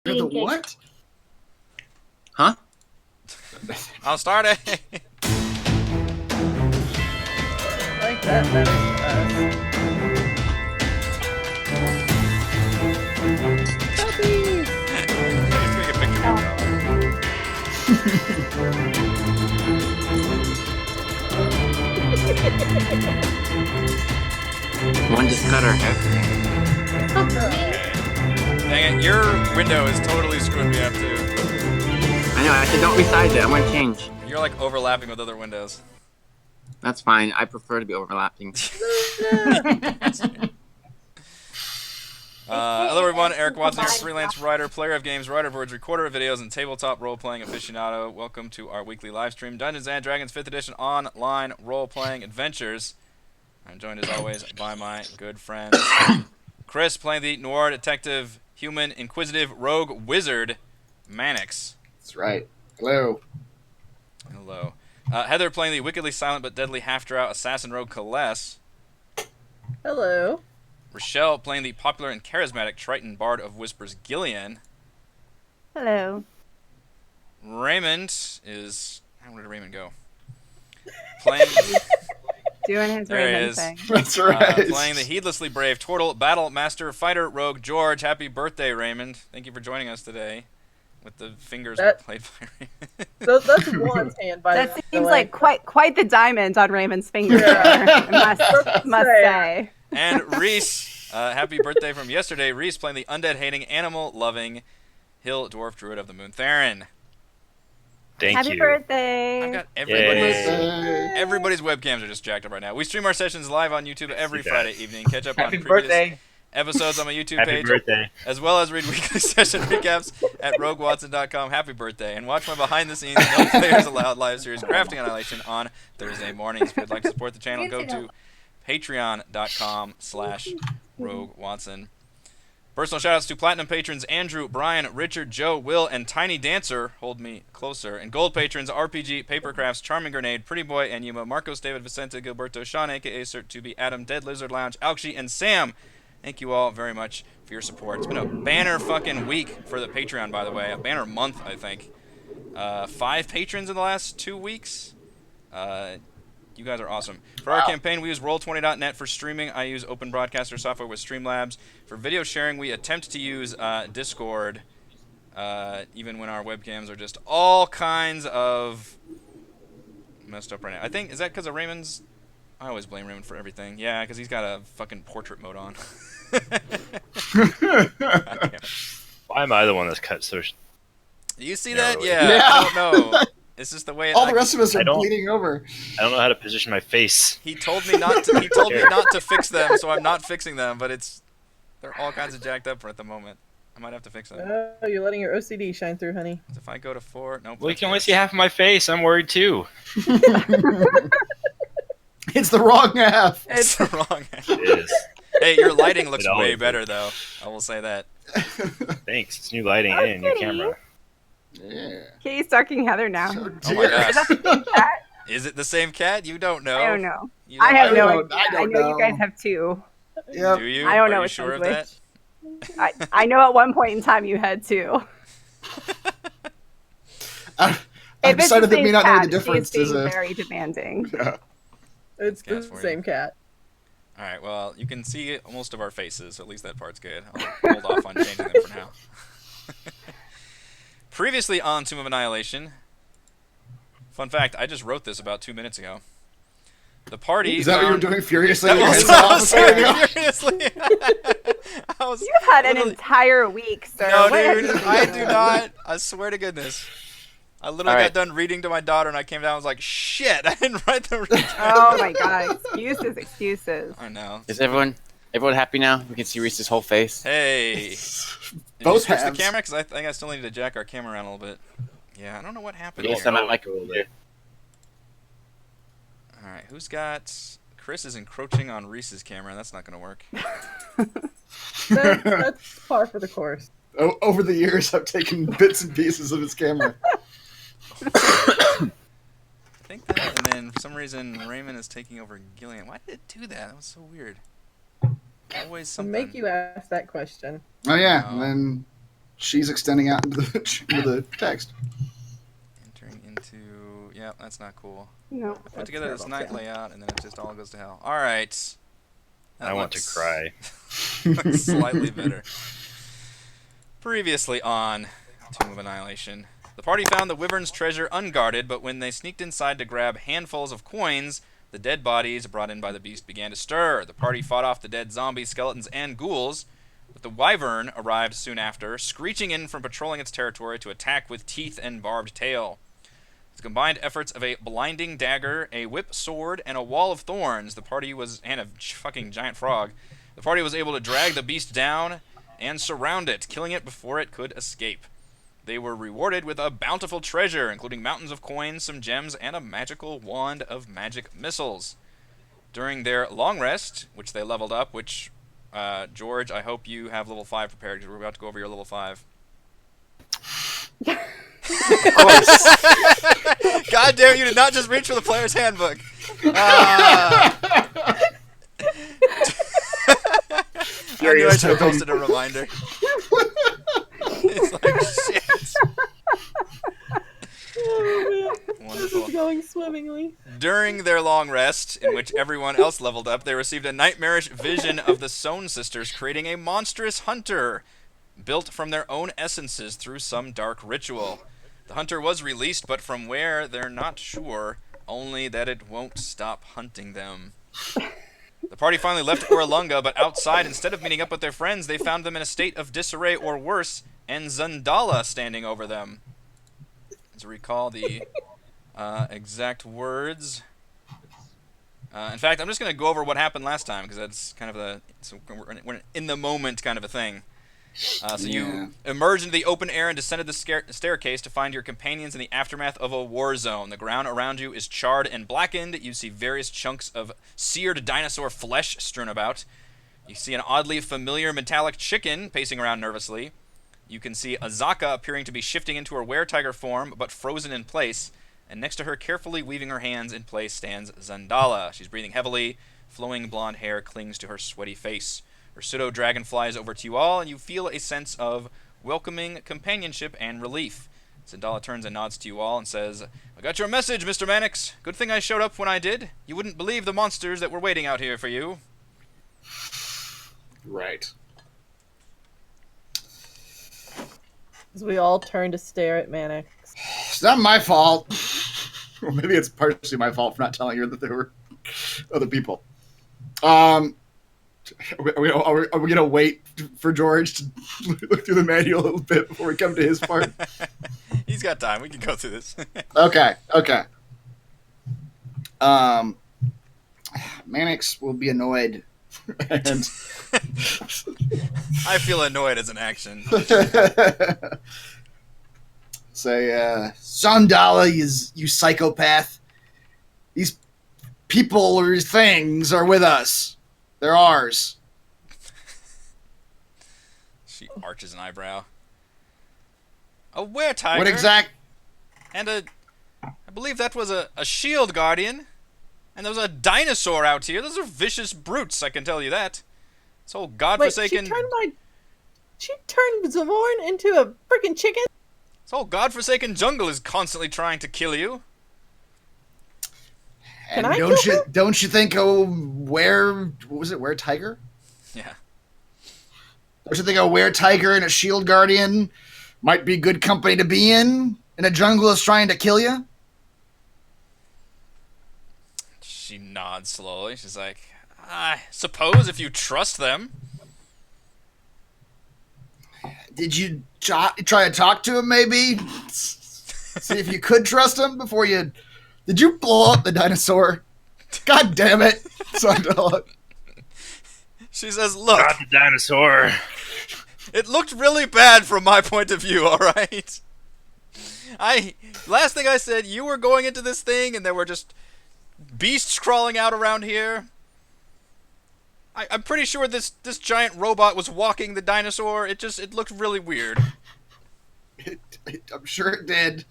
The what? Huh? I'll start it. Like that better. Puppies! Just take a picture of it. One just cut her hair. Dang it, your window is totally screwing me up too. I know, I said don't resize it. I'm gonna change. You're like overlapping with other windows. That's fine. I prefer to be overlapping. Hello everyone, Eric Watson here, freelance writer, player of games, writer of words, recorder of videos, and tabletop role-playing aficionado. Welcome to our weekly live stream, Dungeons & Dragons 5th edition online role-playing adventures. I'm joined as always by my good friend Chris, playing the noir detective, human, inquisitive, rogue, wizard, Mannix. That's right. Hello. Hello. Heather, playing the wickedly silent but deadly half-drow assassin rogue, Kaless. Hello. Rochelle, playing the popular and charismatic Triton Bard of Whispers, Gillian. Hello. Raymond is... Where did Raymond go? Playing... Doing his There he Raymond is. thing. That's right. Playing the heedlessly brave Turtle, Battle Master, Fighter, Rogue, George. Happy birthday, Raymond. Thank you for joining us today. With the fingers played by Raymond. That's one hand, by That the seems way. like quite the diamond on Raymond's finger. Yeah. I must say. And Reese, happy birthday from yesterday. Reese playing the undead-hating, animal-loving Hill Dwarf Druid of the Moon, Theron. Thank Happy you. birthday. I've got Yay. everybody's webcams are just jacked up right now. We stream our sessions live on YouTube every See that. Friday evening. Catch up on Happy previous birthday. episodes on my YouTube Happy page, birthday. as well as read weekly session recaps at roguewatson.com. Happy birthday. And watch my behind-the-scenes No Players Allowed live series, Crafting Annihilation, on Thursday mornings. If you'd like to support the channel, go to patreon.com/roguewatson. Personal shoutouts to Platinum patrons Andrew, Brian, Richard, Joe, Will, and Tiny Dancer, hold me closer, and Gold patrons RPG, Papercrafts, Charming Grenade, Pretty Boy, and Yuma, Marcos, David, Vicente, Gilberto, Sean, aka Cert2B, Adam, Dead Lizard Lounge, Alkshi, and Sam. Thank you all very much for your support. It's been a banner fucking week for the Patreon, by the way. A banner month, I think. 5 patrons in the last 2 weeks. You guys are awesome. For our campaign, we use Roll20.net. For streaming, I use Open Broadcaster software with Streamlabs. For video sharing, we attempt to use Discord, even when our webcams are just all kinds of messed up right now. I think, is that because of Raymond's? I always blame Raymond for everything. Yeah, because he's got a fucking portrait mode on. Why am I the one that's cut so... You see Yeah, that? really. Yeah, Yeah. I don't know. It's just the way it, All the rest of us I are don't- bleeding over. I don't know how to position my face. He told me not to. He told me not to fix them, so I'm not fixing them. But they're all kinds of jacked up at the moment. I might have to fix them. Oh, you're letting your OCD shine through, honey. If I go to 4, nope. Well, you that's can only good. see half of my face. I'm worried too. It's the wrong half. It's wrong. It is. Hey, your lighting looks It always way is. better though. I will say that. Thanks. It's new lighting and a new Okay. camera. Yeah. Kitty's stalking Heather now. So Oh my dear. gosh. Is it the same cat? You don't know. I don't know. You I have no don't- idea. I I don't know know. you guys have 2. Yep. Do you? I don't know Are you which sure of one's that? I know at one point in time you had 2. I If it's decided the that me same not cat, knowing the difference she is is being a... very demanding. Yeah. It's the Cat's for you. same cat. All right. Well, you can see most of our faces, so at least that part's good. I'll hold off on changing them for now. Previously on Tomb of Annihilation. Fun fact: I just wrote this about 2 minutes ago. The party. Is that what you were found- doing furiously? That with your was hands what I off was before you doing go? furiously. I was You've had an literally- entire week, sir. No, What have dude, you been I doing? do not. I swear to goodness. I literally All got right. done reading to my daughter, and I came down and was like, shit, I didn't write the Oh my god, excuses. I know. Is everyone happy now? We can see Reese's whole face. Hey. Did Both you switch the halves. camera? Because I think I still need to jack our camera around a little bit. Yeah, I don't know what happened Yes, here. I'm at like a little bit. Alright, who's got... Chris is encroaching on Reese's camera. That's not going to work. That's par for the course. Over the years, I've taken bits and pieces of his camera. I think that, and then for some reason, Raymond is taking over Gillian. Why did it do that? That was so weird. Always To something. make you ask that question. Oh yeah, No. and then she's extending out into the text. Entering into... Yeah, that's not cool. No. I put That's together this terrible, night too. layout, and then it just all goes to hell. All right. That I want to looks cry. slightly better. Previously on Tomb of Annihilation, the party found the Wyvern's treasure unguarded, but when they sneaked inside to grab handfuls of coins, the dead bodies brought in by the beast began to stir. The party fought off the dead zombies, skeletons, and ghouls, but the Wyvern arrived soon after, screeching in from patrolling its territory to attack with teeth and barbed tail. With the combined efforts of a blinding dagger, a whip sword, and a wall of thorns, and a fucking giant frog, the party was able to drag the beast down and surround it, killing it before it could escape. They were rewarded with a bountiful treasure, including mountains of coins, some gems, and a magical wand of magic missiles. During their long rest, which they leveled up, which, George, I hope you have level 5 prepared, because we're about to go over your level 5. Of course. God damn it, you did not just reach for the player's handbook. I knew I should have posted a reminder. It's like, shit. Oh, man. This Wonderful. is going swimmingly. During their long rest, in which everyone else leveled up, they received a nightmarish vision of the Sohn sisters creating a monstrous hunter, built from their own essences through some dark ritual. The hunter was released, but from where, they're not sure, only that it won't stop hunting them. The party finally left Oralunga, but outside, instead of meeting up with their friends, they found them in a state of disarray or worse, and Xandala standing over them. To recall the exact words. In fact, I'm just going to go over what happened last time, because that's kind of we're in the moment kind of a thing. You emerged into the open air and descended the staircase to find your companions in the aftermath of a war zone. The ground around you is charred and blackened. You see various chunks of seared dinosaur flesh strewn about. You see an oddly familiar metallic chicken pacing around nervously. You can see Azaka appearing to be shifting into her were-tiger form, but frozen in place. And next to her, carefully weaving her hands in place, stands Xandala. She's breathing heavily. Flowing blonde hair clings to her sweaty face. Her pseudo-dragon flies over to you all, and you feel a sense of welcoming companionship and relief. Xandala turns and nods to you all and says, "I got your message, Mr. Mannix. Good thing I showed up when I did. You wouldn't believe the monsters that were waiting out here for you." Right. As we all turn to stare at Mannix. It's not my fault. Well, maybe it's partially my fault for not telling her that there were other people. Are we going to wait for George to look through the manual a little bit before we come to his part? He's got time. We can go through this. Okay. Mannix will be annoyed. And I feel annoyed as an action. say, Xandala, you psychopath. These people or things are with us. They're ours. She arches an eyebrow. A were-tiger? What exact? And I believe that was a shield guardian. And there was a dinosaur out here. Those are vicious brutes, I can tell you that. This whole godforsaken... She turned Zamorn into a freaking chicken? This whole godforsaken jungle is constantly trying to kill you. And Can I kill her? don't you think were-tiger? Yeah. Don't you think a were-tiger and a shield guardian might be good company to be in a jungle is trying to kill you? She nods slowly. She's like, I suppose if you trust them. Did you try to talk to him, maybe? See if you could trust him before you... Did you blow up the dinosaur? God damn it. She says, look, Not the dinosaur. it looked really bad from my point of view, alright? Last thing I said, you were going into this thing and there were just beasts crawling out around here. I'm pretty sure this giant robot was walking the dinosaur. It looked really weird. I'm sure it did.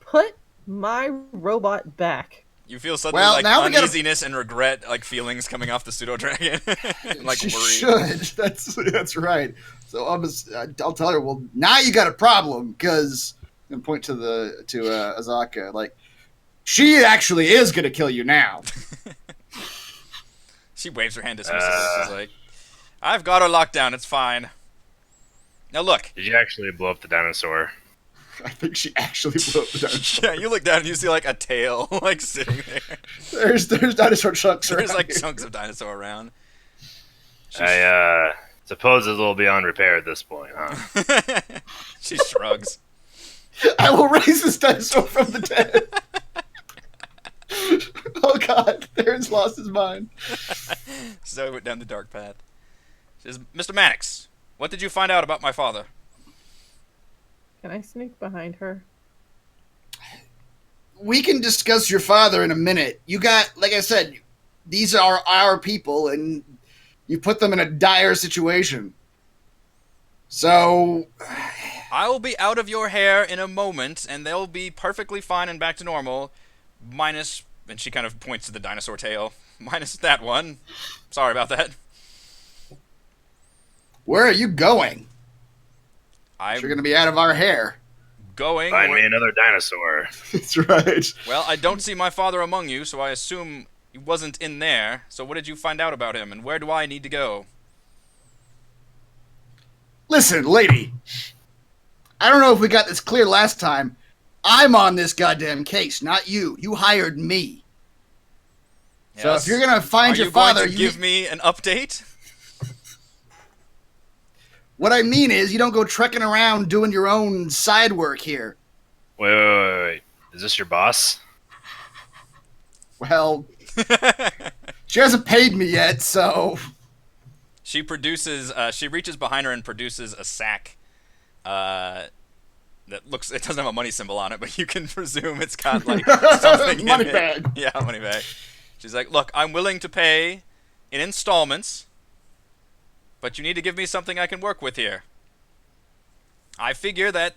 Put my robot back. You feel suddenly Well, now we gotta- uneasiness and regret, feelings coming off the pseudo dragon, She worry. should. That's right. So I'll tell her. Well, now you got a problem because and point to Azaka. She actually is gonna kill you now. She waves her hand dismissively. She's like, "I've got her locked down. It's fine." Now look. Did you actually blow up the dinosaur? I think she actually blew up the dinosaur. Yeah, you look down and you see a tail sitting there. There's dinosaur chunks around. There's here. chunks of dinosaur around. I suppose it'll be on repair at this point, huh? She shrugs. I will raise this dinosaur from the dead. Oh God, Theron's lost his mind. So he went down the dark path. She says, "Mr. Mannix, what did you find out about my father?" Can I sneak behind her? We can discuss your father in a minute. You got, like I said, these are our people, and you put them in a dire situation. So, I will be out of your hair in a moment, and they'll be perfectly fine and back to normal, minus, and she kind of points to the dinosaur tail, minus that one. Sorry about that. where are you going? I'm You're going to be out of our hair. going. Find me another dinosaur. That's right. Well, I don't see my father among you, so I assume he wasn't in there. So what did you find out about him, and where do I need to go? Listen, lady. I don't know if we got this clear last time. I'm on this goddamn case, not you. You hired me. So Yes. if you're going to find Are your you going father... to give me an update? What I mean is, you don't go trekking around doing your own side work here. Wait. Is this your boss? Well, she hasn't paid me yet, so... She produces, she reaches behind her and produces a sack that looks, it doesn't have a money symbol on it, but you can presume it's got something Money in bag. it. Yeah, money bag. She's like, "Look, I'm willing to pay in installments, but you need to give me something I can work with here. I figure that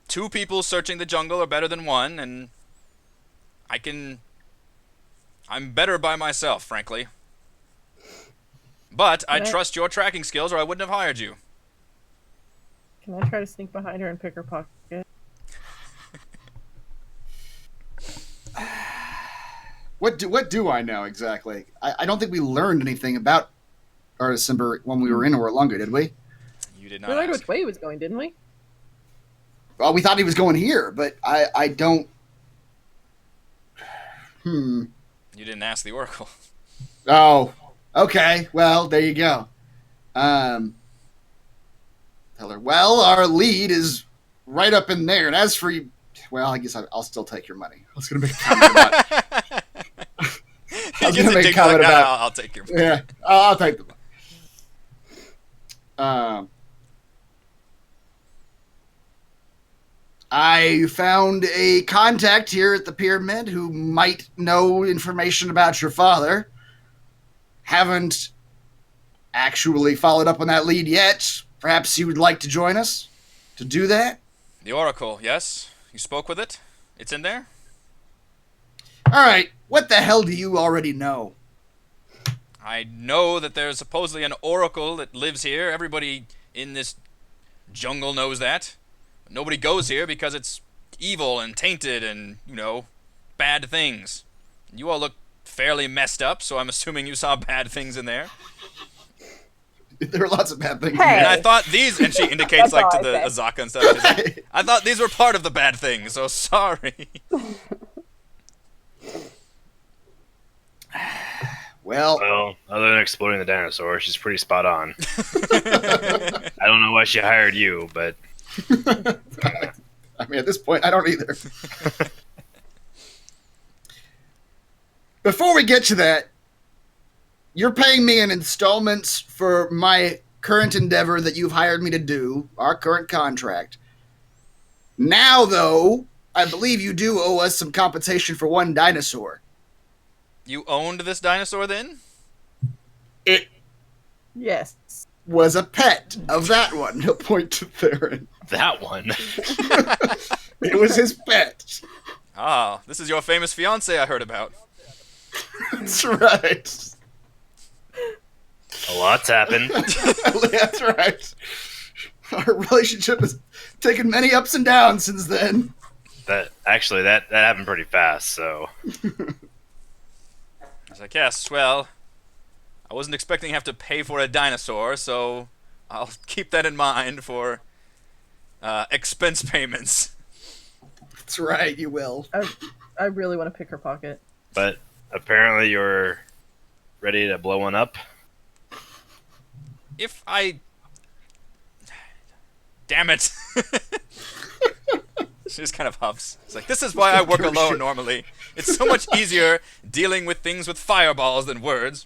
2 people searching the jungle are better than 1, and I'm better by myself, frankly. But I trust your tracking skills, or I wouldn't have hired you." Can I try to sneak behind her and pick her pocket? What do I know exactly? I don't think we learned anything about Artisimber when we were in Orlunga, did we? You did We not learned ask. which way he was going, didn't we? Well, we thought he was going here, but I don't... You didn't ask the Oracle. Oh, okay. Well, there you go. Tell her, well, our lead is right up in there. And as for you... Well, I guess I'll still take your money. I was going to make a comment about... I was going to make a comment about... I'll take your. Yeah, I'll take the money. I found a contact here at the pyramid who might know information about your father. Haven't actually followed up on that lead yet. Perhaps you would like to join us to do that? The Oracle, yes? You spoke with it? It's in there? All right, what the hell do you already know? I know that there's supposedly an Oracle that lives here. Everybody in this jungle knows that. But nobody goes here because it's evil and tainted and, bad things. You all look fairly messed up, so I'm assuming you saw bad things in there. There are lots of bad things. Hey. And I thought these, and she indicates That's to all the I say. Azaka and stuff. She's like, I thought these were part of the bad things, so sorry. Well, other than exploding the dinosaur, she's pretty spot on. I don't know why she hired you, but I mean, at this point, I don't either. Before we get to that, you're paying me in installments for my current endeavor that you've hired me to do, our current contract. Now, though, I believe you do owe us some compensation for one dinosaur. You owned this dinosaur then? It Yes. was a pet of that one. He'll point to Theron. that one. It was his pet. Ah, this is your famous fiance I heard about. That's right. A lot's happened. That's right. Our relationship has taken many ups and downs since then. That happened pretty fast. So I was like, yes, well, I wasn't expecting to have to pay for a dinosaur, so I'll keep that in mind for expense payments. That's right, you will. I really want to pick her pocket. but apparently you're ready to blow one up. If I... Damn it. She just kind of huffs. It's like, this is why I work alone normally. It's so much easier dealing with things with fireballs than words.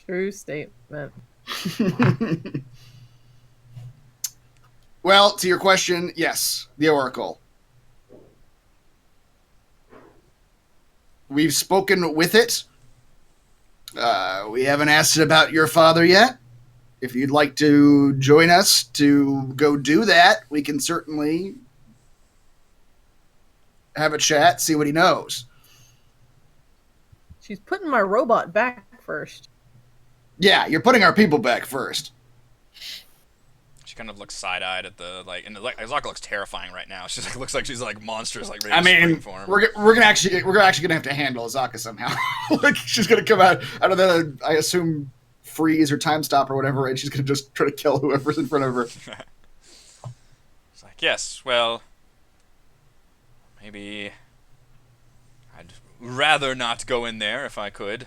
True statement. Well, to your question, yes, the Oracle. We've spoken with it. We haven't asked it about your father yet. If you'd like to join us to go do that, we can certainly have a chat, see what he knows. She's putting my robot back first. Yeah, you're putting our people back first. She kind of looks side-eyed at the, like, and Azaka looks terrifying right now. She's like, looks like she's like monstrous, like ready I to spring mean, for him. we're actually gonna have to handle Azaka somehow. Like she's gonna come out of the, I assume, freeze or time stop or whatever, and she's gonna just try to kill whoever's in front of her. It's like, yes, well, maybe I'd rather not go in there if I could.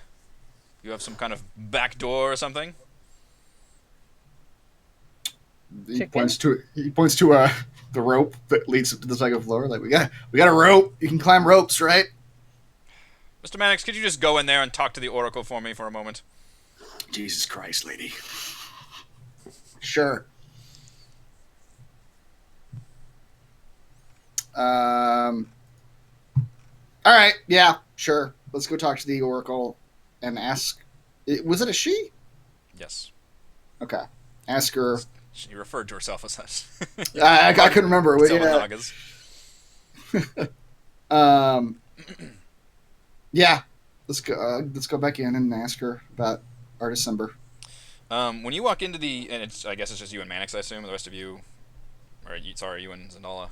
You have some kind of back door or something? He Chicken? points to the rope that leads up to the second floor. Like we got a rope. You can climb ropes, right? Mr. Mannix, could you just go in there and talk to the Oracle for me for a moment? Jesus Christ, lady. Sure. All right. Yeah. Sure. Let's go talk to the Oracle and ask. Was it a she? Yes. Okay. Ask her. She referred to herself as such. I couldn't remember. Yeah. Yeah. Let's go back in and ask her about our December. When you walk into the, and I guess it's just you and Mannix, I assume. The rest of you, you and Xandala.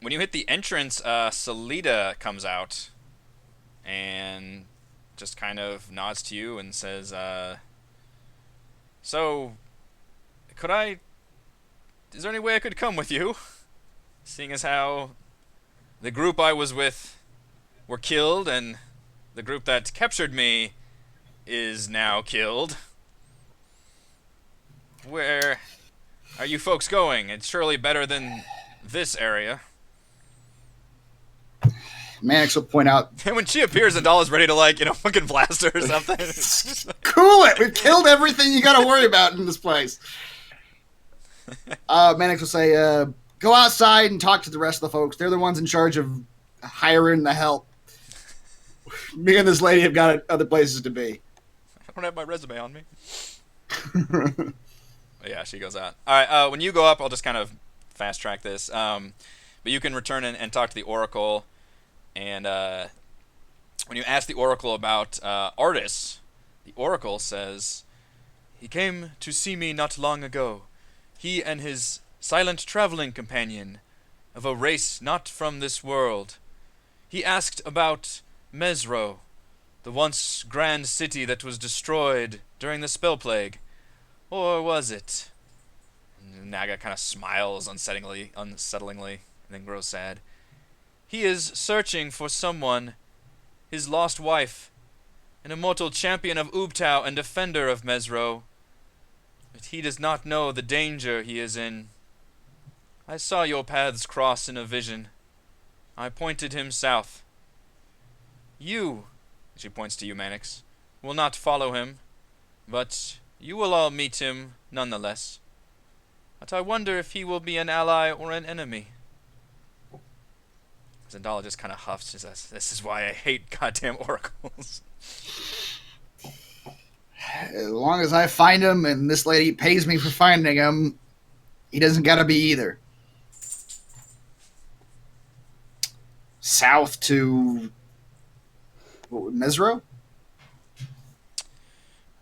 When you hit the entrance, Salida comes out and just kind of nods to you and says, so, is there any way I could come with you? Seeing as how the group I was with were killed and the group that captured me is now killed. Where are you folks going? It's surely better than this area. Mannix will point out. And when she appears, Xandala's ready to, like, fucking blast her or something. Cool it! We've killed everything you gotta worry about in this place. Mannix will say, go outside and talk to the rest of the folks. They're the ones in charge of hiring the help. Me and this lady have got other places to be. I don't have my resume on me. But yeah, she goes out. Alright, when you go up, I'll just kind of fast track this. But you can return and talk to the Oracle. And when you ask the Oracle about Artis, the Oracle says, he came to see me not long ago. He and his silent traveling companion of a race not from this world. He asked about Mesro, the once grand city that was destroyed during the spell plague. Or was it? And Naga kind of smiles unsettlingly, and then grows sad. He is searching for someone, his lost wife, an immortal champion of Ubtao and defender of Mesro. But he does not know the danger he is in. I saw your paths cross in a vision. I pointed him south. You, she points to you, Mannix, will not follow him, but you will all meet him nonetheless. But I wonder if he will be an ally or an enemy. Xandala just kind of huffs. She says, this is why I hate goddamn oracles. As long as I find him and this lady pays me for finding him, he doesn't gotta be either. south to Mesro.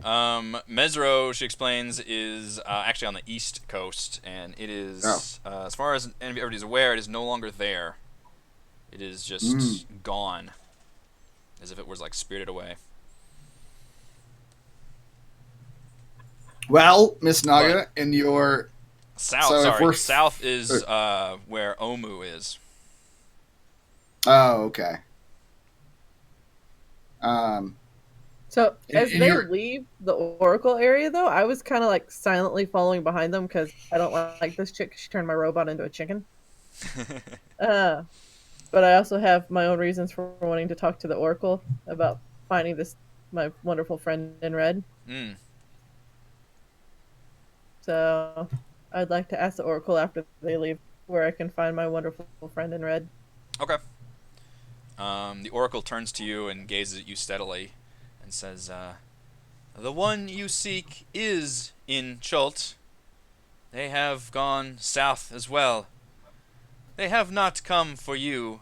Mesro, she explains, is actually on the east coast, and it is, as far as everybody's aware, it is no longer there. It is just gone, as if it was like spirited away. Well, Miss Naga, in your South, So if sorry, we're- south is where Omu is. oh, okay. So And- as and they you're- leave the Oracle area, though, I was kind of like silently following behind them because I don't like this chick. She turned my robot into a chicken. But I also have my own reasons for wanting to talk to the Oracle about finding my wonderful friend in red. Mm. So I'd like to ask the Oracle after they leave where I can find my wonderful friend in red. Okay. The Oracle turns to you and gazes at you steadily and says, the one you seek is in Chult. They have gone south as well. They have not come for you,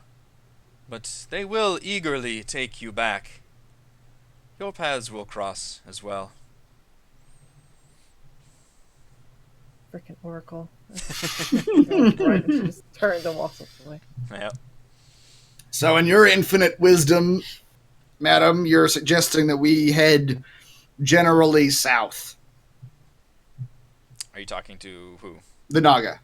but they will eagerly take you back. Your paths will cross as well. Freaking Oracle. Right, and she just turns and walks away. Yep. So, in your infinite wisdom, madam, you're suggesting that we head generally south. Are you talking to who? The Naga.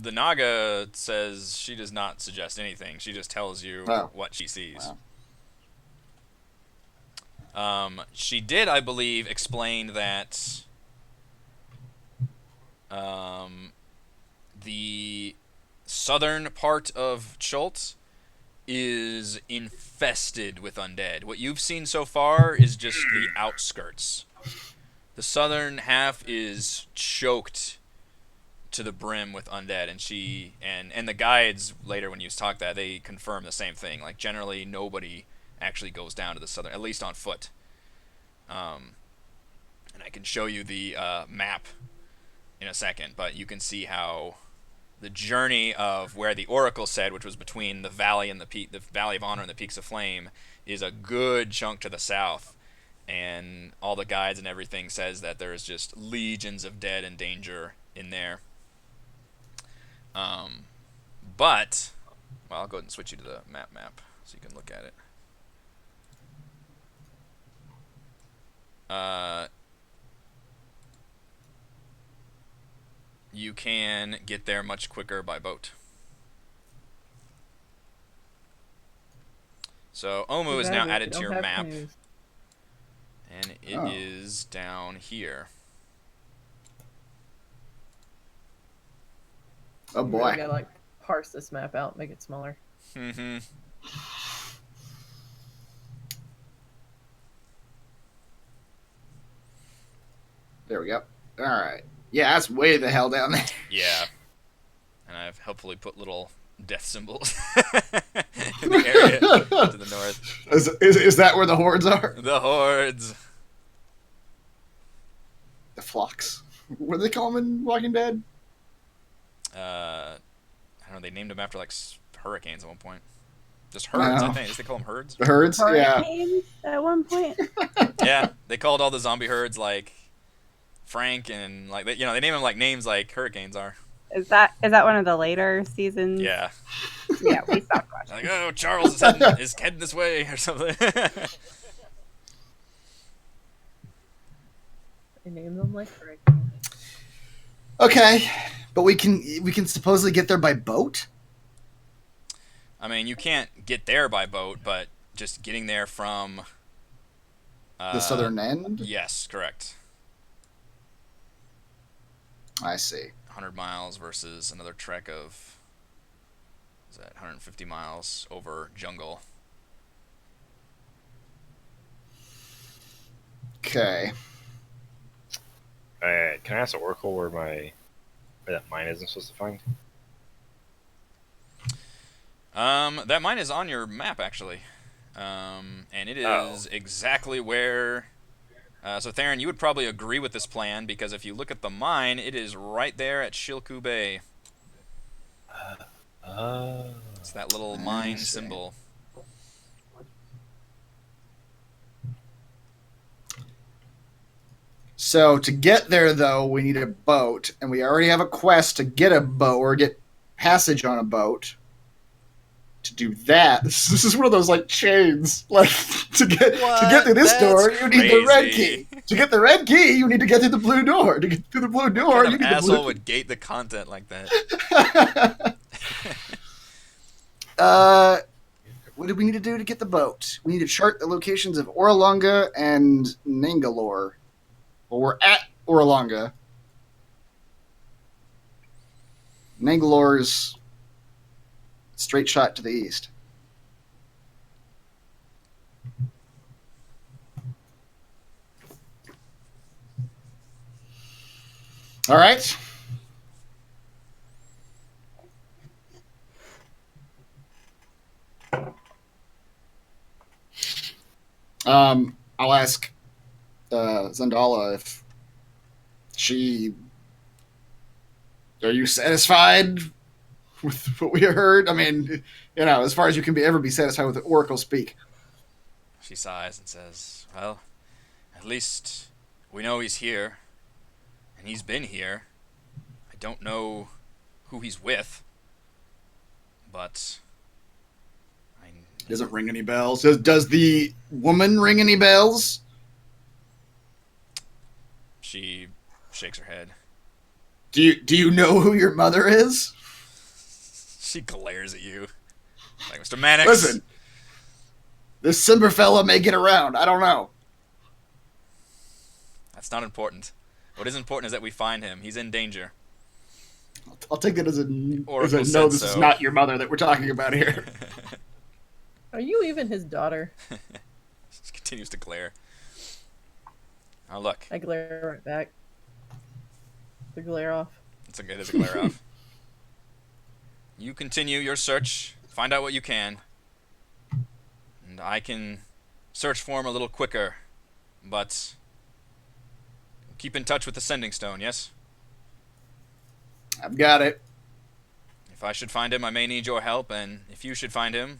The Naga says she does not suggest anything. She just tells you what she sees. She did, I believe, explain that the southern part of Chult is infested with undead. What you've seen so far is just the outskirts. The southern half is choked to the brim with undead, and she and the guides later when you talk that they confirm the same thing. Like generally nobody actually goes down to the southern, at least on foot. And I can show you the map in a second, but you can see how the journey of where the Oracle said, which was between the valley and the Valley of Honor and the Peaks of Flame, is a good chunk to the south. And all the guides and everything says that there's just legions of dead and danger in there. But, well, I'll go ahead and switch you to the map so you can look at it. You can get there much quicker by boat. So Omu is now added to your map, and it is down here. Oh boy. I gotta like parse this map out, make it smaller. Mm-hmm. There we go. All right. Yeah, that's way the hell down there. Yeah. And I've helpfully put little death symbols in the area to the north. Is that where the hordes are? The hordes. The flocks. What do they call them in Walking Dead? I don't know. They named them after like hurricanes at one point. Just herds, No. I think. Just they call them herds. The herds? Yeah. Hurricanes at one point. Yeah, they called all the zombie herds like Frank and like they name them like names like hurricanes are. Is that one of the later seasons? Yeah. Yeah, we stopped watching. Like, oh, Charles is heading this way or something. They name them like hurricanes. Okay, but we can supposedly get there by boat. I mean, you can't get there by boat, but just getting there from The southern end. Yes, correct. I see. 100 miles versus another trek of, is that 150 miles over jungle. Okay. Can I ask the Oracle where that mine is I'm supposed to find? That mine is on your map actually, and it is exactly where. So Theron, you would probably agree with this plan because if you look at the mine, it is right there at Shilku Bay. It's that little I mine see. symbol. So to get there, though, we need a boat, and we already have a quest to get a boat or get passage on a boat. To do that, this is one of those like chains. Like to get What? through this That's door, you need the red crazy. key. To get the red key, you need to get through the blue door. To get through the blue door, What you kind of need the asshole blue. would gate the content like that? What do we need to do to get the boat? We need to chart the locations of Oralunga and Nangalore. Well, we're at Oralunga. Nangalore's straight shot to the east. All right. I'll ask Xandala if she. Are you satisfied with what we heard? I mean, as far as you can ever be satisfied with the Oracle speak. She sighs and says, well, at least we know he's here. And he's been here. I don't know who he's with. But Doesn't ring any bells. Does the woman ring any bells? she shakes her head. Do you know who your mother is? She glares at you. Like, Mr. Mannix. Listen, this Simber fella may get around. I don't know. That's not important. What is important is that we find him. He's in danger. I'll take that as a Oracle no. said This so. is not your mother that we're talking about here. Are you even his daughter? She continues to glare. Oh, look. I glare right back. The glare off. It is a glare off. You continue your search. Find out what you can. And I can search for him a little quicker. But keep in touch with the sending stone, yes? I've got it. If I should find him, I may need your help. And if you should find him,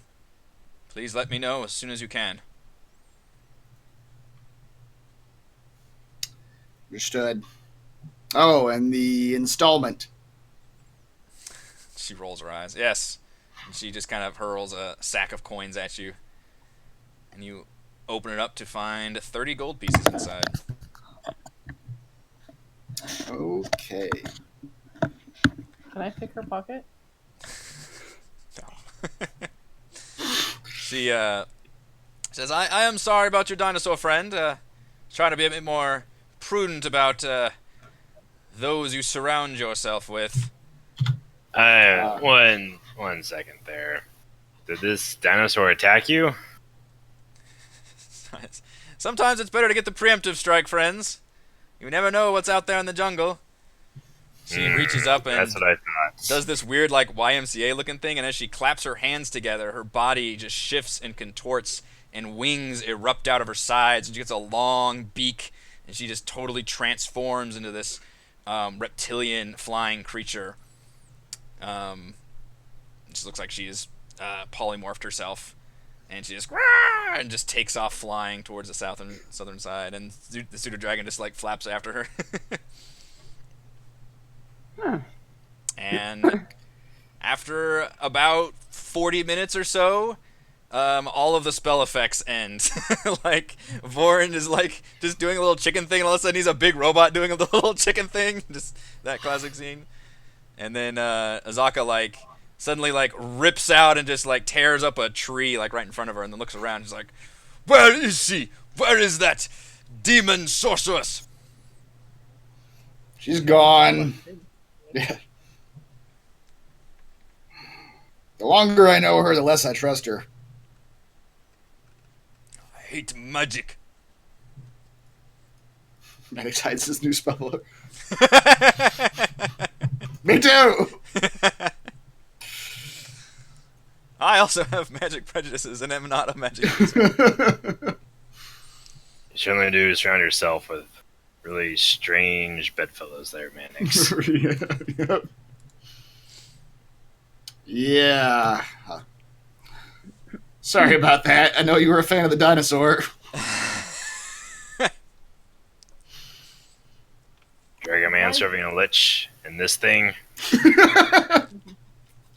please let me know as soon as you can. Understood. Oh, and the installment. She rolls her eyes. Yes. And she just kind of hurls a sack of coins at you. And you open it up to find 30 gold pieces inside. Okay. Can I pick her pocket? No. She says, I am sorry about your dinosaur friend. Try to be a bit more prudent about those you surround yourself with. One second there. Did this dinosaur attack you? Sometimes it's better to get the preemptive strike, friends. You never know what's out there in the jungle. She reaches up and That's what I thought. does this weird like YMCA looking thing, and as she claps her hands together, her body just shifts and contorts and wings erupt out of her sides, and she gets a long beak, and she just totally transforms into this reptilian flying creature. It just looks like she's polymorphed herself, and she just takes off flying towards the southern side, and the pseudo dragon just like flaps after her. Huh. And after about 40 minutes or so, all of the spell effects end. Like, Vorin is like just doing a little chicken thing, and all of a sudden he's a big robot doing a little chicken thing. Just that classic scene. And then Azaka like suddenly like rips out and just like tears up a tree like right in front of her, and then looks around. She's like, "Where is she? Where is that demon sorceress?" She's gone. Yeah. The longer I know her, the less I trust her. I hate magic. Maddox hides his new spell book. Me too! I also have magic prejudices and am not a magic user. You should only do is surround yourself with really strange bedfellows there, Mannix. Yep. Yeah. Sorry about that. I know you were a fan of the dinosaur. Dragon Man serving a lich and this thing.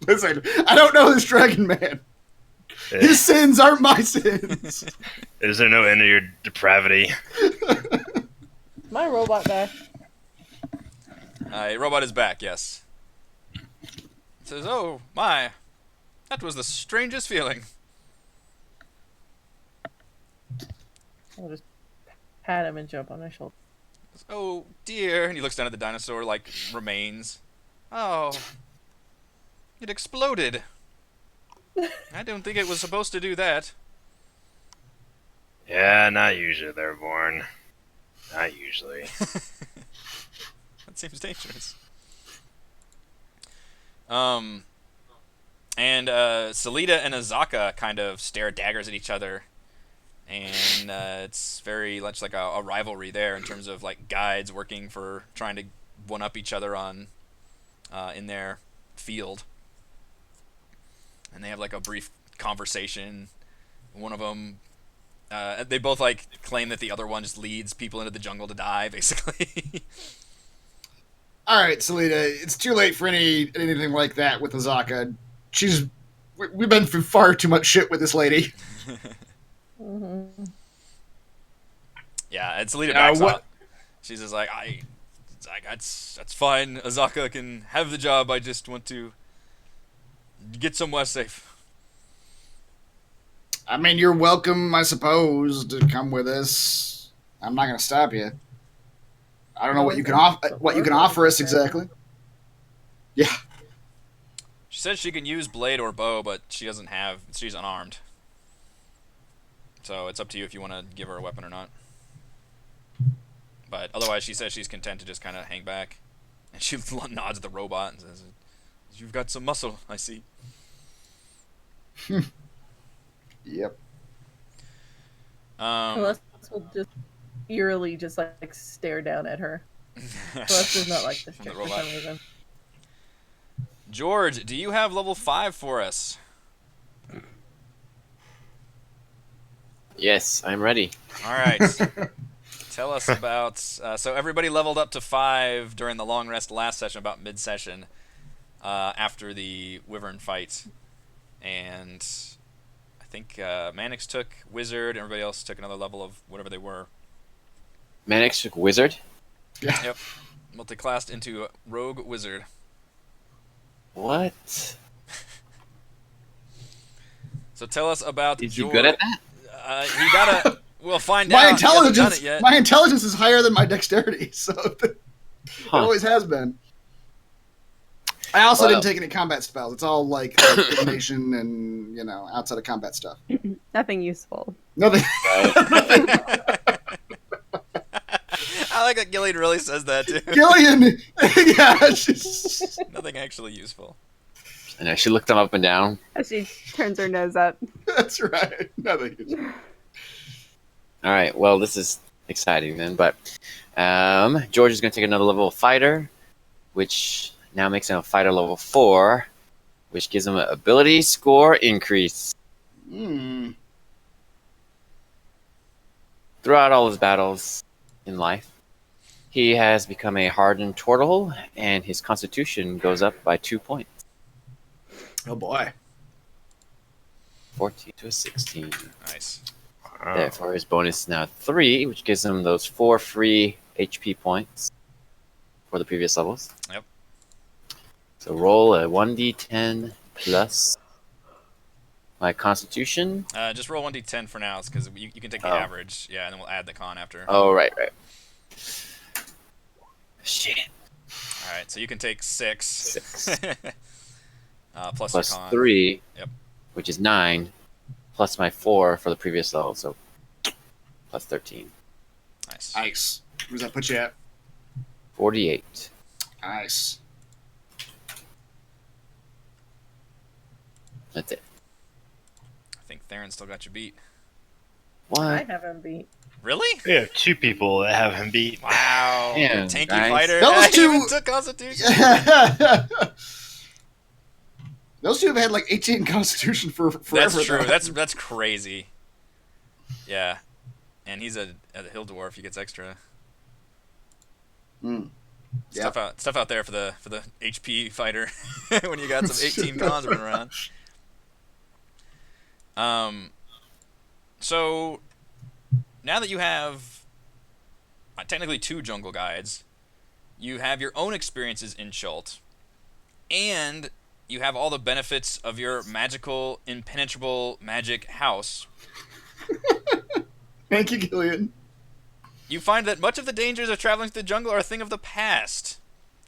Listen, I don't know this Dragon Man. His sins aren't my sins. Is there no end to your depravity? My robot back. Robot is back, yes. It says, oh, my. That was the strangest feeling. I'll just pat him and jump on his shoulder. Oh, dear. And he looks down at the dinosaur, like, remains. Oh. It exploded. I don't think it was supposed to do that. Yeah, not usually they're born. Not usually. That seems dangerous. And Salida and Azaka kind of stare daggers at each other. And it's very much like a rivalry there in terms of like guides working for trying to one-up each other on in their field. And they have like a brief conversation. One of them, they both like claim that the other one just leads people into the jungle to die, basically. All right, Salida, it's too late for anything like that with Azaka. We've been through far too much shit with this lady. Mm-hmm. Yeah, and Salida backs out. She's just like, that's fine. Azaka can have the job. I just want to get somewhere safe. I mean, you're welcome, I suppose, to come with us. I'm not going to stop you. I don't know what you can offer us exactly. Yeah. She says she can use blade or bow, but she's unarmed. So it's up to you if you want to give her a weapon or not. But otherwise, she says she's content to just kind of hang back. And she nods at the robot and says, "You've got some muscle, I see." Yep. Celeste will just eerily just like stare down at her. Celeste does not like this chick for some reason. George, do you have level 5 for us? Yes, I'm ready. All right. Tell us about... so everybody leveled up to 5 during the long rest last session, about mid-session, after the Wyvern fight. And I think Mannix took Wizard, and everybody else took another level of whatever they were. Mannix took Wizard? Yeah. Yep. Multiclassed into Rogue Wizard. What? So tell us about Is George. he good at that? He gotta... We'll find My out. He hasn't done intelligence, it yet. my intelligence is higher than my dexterity, so it Huh. always has been. I also didn't take any combat spells. It's all like divination and outside of combat stuff. Nothing useful. Nothing. I like that Gillian really says that too. Gillian, yeah, she's... Nothing actually useful. I know, she looked him up and down. As she turns her nose up. That's right. Nothing. Alright, well, this is exciting then, but George is going to take another level of fighter, which now makes him a fighter level 4, which gives him an ability score increase. Throughout all his battles in life, he has become a hardened turtle, and his constitution goes up by 2 points. Oh boy. 14 to a 16. Nice. Therefore, his bonus is now 3, which gives him those 4 free HP points for the previous levels. Yep. So roll a 1d10 plus my constitution. Just roll 1d10 for now, because you can take the average. Yeah, and then we'll add the con after. Oh, right. Shit. Alright, so you can take 6. 6. Plus Plus your con. 3, Yep. which is 9, plus my 4 for the previous level, so plus 13. Nice. Nice. Where does that put you at? 48. Nice. That's it. I think Theron still got you beat. I What? haven't beat. Really? We have 2 people that have him beat. Wow. Damn, Tanky guys. fighter. That was He even too- took Constitution. Those two have had like 18 Constitution for forever. That's true. though. That's crazy. Yeah, and he's a hill dwarf. He gets extra Mm. stuff out there for the HP fighter when you got some 18 cons running around. So now that you have technically 2 jungle guides, you have your own experiences in Schult, and you have all the benefits of your magical, impenetrable magic house. Thank you, Gillian. You find that much of the dangers of traveling through the jungle are a thing of the past.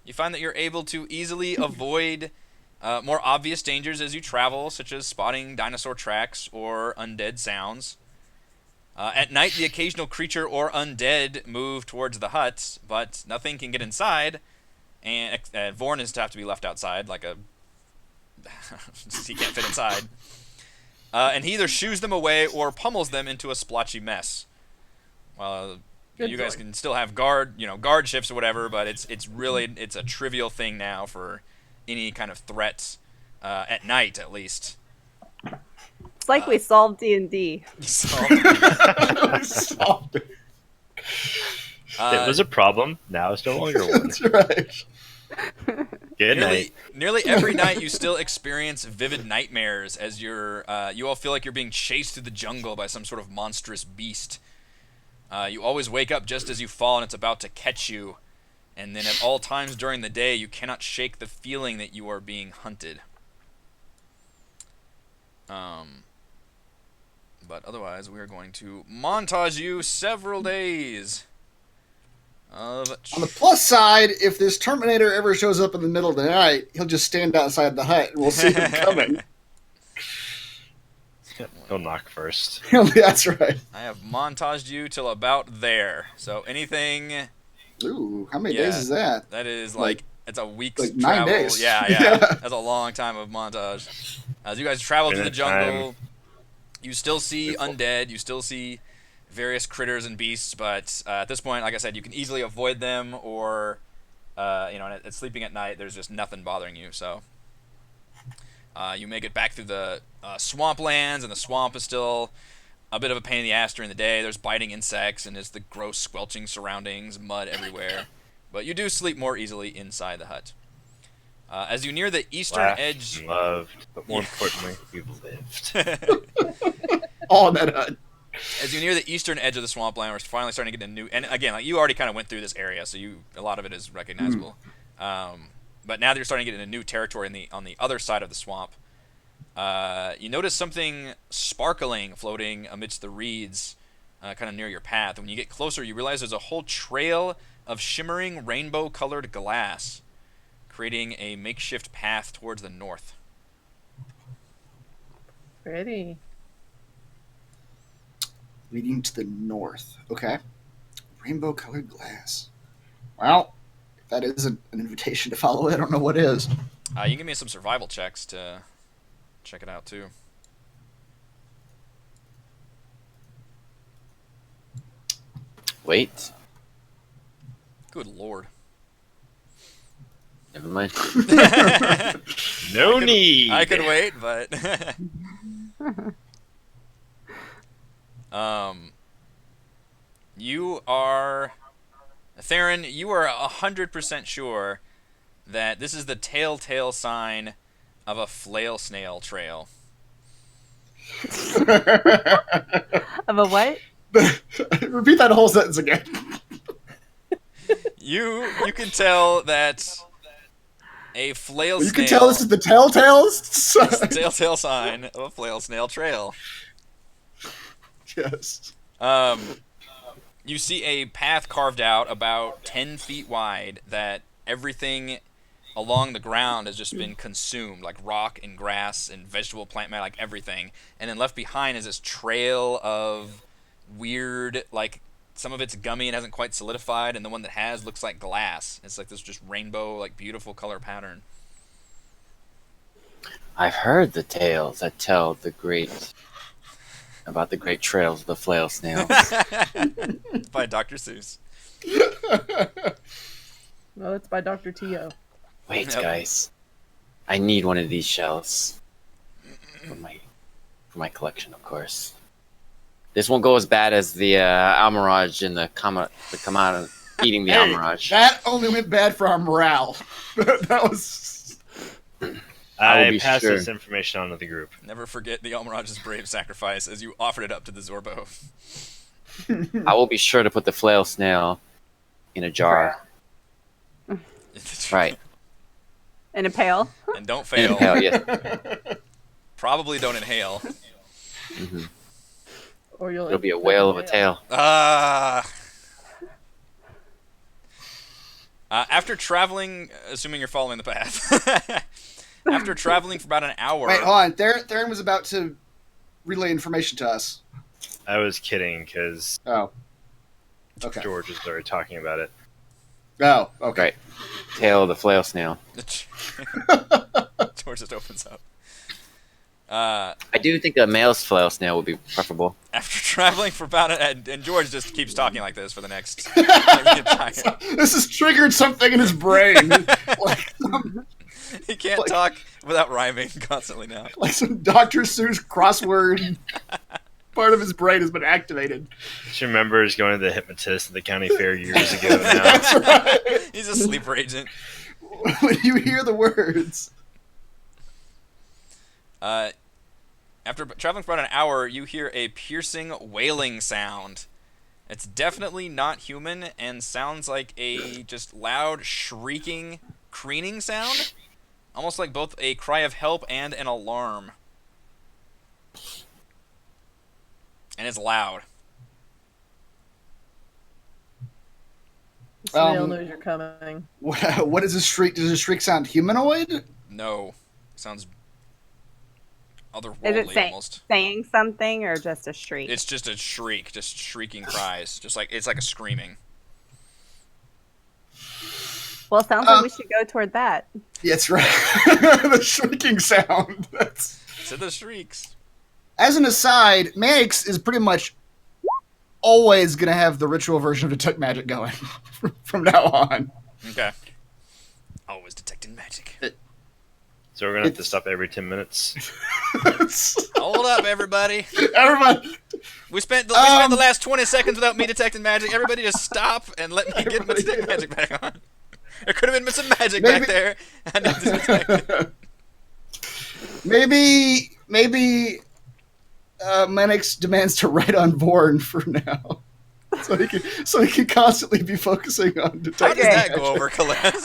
You find that you're able to easily avoid more obvious dangers as you travel, such as spotting dinosaur tracks or undead sounds. At night, the occasional creature or undead move towards the hut, but nothing can get inside, and Vorn is to have to be left outside, like a... he can't fit inside. And he either shoos them away or pummels them into a splotchy mess. Well, Good you guys boy. can still have guard shifts or whatever, but it's a trivial thing now for any kind of threats at night, at least. It's like we solved D&D. So, We solved it. It was a problem. Now it's no longer one. That's right. Good night. nearly every night you still experience vivid nightmares as you all feel like you're being chased through the jungle by some sort of monstrous beast. You always wake up just as you fall and it's about to catch you. And then at all times during the day, you cannot shake the feeling that you are being hunted. But otherwise, we are going to montage you several days of... On the plus side, if this Terminator ever shows up in the middle of the night, he'll just stand outside the hut and we'll see him coming. He'll knock first. That's right. I have montaged you till about there. So anything... Ooh, how many Yeah. days is that? That is like it's a week's like 9 travel. days. Yeah. Yeah. That's a long time of montage. As you guys travel through the Minute jungle, you still see undead, you still see various critters and beasts, but at this point, like I said, you can easily avoid them, or at sleeping at night, there's just nothing bothering you. So you make it back through the swamplands, and the swamp is still a bit of a pain in the ass during the day. There's biting insects, and it's the gross squelching surroundings, mud everywhere. But you do sleep more easily inside the hut. As you near the eastern Laughed edge... and loved, but more importantly, you've lived. All in that hut. As you near the eastern edge of the swampland, we're finally starting to get a new... And again, like you already kind of went through this area, so a lot of it is recognizable. But now that you're starting to get into new territory on the other side of the swamp, you notice something sparkling floating amidst the reeds, kind of near your path. When you get closer, you realize there's a whole trail of shimmering rainbow-colored glass, creating a makeshift path towards the north. Pretty. Leading to the north. Okay. Rainbow colored glass. Well, if that isn't an invitation to follow it, I don't know what is. You can give me some survival checks to check it out, too. Wait. Good lord. Never mind. No need. I could wait, but... you are... Theron, you are 100% sure that this is the telltale sign of a Flail Snail trail. Of a what? Repeat that whole sentence again. You can tell that a Flail Snail... You can tell this is the Telltales? It's the telltale sign of a Flail Snail trail. Yes. You see a path carved out about 10 feet wide that everything along the ground has just been consumed, like rock and grass and vegetable plant matter, like everything. And then left behind is this trail of weird, like some of it's gummy and hasn't quite solidified, and the one that has looks like glass. It's like this just rainbow, like beautiful color pattern. I've heard the tales that tell about the great trails of the flail snail. By Dr. Seuss. No, it's by Dr. T.O. Wait, Yep. guys. I need one of these shells for my collection, of course. This won't go as bad as the Almirage and the Kamada eating the Hey, Almirage. that only went bad for our morale. That was. I will I be passed sure. this information on to the group. Never forget the Almirage's brave sacrifice as you offered it up to the Zorbo. I will be sure to put the Flail Snail in a jar. Right. In a pail. And don't fail. Hell yes. Probably don't inhale. hmm Or you'll It'll be a whale of a tail. After traveling, assuming you're following the path, after traveling for about an hour. Wait, hold on. Theron was about to relay information to us. I was kidding because Oh. Okay. George was already talking about it. Oh, okay. Right. Tail of the Flail Snail. George just opens up. I do think a male Flail Snail would be preferable. After traveling for about and George just keeps talking like this for the next. the entire- This has triggered something in his brain. like, he can't talk without rhyming constantly now. like some Dr. Seuss crossword. Part of his brain has been activated. She remembers going to the hypnotist at the county fair years ago now. That's right. He's a sleeper agent. When you hear the words. After traveling for about an hour, you hear a piercing wailing sound. It's definitely not human and sounds like a just loud, shrieking, crooning sound. Almost like both a cry of help and an alarm. And it's loud. Snail knows you're coming. What is a shriek? Does a shriek sound humanoid? No. Sounds Is otherworldly it almost. saying something or just a shriek? It's just a shriek, just shrieking cries. Just like it's like a screaming. Well, sounds like we should go toward that. Yeah, that's right. The shrieking sound. That's... To the shrieks. As an aside, Manix is pretty much always going to have the ritual version of Detect Magic going from now on. Okay. Always detecting magic. So we're going to have to stop every 10 minutes. Hold up, everybody. Everybody. We spent the last 20 seconds without me detecting magic. Everybody just stop and let me get my detect magic back on. There could have been some magic back there. I need to detect it. Maybe Manix demands to write on Born for now. So he can constantly be focusing on How detecting does that magic. go over, Colette?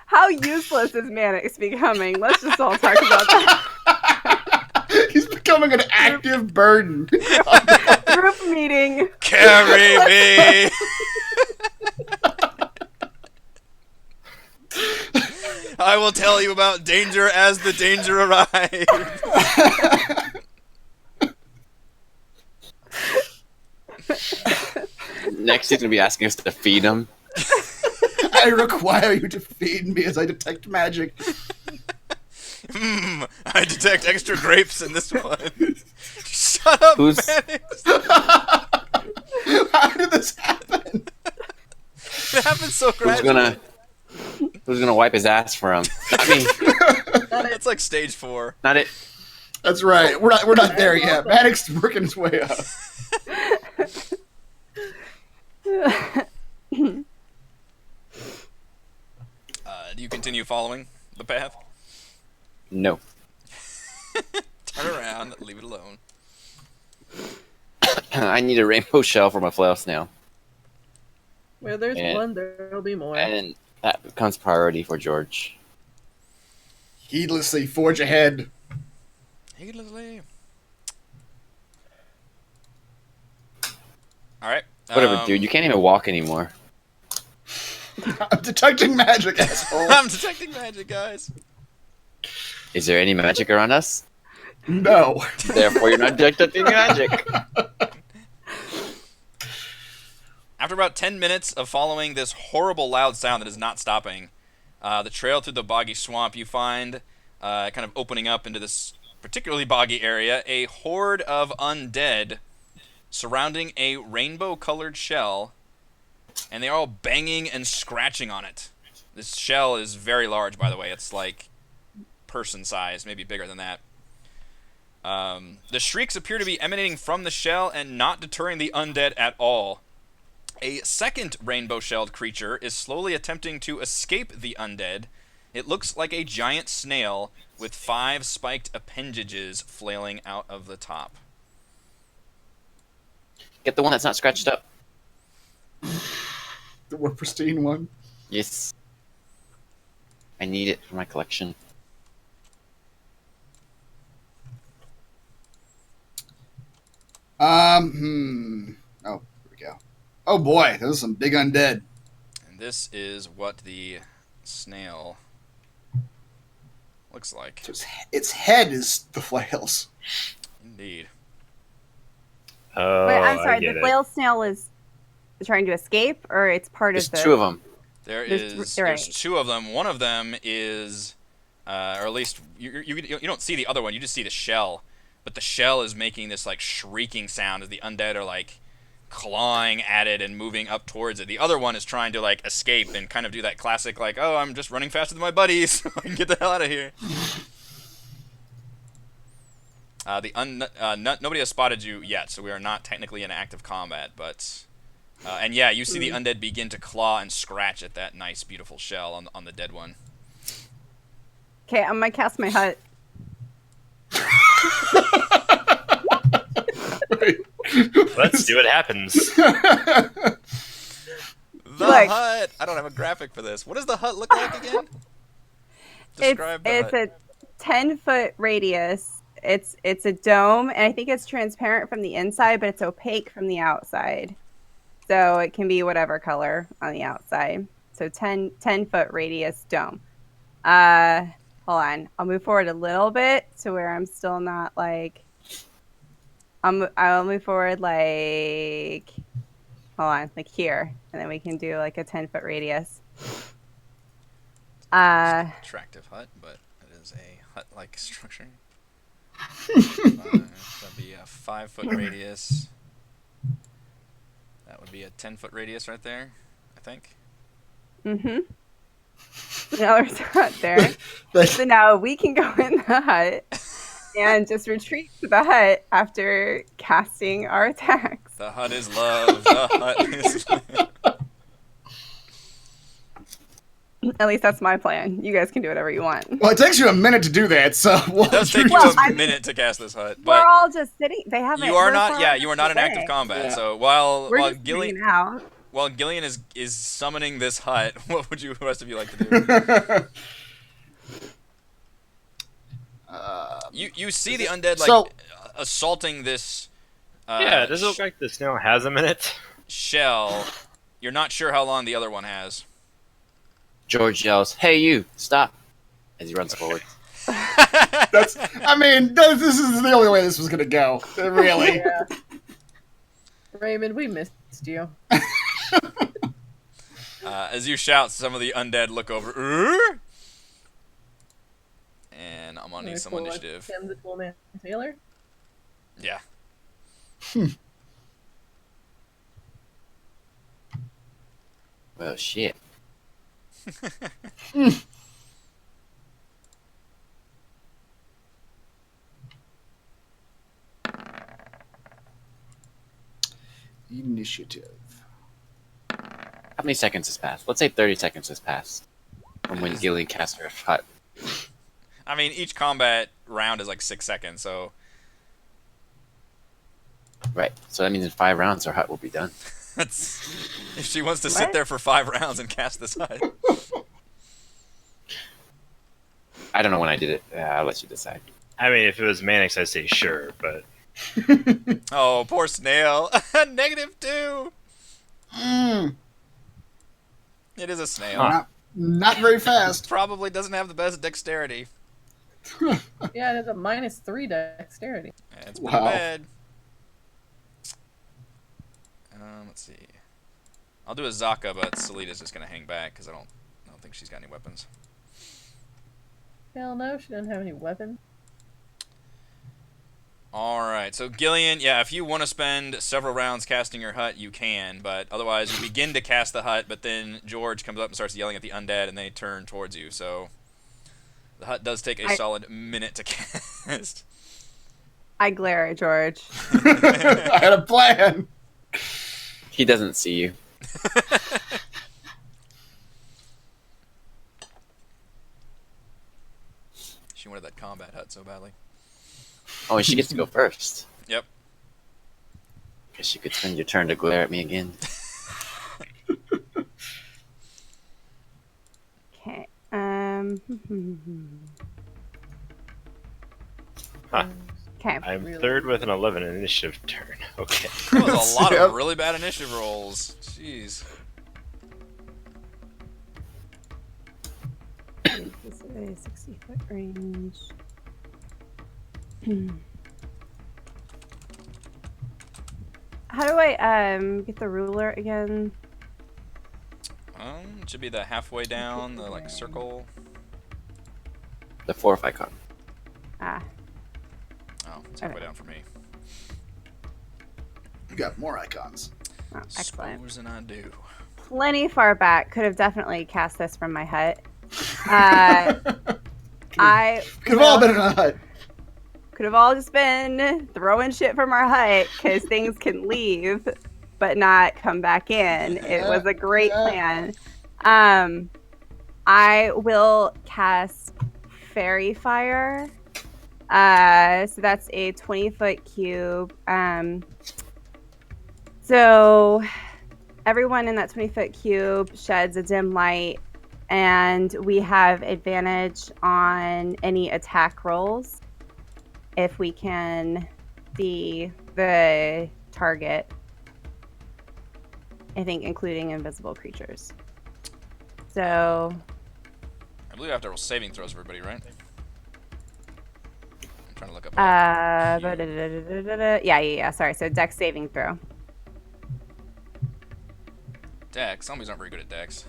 How useless is Mannix becoming? Let's just all talk about that. He's becoming an active burden. Group meeting. Carry me. I will tell you about danger as the danger arrives. Next, he's gonna be asking us to feed him. I require you to feed me as I detect magic. I detect extra grapes in this one. Shut up, Who's- Mannix. How did this happen? It happens so gradually. Who's gonna wipe his ass for him? Not me. That's like stage 4. Not it. That's right. We're not there yet. Maddox is working his way up. Do you continue following the path? No. Turn around, leave it alone. I need a rainbow shell for my Flail Snail, Where there's And- one, there'll be more. and that becomes priority for George. Heedlessly forge ahead. Heedlessly. Alright. Whatever, dude. You can't even walk anymore. I'm detecting magic, asshole. I'm detecting magic, guys. Is there any magic around us? No. Therefore, you're not detecting magic. After about 10 minutes of following this horrible loud sound that is not stopping, the trail through the boggy swamp, you find, kind of opening up into this particularly boggy area, a horde of undead surrounding a rainbow-colored shell, and they're all banging and scratching on it. This shell is very large, by the way. It's like person-sized, maybe bigger than that. The shrieks appear to be emanating from the shell and not deterring the undead at all. A second rainbow-shelled creature is slowly attempting to escape the undead. It looks like a giant snail with 5 spiked appendages flailing out of the top. Get the one that's not scratched up. The more pristine one. Yes. I need it for my collection. Oh, here we go. Oh boy, those are some big undead. And this is what the snail looks like. So its head is the flails. Indeed. Oh, Wait, I'm I sorry. get The it. flail snail is trying to escape, or it's part There's of the. 2 of them. There's right. 2 of them. One of them is, or at least you don't see the other one. You just see the shell, but the shell is making this like shrieking sound as the undead are like clawing at it and moving up towards it. The other one is trying to like escape and kind of do that classic like, oh, I'm just running faster than my buddies, so I can get the hell out of here. Nobody has spotted you yet, so we are not technically in active combat, but. And yeah, you see the undead begin to claw and scratch at that nice, beautiful shell on the dead one. Okay, I'm gonna cast my hut. Let's see what happens. The Look. hut! I don't have a graphic for this. What does the hut look like again? Describe the It's hut. a 10-foot radius. It's a dome, and I think it's transparent from the inside, but it's opaque from the outside. So it can be whatever color on the outside. So 10-foot radius dome. Hold on. I'll move forward a little bit to where I'm still not like. I'll move forward like. Hold on, like here, and then we can do like a 10-foot radius. Attractive hut, but it is a hut-like structure. That'd be a 5-foot radius. That would be a 10-foot radius right there, I think. Mm-hmm. Now there's a hut there. So now we can go in the hut and just retreat to the hut after casting our attacks. The hut is love. The hut is love. At least that's my plan. You guys can do whatever you want. Well, it takes you a minute to do that, so It does take you Well, a I mean, minute to cast this hut, We're but all just sitting. They haven't. you are we're not. far Yeah, you are not in away. active combat. Yeah. So while We're just hanging out. While Gillian is summoning this hut, what would the rest of you like to do? You see the undead like So- assaulting this. Yeah, does it look like the snail has a minute? Shell? You're not sure how long the other one has. George yells, "Hey, you! Stop!" as he runs forward. this is the only way this was gonna go. Really. Yeah. Raymond, we missed you. As you shout, some of the undead look over. "Urgh?" And I'm gonna need some initiative. Tim the Tool Man Taylor. Yeah. Well, shit. Initiative. How many seconds has passed? Let's say 30 seconds has passed from when Gillian cast her hut. I mean, each combat round is like 6 seconds, so Right. So that means in 5 rounds, her hut will be done. that's if she wants to sit there for 5 rounds and cast this hut. I don't know when I did it. I'll let you decide. I mean, if it was Mannix, I'd say sure, but Oh, poor snail. -2. It is a snail. Not very fast. Probably doesn't have the best dexterity. Yeah, it has a -3 dexterity. It's pretty Wow. bad. Let's see. I'll do a Zaka, but Selita's just gonna hang back because I don't think she's got any weapons. Hell no, she doesn't have any weapons. Alright, so Gillian, yeah, if you want to spend several rounds casting your hut, you can, but otherwise you begin to cast the hut, but then George comes up and starts yelling at the undead, and they turn towards you, so The hut does take a solid minute to cast. I glare at George. I had a plan. He doesn't see you. She wanted that combat hut so badly. Oh, and she gets to go first. Yep. Guess you could spend your turn to glare at me again. Okay. Huh. Okay. I'm third with an 11 initiative turn. Okay. That was a lot Yep. of really bad initiative rolls. Jeez. This is a 60-foot range. How do I get the ruler again? It should be the halfway down, the like circle. The 4th icon. Ah, Oh, it's halfway Okay. down for me. You got more icons. oh, excellent. Supposing I do. Plenty far back. Could have definitely cast this from my hut. I Could have all been in a hut. could have all just been throwing shit from our hut because things can leave but not come back in. It was a great plan. I will cast Fairy Fire. So that's a 20-foot cube. So everyone in that 20-foot cube sheds a dim light, and we have advantage on any attack rolls if we can see the target. I think including invisible creatures. So I believe I have to roll saving throws for everybody, right? I'm trying to look up. yeah. Sorry. So Dex saving throw. Dex. Zombies aren't very good at Dex.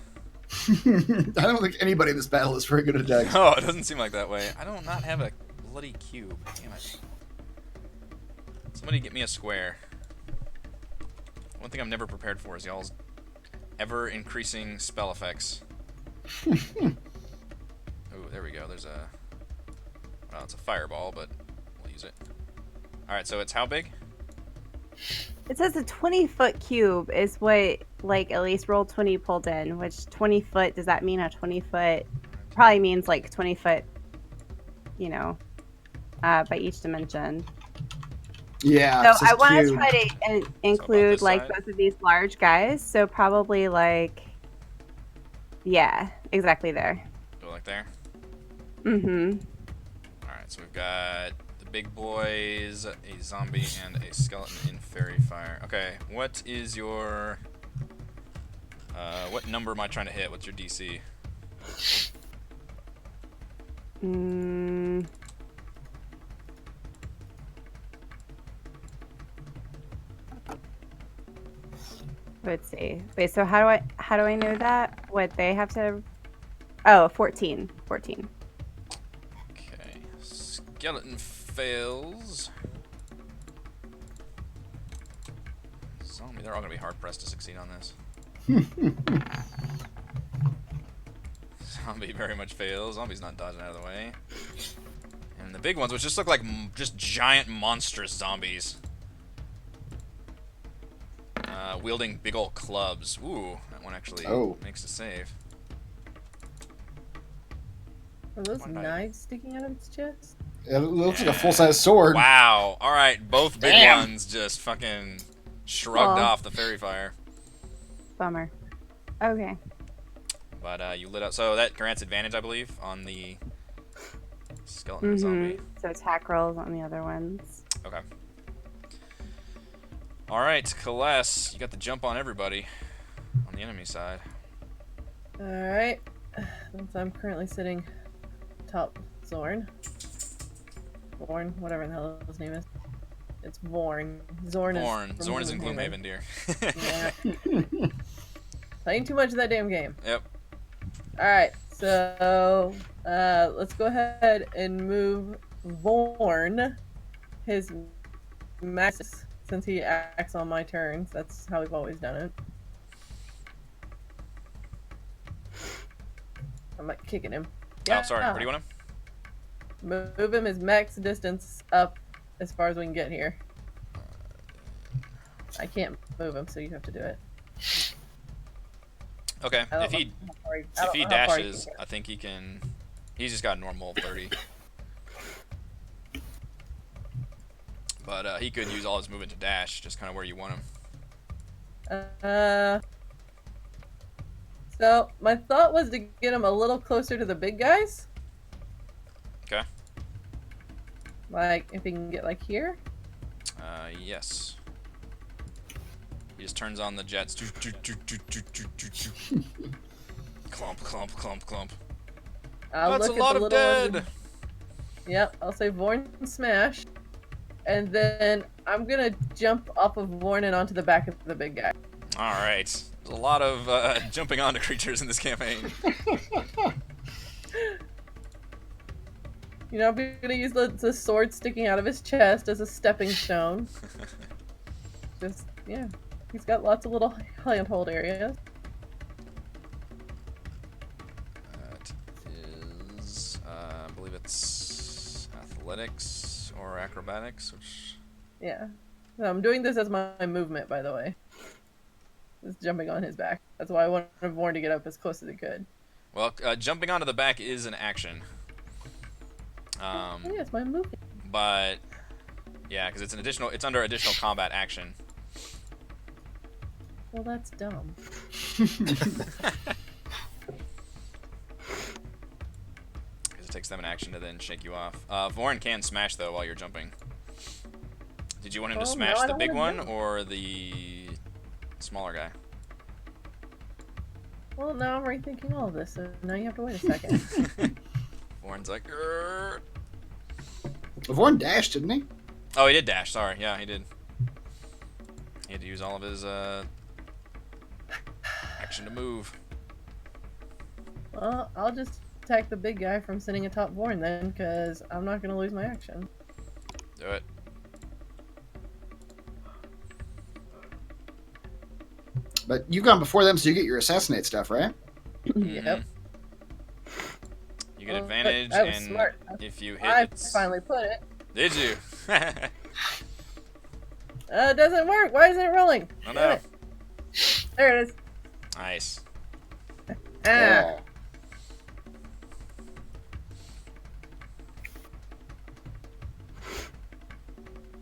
I don't think anybody in this battle is very good at Dex. No, it doesn't seem like that way. I don't not have a bloody cube. Damn it. Somebody get me a square. One thing I'm never prepared for is y'all's ever increasing spell effects. Oh, there we go. There's a. Well, it's a fireball, but we'll use it. Alright, so it's how big? It says a 20-foot cube is what, like, at least Roll20 pulled in, which 20 foot, does that mean a 20-foot? Probably means, like, 20 foot, you know, by each dimension. Yeah. So I want to try to include, this like, side? both of these large guys. So probably, like, yeah, exactly there. Go like there. Mm-hmm. Alright, so we've got the big boys, a zombie, and a skeleton in fairy fire. Okay, what is your... what number am I trying to hit? What's your DC? Let's see. Wait, so how do I know that? What they have to... Oh, 14. 14. Okay, skeleton fails. Zombie, they're all gonna be hard pressed to succeed on this. Zombie very much fails. Zombie's not dodging out of the way. And the big ones, which just look like just giant monstrous zombies. Wielding big old clubs. Ooh, that one actually makes a save. Are those knives sticking out of its chest? It looks like a full-size sword. Wow. All right, both big Damn. ones just fucking shrugged off the fairy fire. Bummer. Okay. But you lit up. So that grants advantage, I believe, on the skeleton and zombie. So attack rolls on the other ones. Okay. All right, Kaless, you got the jump on everybody on the enemy side. Alright. Since I'm currently sitting top Zorn. Vorn, whatever the hell his name is. It's Vorn. Zorn is in Gloomhaven, dear. Yeah. Playing too much of that damn game. Yep. Alright, so let's go ahead and move Vorn, his max, since he acts on my turns. That's how we've always done it. I'm like kicking him. Oh, sorry. Where do you want him? Move him his max distance up as far as we can get here. I can't move him, so you have to do it. Okay. I If don't he know how far if I don't he know how far dashes, can I think he can. He's just got normal 30. But he could use all his movement to dash, just kind of where you want him. So my thought was to get him a little closer to the big guys. Okay. Like if he can get like here. Yes. He just turns on the jets. Clump, clump, clump, clump. I'll That's a look lot at the of little ones. dead. Yep, I'll say Vorn smash. And then I'm gonna jump off of Vorn and onto the back of the big guy. All right. There's a lot of jumping onto creatures in this campaign. You know, I'm gonna use the sword sticking out of his chest as a stepping stone. Just, yeah. He's got lots of little handhold areas. That is, I believe it's athletics or acrobatics, which. Yeah. So I'm doing this as my movement, by the way. Just jumping on his back. That's why I wanted Vorn to get up as close as he could. Well, jumping onto the back is an action. Yeah, it's my movement. But yeah, because it's under additional combat action. Well, that's dumb. It takes them an action to then shake you off. Vorn can smash though while you're jumping. Did you want him to Oh, smash no, I the don't big wanna one jump. or the smaller guy? Well, now I'm rethinking all of this, so now you have to wait a second. Vorn's like, "Grrr." Vorn dashed, didn't he? Oh, he did dash. Sorry, yeah, he did. He had to use all of his action to move. Well, I'll just attack the big guy from sitting atop Vorn then, because I'm not going to lose my action. Do it. But you've gone before them, so you get your assassinate stuff, right? Yep. You get Well, advantage, that was and smart. if you hit, I it's. finally put it. Did you? It doesn't work. Why isn't it rolling? Oh Damn no. it. There it is. Nice. Ah. Oh.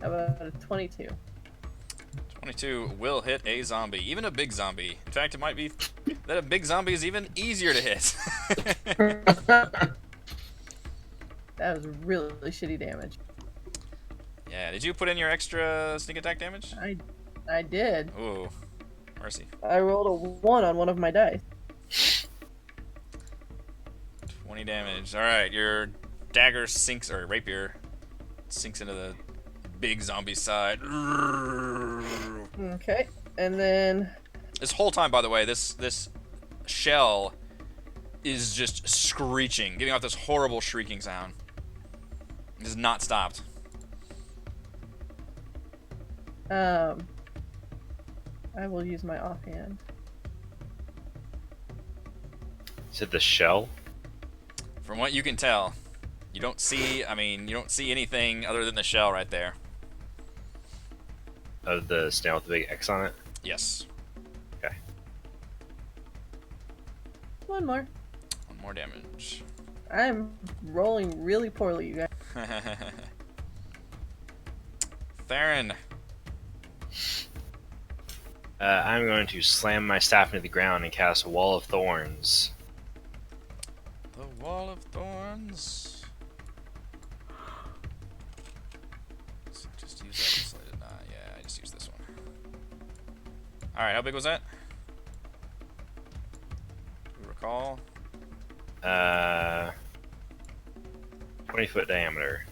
How about a 22? 22 will hit a zombie, even a big zombie. In fact, it might be that a big zombie is even easier to hit. That was really shitty damage. Yeah, did you put in your extra sneak attack damage? I did. Ooh, mercy. I rolled a 1 on one of my dice. 20 damage. Alright, your dagger sinks, or rapier sinks into the big zombie side. Okay, and then This whole time, by the way, this shell is just screeching, giving off this horrible shrieking sound. It has not stopped. I will use my offhand. Is it the shell? From what you can tell, you don't see anything other than the shell right there. Of the snail with the big X on it? Yes. Okay. One more. One more damage. I'm rolling really poorly, you guys. Theron. I'm going to slam my staff into the ground and cast a wall of thorns. The Wall of Thorns. So just use that slated. Yeah, I just used this one. Alright, how big was that? Do you recall? 20-foot diameter,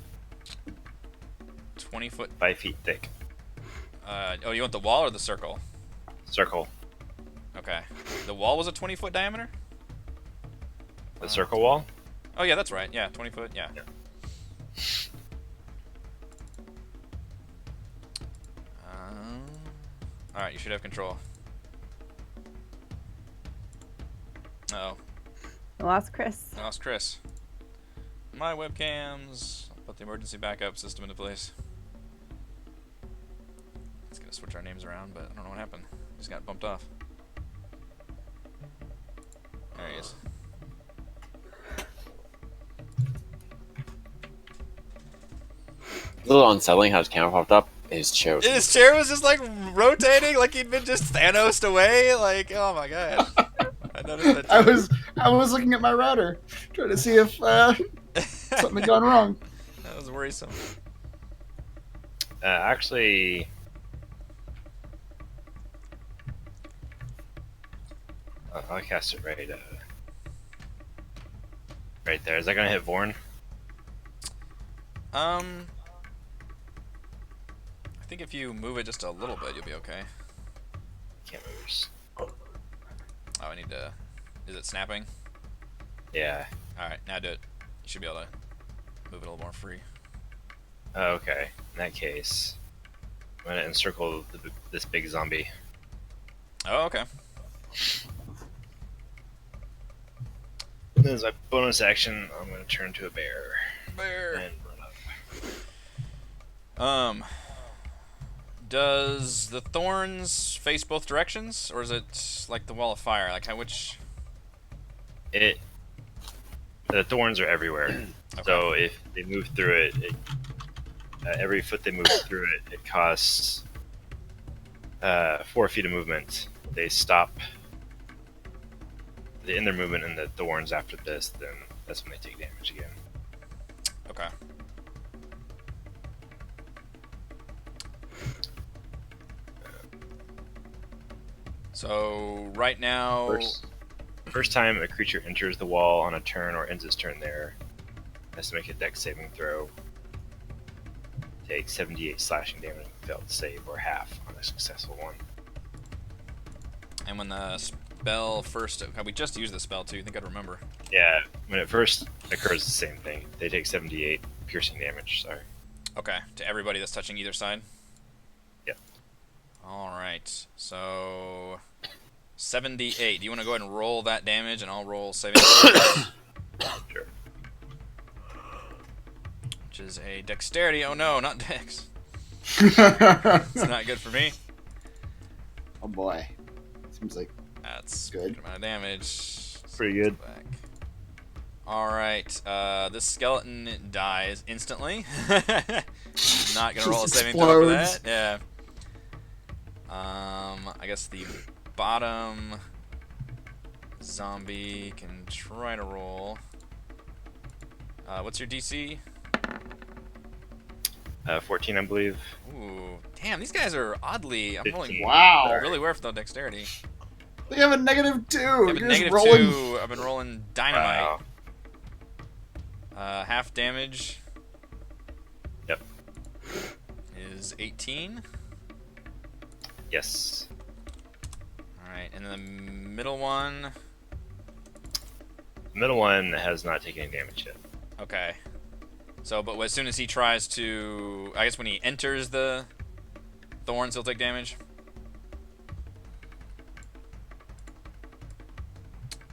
20 foot. 5 feet thick. Oh, you want the wall or the circle? Circle. Okay. The wall was a 20-foot diameter? The circle wall? Oh, yeah, that's right. Yeah, 20 foot. Yeah. Yeah. Alright, you should have control. Uh oh. I lost Chris. I lost Chris. my webcams. I'll put the emergency backup system into place. It's gonna switch our names around, but I don't know what happened. Just got bumped off. There he is. A little unsettling how his camera popped up. His chair was. His chair was just like rotating, like he'd been just Thanos'd away. Like, oh my god. I noticed that too. I was looking at my router, trying to see if something had gone wrong. That was worrisome. Actually, I'll cast it right there. Is that gonna hit Vorn? I think if you move it just a little bit, you'll be okay. Can't move. Oh, I need to. Is it snapping? Yeah. Alright, now do it. You should be able to move it a little more free. Oh, okay. In that case, I'm gonna encircle this big zombie. Oh, okay. And as my bonus action, I'm gonna turn to a bear. Bear. And run up. Does the thorns face both directions, or is it like the wall of fire? Like how which? The thorns are everywhere. Okay. So if they move through it, every foot they move through it, it costs 4 feet of movement. They stop in their movement in the thorns after this, then that's when they take damage again. Okay. So right now, First time a creature enters the wall on a turn or ends its turn there, has to make a dex saving throw. Take 78 slashing damage and fail to save, or half on a successful one. and when the spell first, we just used the spell too. I think I'd remember. Yeah, when it first occurs, the same thing. They take 78 piercing damage. Sorry. Okay, to everybody that's touching either side. Yep. All right, so 78. Do you want to go ahead and roll that damage, and I'll roll saving throws? Sure. Which is a dexterity. Oh no, not dex. It's not good for me. Oh boy. Seems like That's Good. good amount of damage. Pretty good. Back. All right, this skeleton dies instantly. Not gonna roll a saving throw for that. Explodes. Yeah. I guess the bottom zombie can try to roll. What's your DC? 14, I believe. Ooh, damn, these guys are oddly. I'm rolling 15. wow. really weird for the dexterity. They have a -2. I You're have a just negative rolling. 2. I've been rolling dynamite. Wow. Half damage. Yep. Is 18. Yes. Alright, and then the middle one. The middle one has not taken any damage yet. Okay. So, but as soon as he tries to. I guess when he enters the thorns, he'll take damage.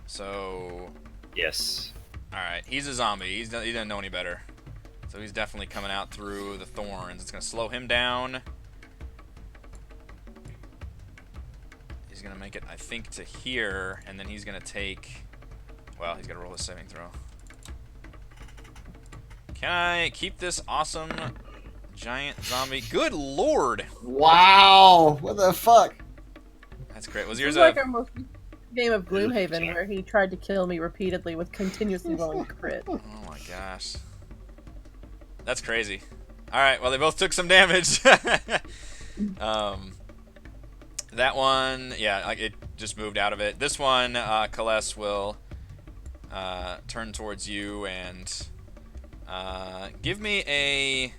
So. Yes. Alright, he's a zombie. He doesn't know any better. So he's definitely coming out through the thorns. It's going to slow him down. He's going to make it, I think, to here, and then he's going to take... Well, he's got to roll a saving throw. Can I keep this awesome giant zombie? Good lord! Wow. What the fuck? That's great. Was This yours is like a... our most game of Gloomhaven, where he tried to kill me repeatedly with continuously rolling crit. Oh my gosh. That's crazy. Alright, well, they both took some damage. That one, yeah, like it just moved out of it. This one, Kaless will turn towards you and give me a...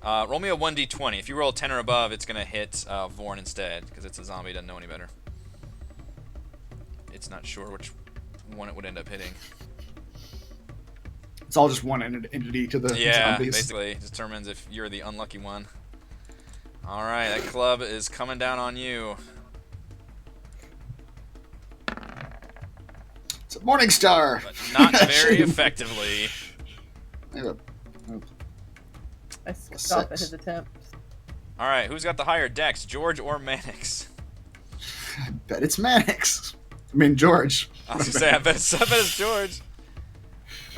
roll me a 1d20. If you roll 10 or above, it's going to hit Vorn instead, because it's a zombie, doesn't know any better. It's not sure which one it would end up hitting. It's all just one entity to the Yeah, zombies. basically determines if you're the unlucky one. Alright, that club is coming down on you. It's a Morning Star. But not very effectively. I scoff at his attempt. All right, who's got the higher dex, George or Mannix? I bet it's Mannix. I mean, George. I was gonna say, I bet it's George.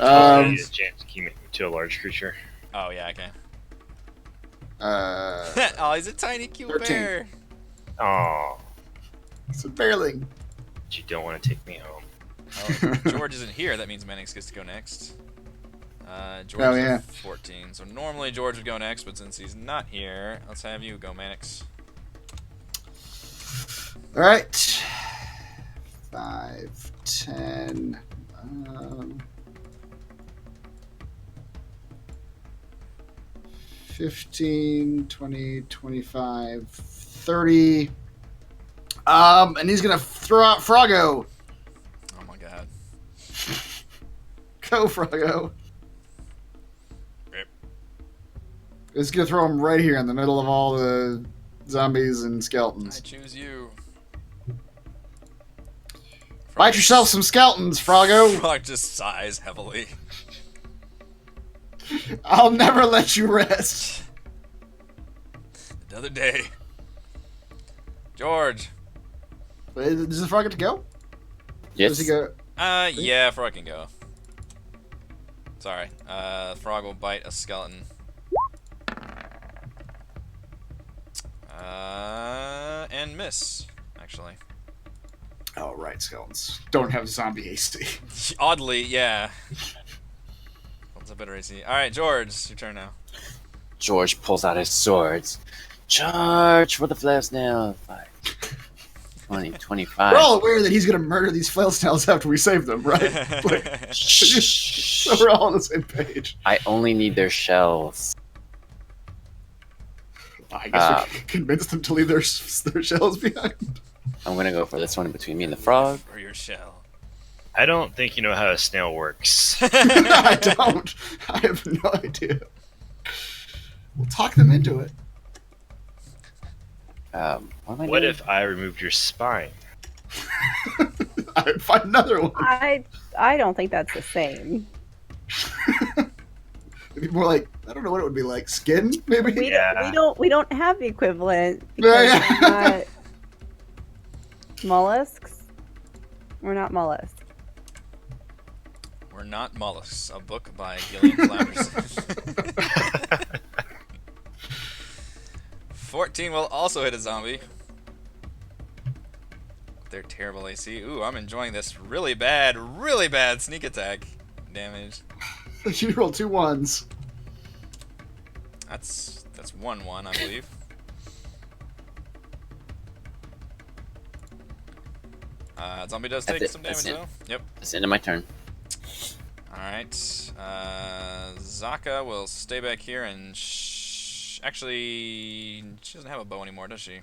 Need a chance to keep it to a large creature. Oh yeah, okay. Uh, Oh, he's a tiny cute 13. bear. Oh, it's a bearling. but you don't want to take me home. Oh, George isn't here. That means Mannix gets to go next. George Oh, is yeah. at 14. So normally George would go next, but since he's not here, let's have you go, Mannix. All right. 5, 10. 15, 20, 25, 30. And he's gonna throw out Froggo. Oh my god. Go, Froggo. Rip. It's gonna throw him right here in the middle of all the zombies and I skeletons. choose you. Bite yourself some skeletons, Froggo. Frog just sighs heavily. I'll never let you rest. Another day. George. Does the frog get to go? Yes. Does he go? Yeah, Frog can go. Sorry. Frog will bite a skeleton. And miss, actually. Oh, right, skeletons don't have zombie AC. Oddly, yeah. What's a better AC? Alright, George, it's your turn now. George pulls out his swords. Charge for the Flail Snail. 5, 20, 25. We're all aware that he's gonna murder these flail snails after we save them, right? Like, so we're all on the same page. I only need their shells. I guess we can convince them to leave their shells behind. I'm gonna go for this one between me and the frog. Or your shell. I don't think you know how a snail works. I don't. I have no idea. We'll talk them into it. What am I What doing? if I removed your spine? I'd find another one. I don't think that's the same. It'd be more like, I don't know what it would be like. Skin, maybe? We don't have the equivalent Yeah, because yeah. we're not mollusks. We're not mollusks. We're Not Mollusks, a book by Gillian Flaverson. 14 will also hit a zombie. They're terrible AC. Ooh, I'm enjoying this really bad sneak attack damage. You roll 2 1s. That's 1-1, I believe. Zombie does take some damage though. Yep. That's the end of my turn. Alright. Zaka will stay back here and actually, she doesn't have a bow anymore, does she?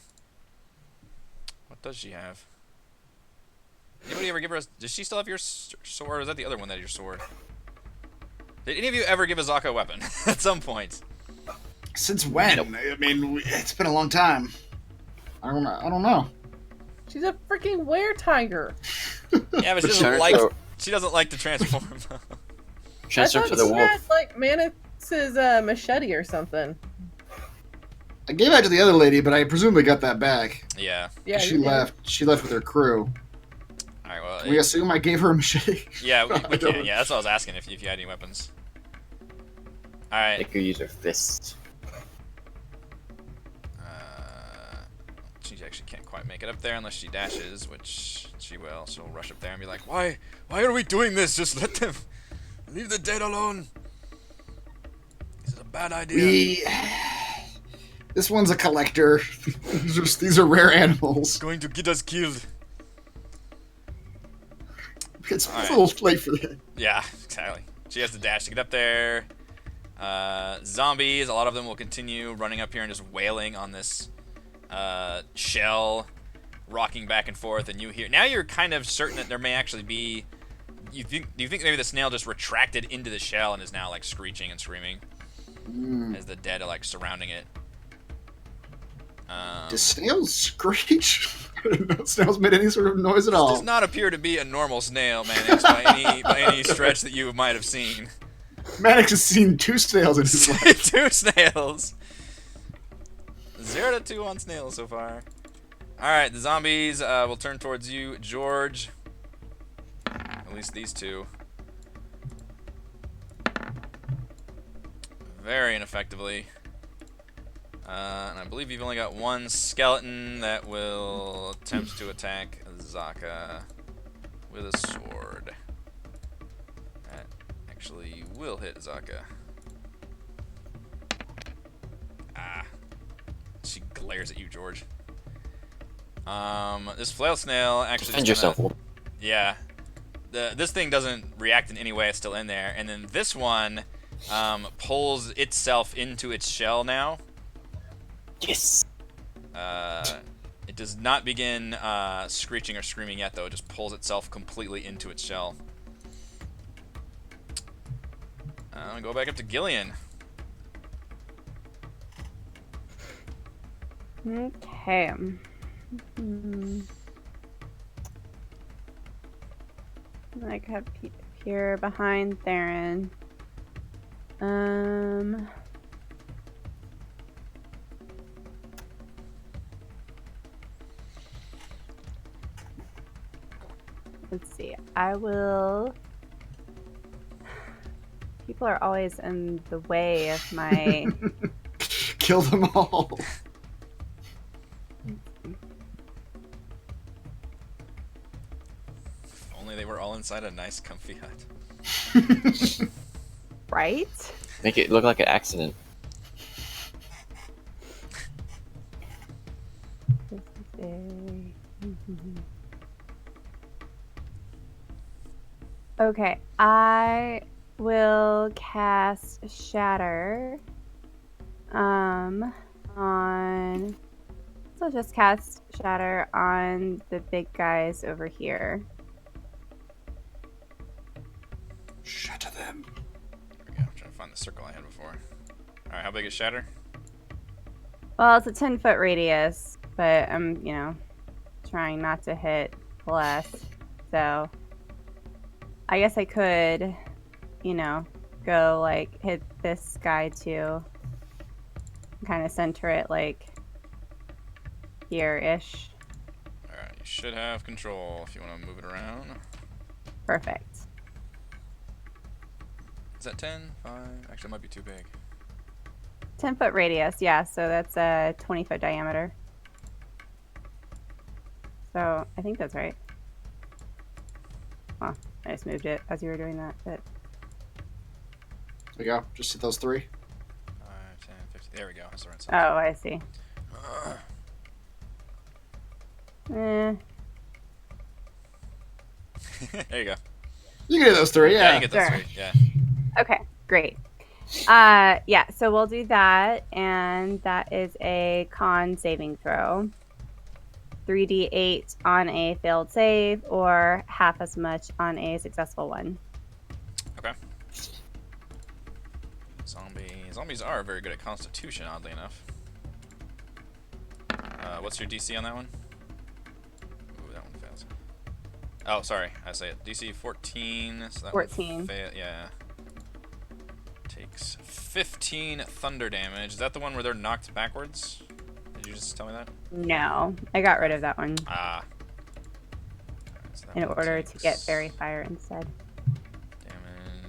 What does she have? Anybody ever give her a... Does she still have your sword, or is that the other one that is your sword? Did any of you ever give a Zaka a weapon at some point? Since when? I mean, it's been a long time. I don't know. She's a freaking were-tiger. Yeah, but she doesn't like to transform. Transfer I to thought the she wolf. had, like, Mannix's machete or something. I gave that to the other lady, but I presume they got that back. Yeah. Yeah, She you did. left. She left with her crew. Alright, well... Can we assume I gave her a machete? Yeah, we I don't- can. Yeah, that's what I was asking, if you had any weapons. Alright. They could use her fist. She actually can't quite make it up there unless she dashes, which she will. She'll rush up there and be like, Why are we doing this? Just let them... Leave the dead alone. This is a bad idea. This one's a collector. These are rare animals. Going to get us killed. It's a Alright. little late for that. Yeah, exactly. She has to dash to get up there. Zombies, a lot of them will continue running up here and just wailing on this shell, rocking back and forth, and you hear... Now you're kind of certain that there may actually be... Do you think maybe the snail just retracted into the shell and is now, like, screeching and screaming as the dead are, like, surrounding it? Do snails screech? I didn't know snails made any sort of noise at all. Does not appear to be a normal snail, Mannix, by any stretch that you might have seen. Maddox has seen 2 snails in his life. 2 snails. 0 to 2 on snails so far. Alright, the zombies will turn towards you, George. At least these 2. Very ineffectively. And I believe you've only got 1 skeleton that will attempt to attack Zaka with a sword. That actually will hit Zaka. Ah. She glares at you, George. This Flail Snail actually... Defend yourself. Yeah. This thing doesn't react in any way, it's still in there. And then this one pulls itself into its shell now. Yes. It does not begin screeching or screaming yet, though. It just pulls itself completely into its shell. I'm gonna go back up to Gillian. Okay. Like up here behind Theron. Let's see. I will. People are always in the way of my. Kill them all. If only they were all inside a nice, comfy hut. Right? Make it look like an accident. Okay, I will cast Shatter. On. So just cast Shatter on the big guys over here. Shatter them. There we go. I'm trying to find the circle I had before. Alright, how big is Shatter? Well, it's a 10-foot radius, but I'm, trying not to hit less. So I guess I could, go like hit this guy too. Kind of center it like here-ish. Alright, you should have control if you want to move it around. Perfect. Is that 10? 5? Actually, it might be too big. 10-foot radius, yeah, so that's a 20-foot diameter. So I think that's right. Well, I just moved it as you were doing that, but... There we go. Just hit those 3. 5, 10, 15. There we go. That's the right size. Oh, I see. There you go. You can hit those 3, Yeah, yeah. you get those Sure. 3. Yeah. Okay, great. Yeah, so we'll do that, and that is a con saving throw. 3d8 on a failed save, or half as much on a successful one. Okay. Zombies are very good at Constitution, oddly enough. What's your DC on that one? Ooh, that one fails. Oh, sorry, I say it. DC 14. So that 14. One yeah. Takes 15 thunder damage. Is that the one where they're knocked backwards? Did you just tell me that? No, I got rid of that one Ah. So that in one order to get takes Fairy Fire instead.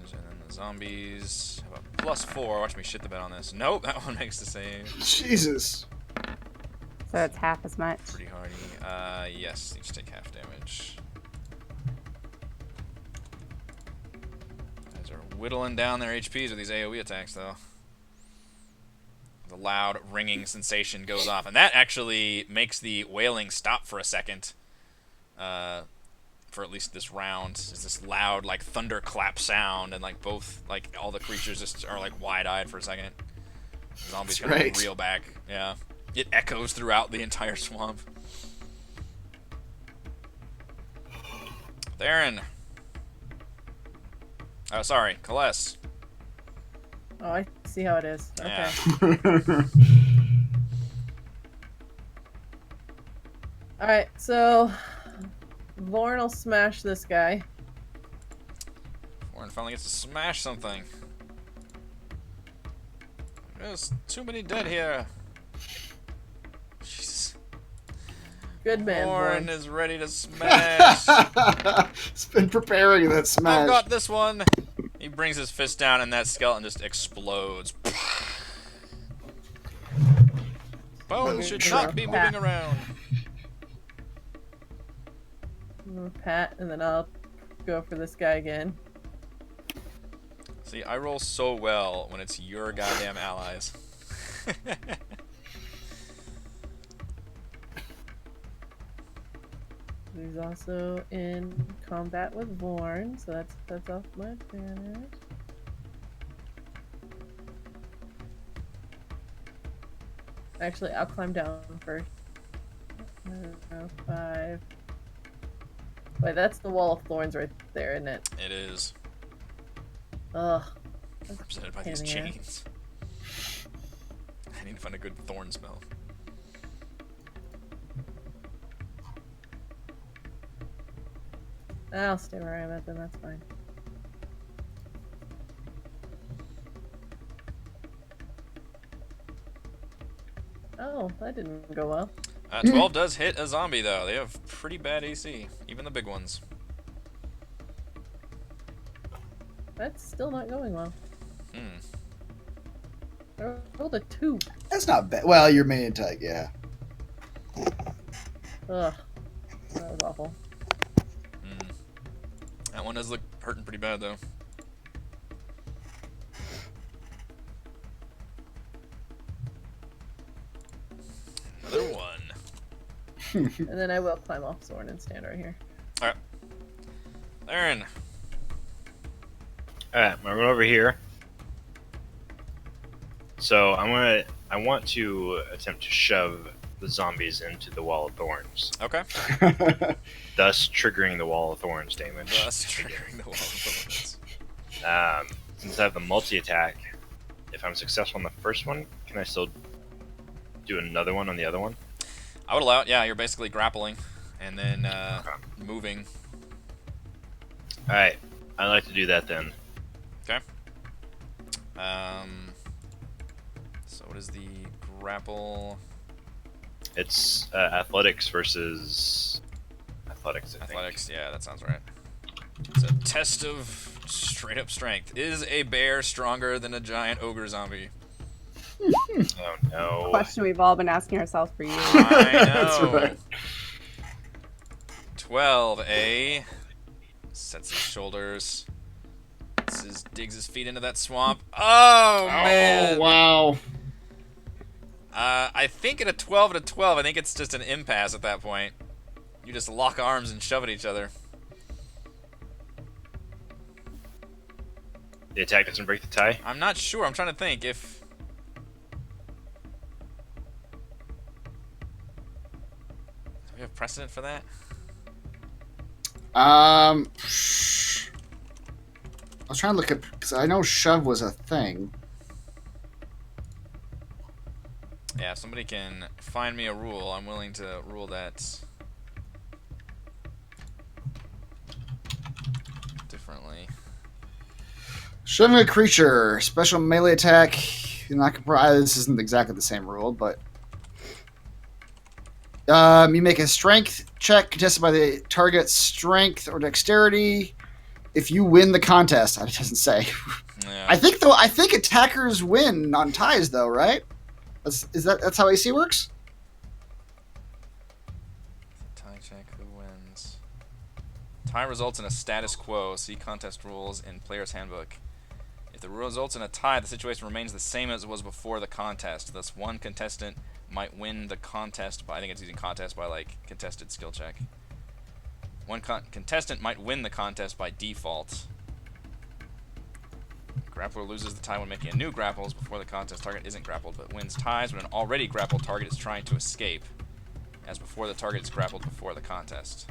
damage, and then the zombies have a +4. Watch me shit the bed on this. Nope, that one makes the save. Jesus. So it's half as much. Pretty hardy. Yes, each take half damage. Guys are whittling down their HPs with these AoE attacks, though. The loud ringing sensation goes off, and that actually makes the wailing stop for a second. For at least this round, is this loud like thunderclap sound, and like both like all the creatures just are like wide-eyed for a second. The zombies That's kind right. of reel back. Yeah, it echoes throughout the entire swamp. Theron. Oh, sorry, Kaless. Oh, I see how it is. Okay. Yeah. Alright, so Lorne will smash this guy. Warren finally gets to smash something. There's too many dead here. Jesus. Good man, Warren Vaughn. is ready to smash. It's been preparing that smash. I've got this one. He brings his fist down and that skeleton just explodes. Bones should not be moving around. I'm gonna pat, and then I'll go for this guy again. See, I roll so well when it's your goddamn allies. He's also in combat with Vorn, so that's off my advantage. Actually, I'll climb down first. 5. Wait, that's the wall of thorns right there, isn't it? It is. Ugh. Represented by these pain in the chains. I need to find a good thorn smell. I'll stay where I'm at, then that's fine. Oh, that didn't go well. 12 does hit a zombie, though. They have pretty bad AC, even the big ones. That's still not going well. Hmm. I rolled a 2. That's not bad. Well, your main attack, yeah. Ugh. That was awful. That one does look hurting pretty bad, though. Another one. And then I will climb off Zorn and stand right here. Alright. Aaron. Alright, I'm gonna run over here. So I want to attempt to shove the zombies into the wall of thorns, Okay. thus triggering the wall of thorns damage. Thus triggering the wall of thorns. Since I have the multi-attack, if I'm successful on the first one, can I still do another one on the other one? I would allow it. Yeah, you're basically grappling and then moving. Alright, I'd like to do that then. Okay. So what is the grapple? It's athletics versus athletics, I think. Athletics, yeah, that sounds right. It's a test of straight up strength. Is a bear stronger than a giant ogre zombie? Oh no. Question we've all been asking ourselves for years. I know. That's right. 12, sets his shoulders. Digs his feet into that swamp. Oh, man. Oh, wow. I think at a 12 and a 12, I think it's just an impasse at that point. You just lock arms and shove at each other. The attack doesn't break the tie? I'm not sure. I'm trying to think if... Do we have precedent for that? I was trying to look at, because I know shove was a thing. Yeah, if somebody can find me a rule, I'm willing to rule that differently. Shoving a creature, special melee attack. You're not comprised. This isn't exactly the same rule, but you make a strength check contested by the target's strength or dexterity. If you win the contest, it doesn't say. Yeah. I think attackers win on ties, though, right? That's how AC works? Tie check, who wins? Tie results in a status quo. See contest rules in Player's Handbook. If the rule results in a tie, the situation remains the same as it was before the contest. Thus, one contestant might win the contest by, I think it's using contest by, like, contested skill check. One contestant might win the contest by default. Grappler loses the tie when making a new grapples before the contest target isn't grappled, but wins ties when an already grappled target is trying to escape, as before the target is grappled before the contest.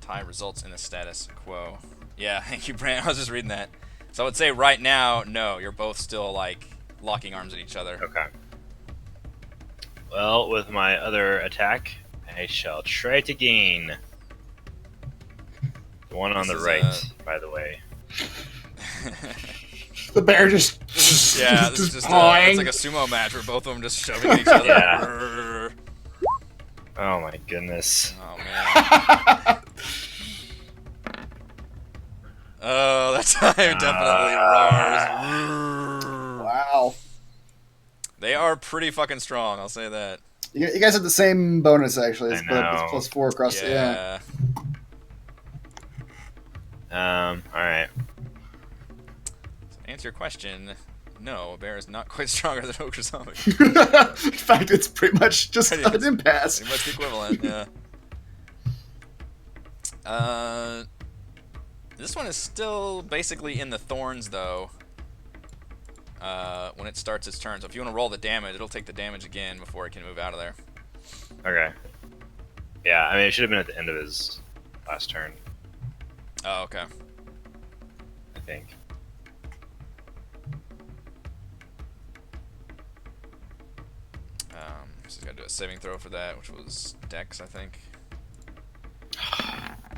Tie results in the status quo. Yeah, thank you, Brant. I was just reading that. So I would say right now, no, you're both still, like, locking arms at each other. Okay. Well, with my other attack, I shall try to gain. The one on This the is, right, by the way. The bear just Yeah, this is just just pawing. it's like a sumo match where both of them just shoving at each other. Yeah. Oh my goodness. Oh man. Oh, that time definitely roars. Wow. They are pretty fucking strong, I'll say that. You guys have the same bonus actually. It's I know. +4 across. Yeah. Yeah. All right. To answer your question, no, a bear is not quite stronger than Ogre Zombie. In fact, it's pretty much just Pretty an much- impasse. Pretty much the equivalent, yeah. This one is still basically in the thorns, though. When it starts its turn. So if you want to roll the damage, it'll take the damage again before it can move out of there. Okay. Yeah, I mean, it should have been at the end of his last turn, Oh, okay. I think. So he's got to do a saving throw for that, which was Dex, I think.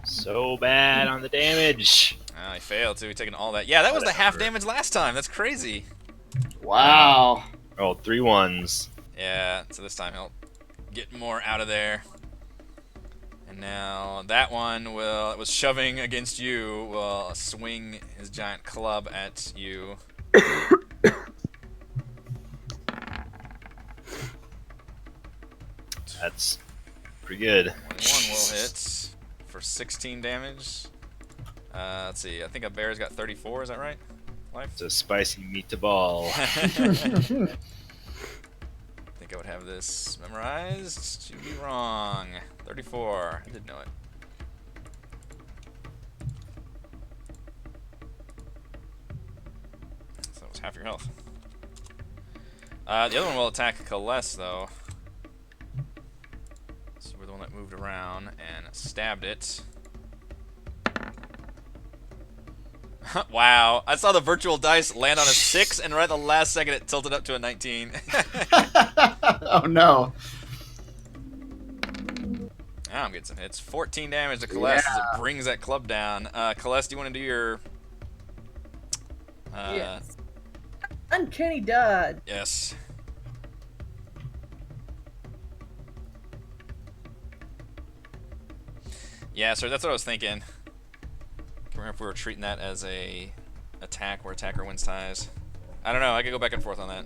So bad on the damage. He failed too. He taken all that. Yeah, that was the half Whatever. damage last time. That's crazy. Wow. Rolled 3 1s. Yeah, so this time he'll get more out of there. And now that one it was shoving against you, will swing his giant club at you. That's pretty good. 21 will hit for 16 damage. Let's see, I think a bear's got 34, is that right? Life? It's a spicy meatball. I think I would have this memorized. You'd be wrong. 34. I did know it. So that was half your health. The other one will attack Kaless, though. So we're the one that moved around and stabbed it. Wow, I saw the virtual dice land on a 6, and right at the last second it tilted up to a 19. Oh no. Now I'm getting some hits. 14 damage to Kaless as it brings that club down. Kaless, do you want to do your... Yes. Uncanny dodge. Yes. Yeah, sir, that's what I was thinking. Can't remember if we were treating that as a attack where attacker wins ties. I don't know, I could go back and forth on that.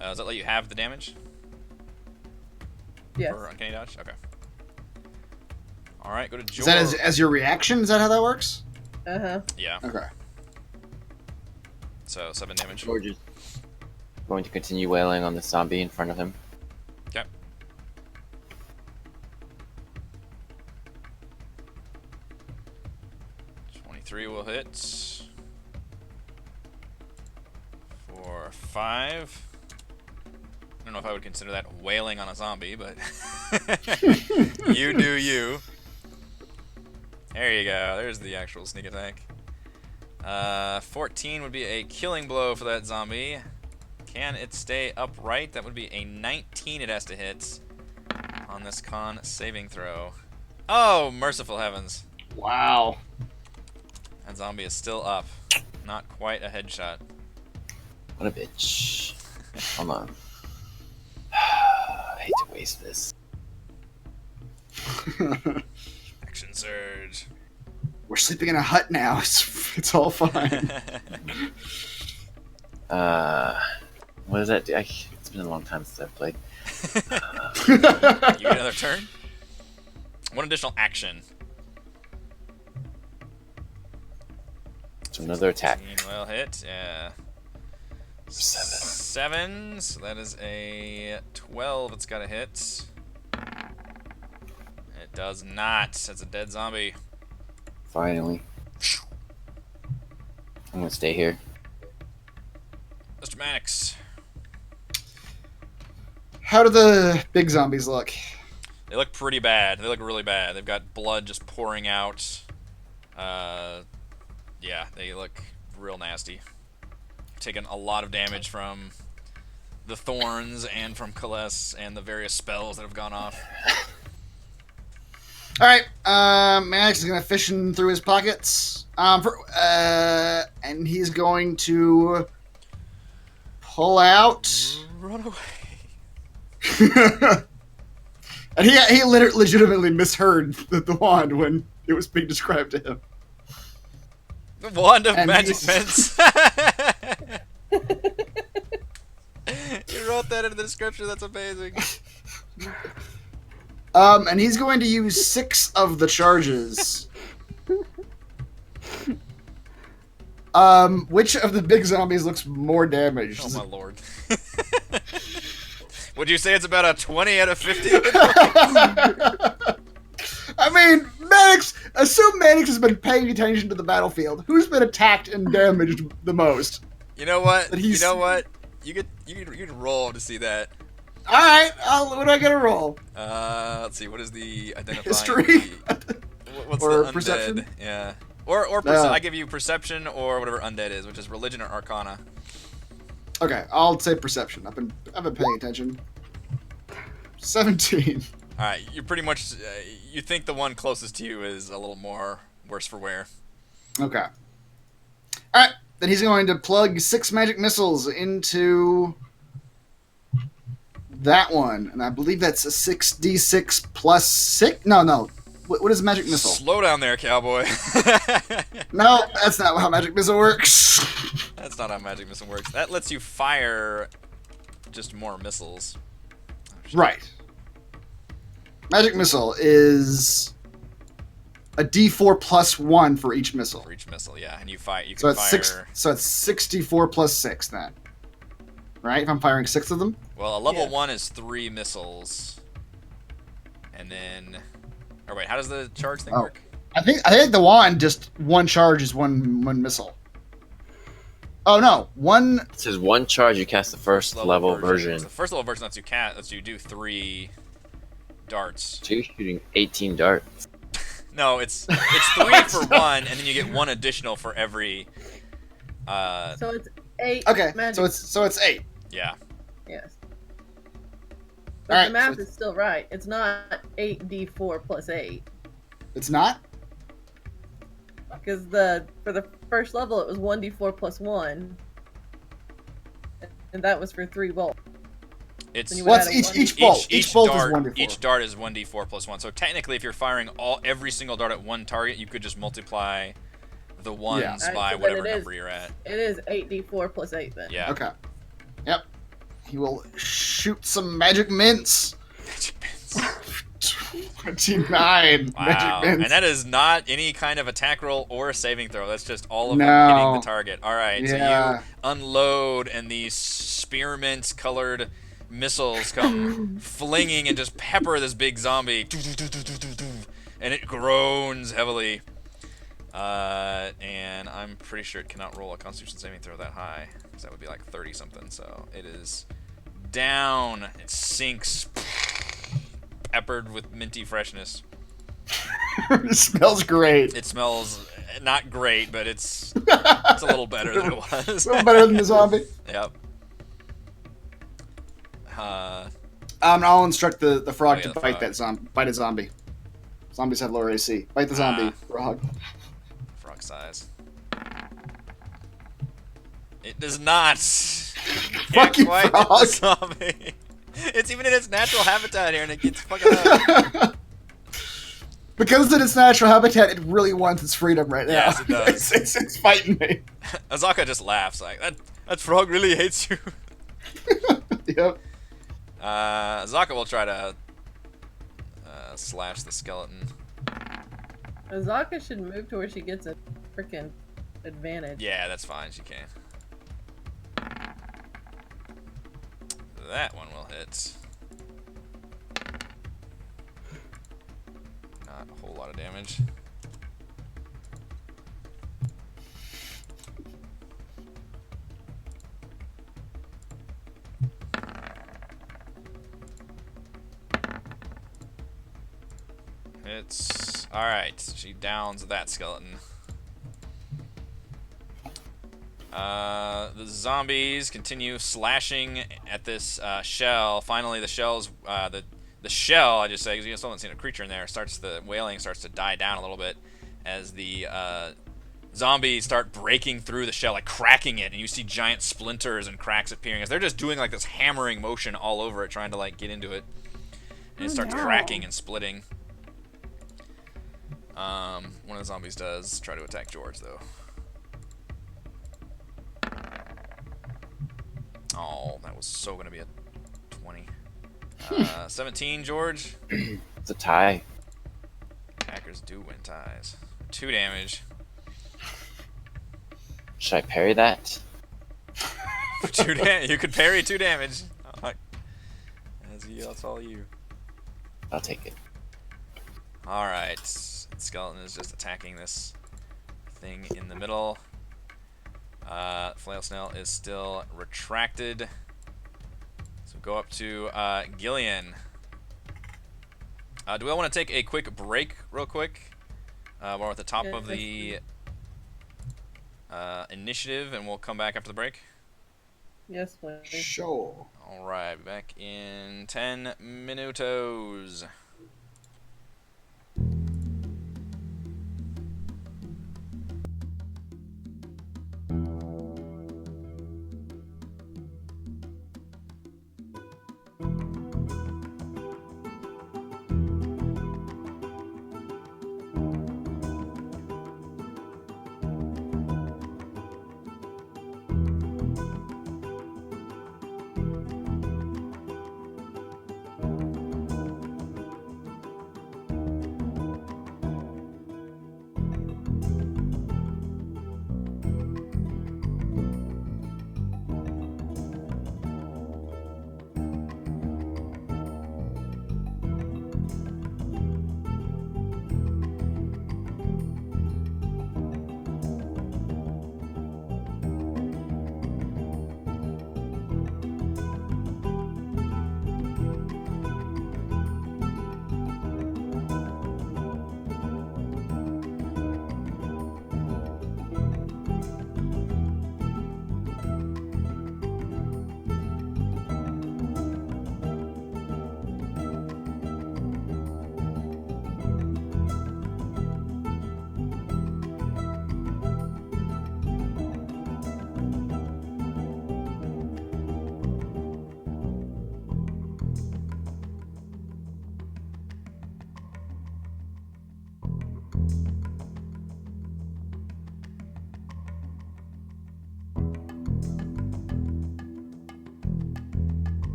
Does that let you have the damage? Yes. For Uncanny Dodge? Okay. Alright, go to George. Is that as your reaction? Is that how that works? Yeah, Okay. so 7 damage. George is going to continue wailing on the zombie in front of him. Okay. Three will hit for 5. I don't know if I would consider that wailing on a zombie, but you do you. There you go. There's the actual sneak attack. 14 would be a killing blow for that zombie. Can it stay upright? That would be a 19 it has to hit on this con saving throw. Oh, merciful heavens. Wow. That zombie is still up. Not quite a headshot. What a bitch. Hold on. I hate to waste this. Action surge. We're sleeping in a hut now. It's all fine. What does that do? It's been a long time since I've played. You get another turn? One additional action. So another attack. 15 will hit, yeah. 7, so that is a 12 it's got to hit. It does not. That's a dead zombie. Finally. I'm gonna stay here. Mr. Mannix. How do the big zombies look? They look pretty bad. They look really bad. They've got blood just pouring out. Yeah, they look real nasty. Taken a lot of damage from the thorns and from Kaless and the various spells that have gone off. All right. Max is gonna fish in through his pockets. And he's going to pull out. Run away. And he legitimately misheard the wand when it was being described to him. The wand of And magic he's- mints. You wrote that in the description. That's amazing. And he's going to use 6 of the charges. Which of the big zombies looks more damaged? Oh my lord. Would you say it's about a 20 out of 50? I mean, Mannix. Assume Mannix has been paying attention to the battlefield. Who's been attacked and damaged the most? You know what? That You he's- know what? You could roll to see that. All right. What do I gotta roll? Let's see. What is the identifying? History? What's Or the undead? perception? Yeah. Or I give you perception or whatever undead is, which is religion or arcana. Okay, I'll say perception. I've been paying attention. 17. All right. You pretty much you think the one closest to you is a little more worse for wear. Okay. All right. Then he's going to plug 6 magic missiles into that one, and I believe that's a 6d6 plus 6. No. What is a magic missile? Slow down there, cowboy. No, that's not how magic missile works. That's not how magic missile works. That lets you fire just more missiles. Right. Magic missile is a d4 plus 1 for each missile. For each missile, yeah, and you fire. You So can it's fire. 6. So it's 64 plus 6 then. Right? If I'm firing 6 of them. Well, a level Yes. 1 is 3 missiles, and then. Or wait, how does the charge thing Oh. work? I think the wand just one charge is one missile. Oh no, one. It says 1 charge, you cast the first level version. So the first level version lets you do 3 darts. So you're shooting 18 darts. No, it's 3 for 1, and then you get 1 additional for every. So it's 8. Okay, magic. so it's 8. Yeah. Yes. But Alright, the math so is still right. It's not 8d4 plus 8. It's not. Because for the first level it was 1d4 plus 1. And that was for 3 bolts. It's Then you Well, would it's add a each 1d4. bolt. Each bolt is dart, 1d4. Each dart is 1d4 plus 1. So technically, if you're firing every single dart at one target, you could just multiply the ones Yeah. by Alright, so whatever then it number you're at. It is 8d4 plus 8 then. Yeah. Okay. Yep. He will shoot some magic mints. 29 magic Wow. mints. And that is not any kind of attack roll or a saving throw. That's just all of them No. hitting the target. All right. So Yeah. you unload, and these spearmint-colored missiles come flinging and just pepper this big zombie. And it groans heavily. And I'm pretty sure it cannot roll a Constitution saving throw that high, because that would be like 30 something. So it is down. It sinks, peppered with minty freshness. It smells great. It smells not great, but it's a little better than it was. A little better than the zombie. Yep. I'll instruct the frog Oh, yeah, to the bite frog. that zombie. Bite a zombie. Zombies have lower AC. Bite the zombie, frog. Frog size. It does not. Fuck you, quite hit frog. the zombie. It's even in its natural habitat here, and it gets fucking up. Because in its natural habitat, it really wants its freedom right now. Yes, it does. It's fighting me. Azaka just laughs like that frog really hates you. Yep. Azaka will try to slash the skeleton. Azaka should move to where she gets a freaking advantage. Yeah, that's fine. She can. That one will hit. Not a whole lot of damage. It's alright. She downs that skeleton. The zombies continue slashing at this shell. Finally, the shell's the the shell, I just say, because you still haven't seen a creature in there, the wailing starts to die down a little bit as the zombies start breaking through the shell, like cracking it, and you see giant splinters and cracks appearing as they're just doing like this hammering motion all over it, trying to like get into it, and it starts cracking and splitting. One of the zombies does try to attack George, though. Oh, that was so gonna be a 20. 17, George. It's a tie. Hackers do win ties. 2 damage. Should I parry that? You could parry 2 damage. That's all you. I'll take it. Alright. Skeleton is just attacking this thing in the middle. Flail Snail is still retracted. So go up to Gillian. Do we all want to take a quick break real quick? We're at the top of the initiative, and we'll come back after the break. Yes, please. Sure. Alright, back in 10 minutos.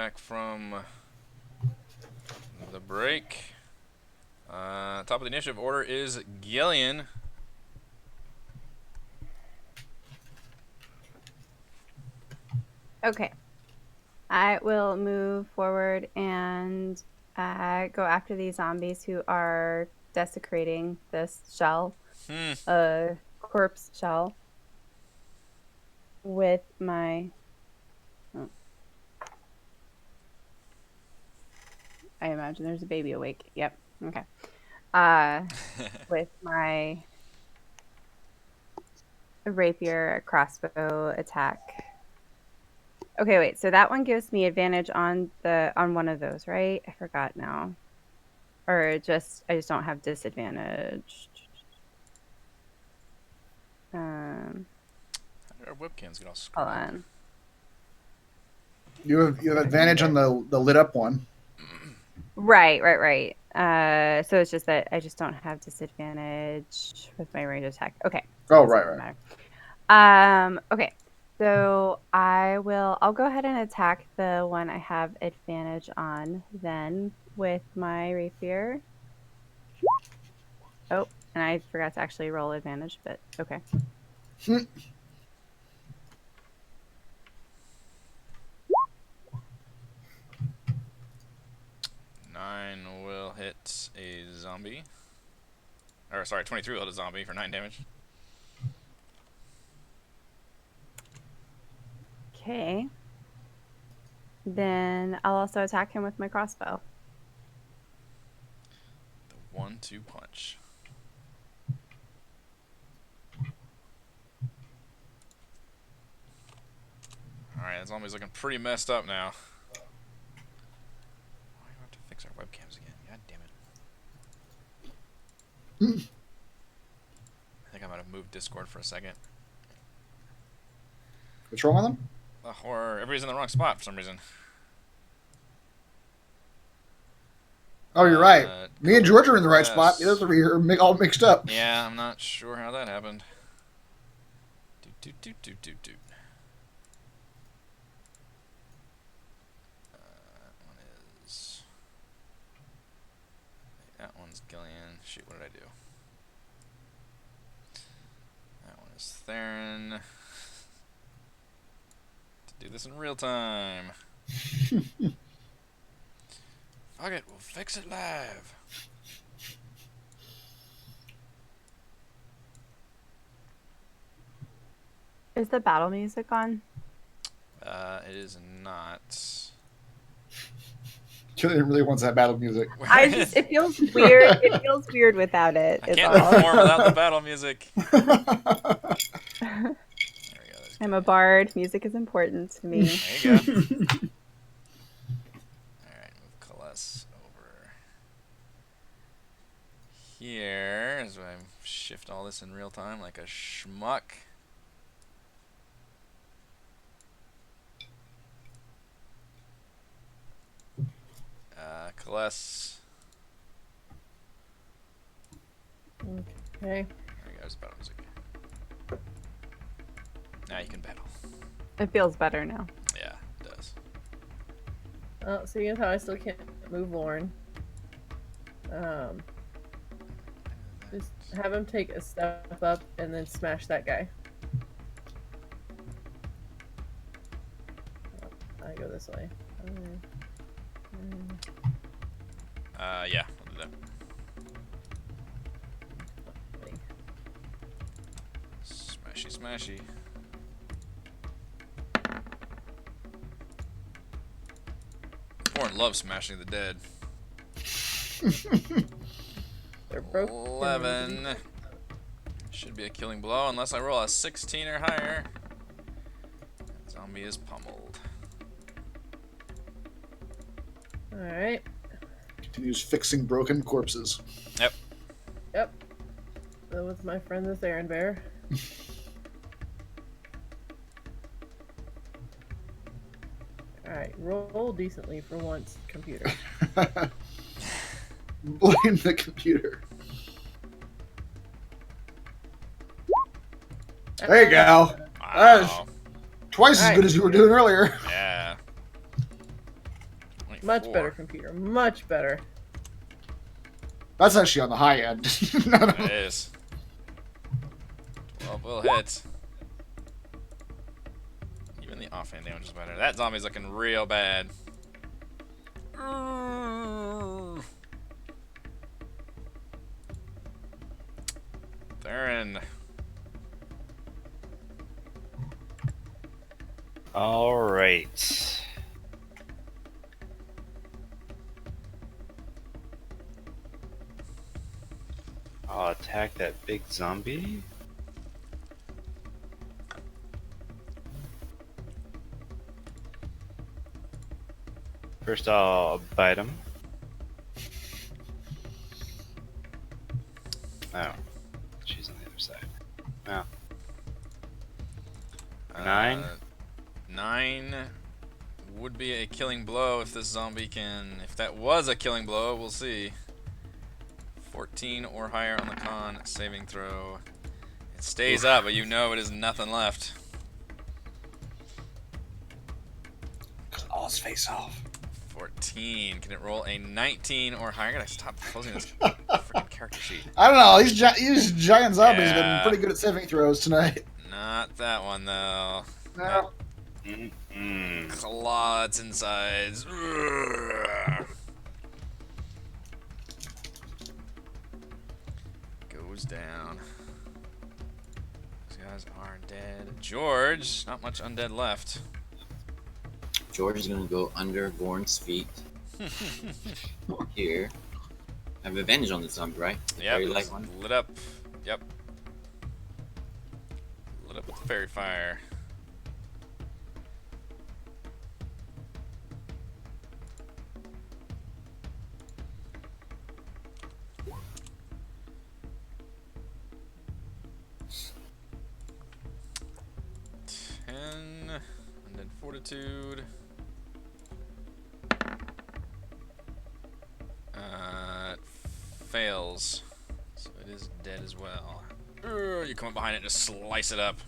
back from the break. Top of the initiative order is Gillian. Okay. I will move forward and go after these zombies who are desecrating this shell, corpse shell, with my. Oh. I imagine there's a baby awake. Yep. Okay. With my rapier crossbow attack. Okay, wait. So that one gives me advantage on one of those, right? I forgot now. Or I just don't have disadvantage. How did our webcams get all screwed Hold up? on. You have advantage on the lit up one. Right. So it's just that I just don't have disadvantage with my range attack. Okay. Oh, right. Okay. So I'll go ahead and attack the one I have advantage on then with my rapier. Oh, and I forgot to actually roll advantage, but okay. 9 will hit a zombie. Or, sorry, 23 will hit a zombie for 9 damage. Okay. Then I'll also attack him with my crossbow. The 1-2 punch. Alright, that zombie's looking pretty messed up now. Why do I have to fix our webcams again? God damn it. I think I might have moved Discord for a second. What's wrong with them? Or everybody's in the wrong spot for some reason. Oh, you're right. Me and George are in the right spot. The others over here are all mixed up. Yeah, I'm not sure how that happened. That one is... That one's Gillian. Shoot, what did I do? That one is Theron. To do this in real time. Fuck it, we'll fix it live. Is the battle music on? It is not. Killian really wants that battle music. It feels weird. It feels weird without it. I can't perform without the battle music. There we go. I'm a bard. Music is important to me. There you go. Alright, move Kaless over here as I shift all this in real time like a schmuck. Kaless. Okay. There you go, there's battle music. Now you can battle. It feels better now. Yeah, it does. Oh, seeing as how I still can't move Lauren. Just have him take a step up and then smash that guy. I go this way. Yeah, I'll do that. Smashy, smashy. Warren loves smashing the dead. They're broken. 11. Should be a killing blow unless I roll a 16 or higher. That zombie is pummeled. Alright. Continues fixing broken corpses. Yep. Yep. That was my friend the Theron Bear. Alright, roll decently for once, computer. Blame the computer. There you go. Wow. Twice as good as you were doing earlier. Yeah. Much 4. better, computer. Much better. That's actually on the high end. It is. 12 will hit. Even the offhand damage is better. That zombie's looking real bad. Theron. All right. I'll attack that big zombie. First, I'll bite him. Oh, she's on the other side. Oh. 9. 9 would be a killing blow if this zombie can. If that was a killing blow, we'll see. 14 or higher on the con saving throw. It stays up, but you know it is nothing left. Claws face off. 14. Can it roll a 19 or higher? I gotta stop closing this freaking character sheet. I don't know. These giant zombies have Yeah. been pretty good at saving throws tonight. Not that one though. No. Claws insides. Goes down. These guys are dead. George, not much undead left. George is gonna go under Gorn's feet. Here. I have advantage on this zombie, right? The Yep, very it's light one. lit up. Yep. Lit up with the fairy fire. Undead fortitude. It fails, so it is dead as well. You come up behind it and just slice it up.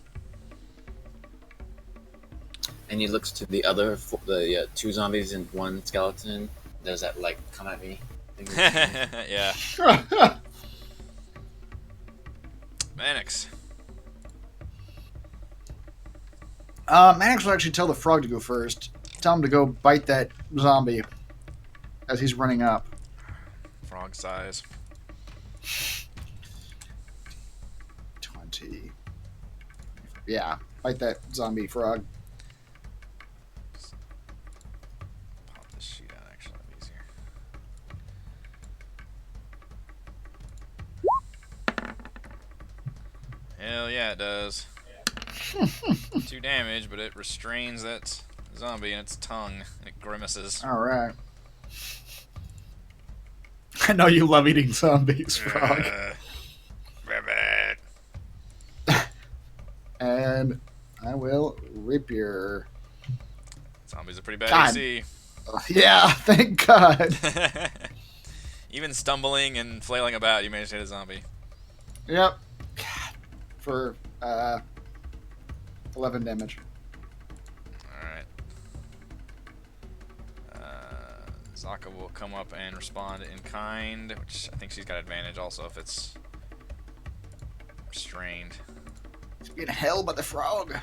And he looks to the other, the 2 zombies and 1 skeleton. Does that like come at me? Yeah. Mannix. Mannix will actually tell the frog to go first. Tell him to go bite that zombie as he's running up. Frog size. 20. Yeah, bite that zombie frog. Pop this sheet out, actually, that'd be easier. Hell yeah, it does. 2 damage, but it restrains that zombie in its tongue, and it grimaces. All right. I know you love eating zombies, frog. Rabbit. And I will rapier. Zombies are pretty bad God. AC. Yeah, thank God. Even stumbling and flailing about, you managed to hit a zombie. Yep. God. For 11 damage. Alright. Zaka will come up and respond in kind, which I think she's got advantage also if it's restrained. He's being held by the frog.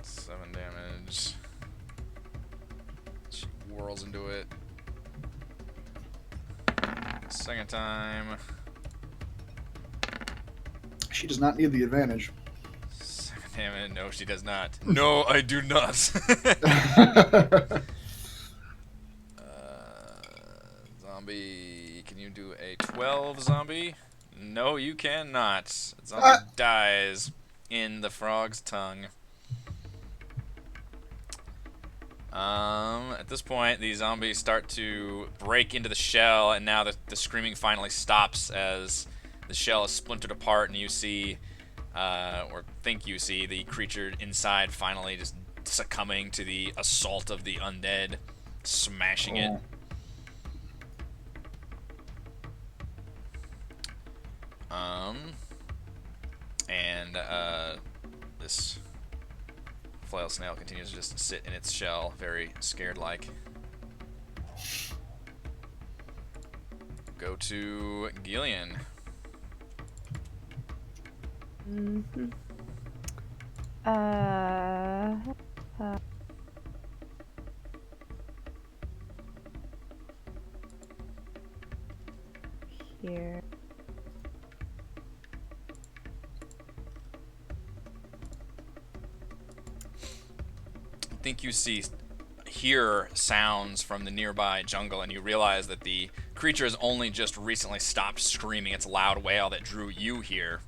Seven damage. She whirls into it. Second time. She does not need the advantage. 7 damage. No, she does not. No, I do not. Zombie, can you do a 12 zombie? No, you cannot. Zombie dies in the frog's tongue. At this point, the zombies start to break into the shell, and now the screaming finally stops as the shell is splintered apart, and you see, or think you see, the creature inside finally just succumbing to the assault of the undead, smashing it. And this Flail Snail continues to just sit in its shell, very scared-like. Go to Gillian. Mm-hmm. Here. I think you hear sounds from the nearby jungle, and you realize that the creature has only just recently stopped screaming its loud wail that drew you here.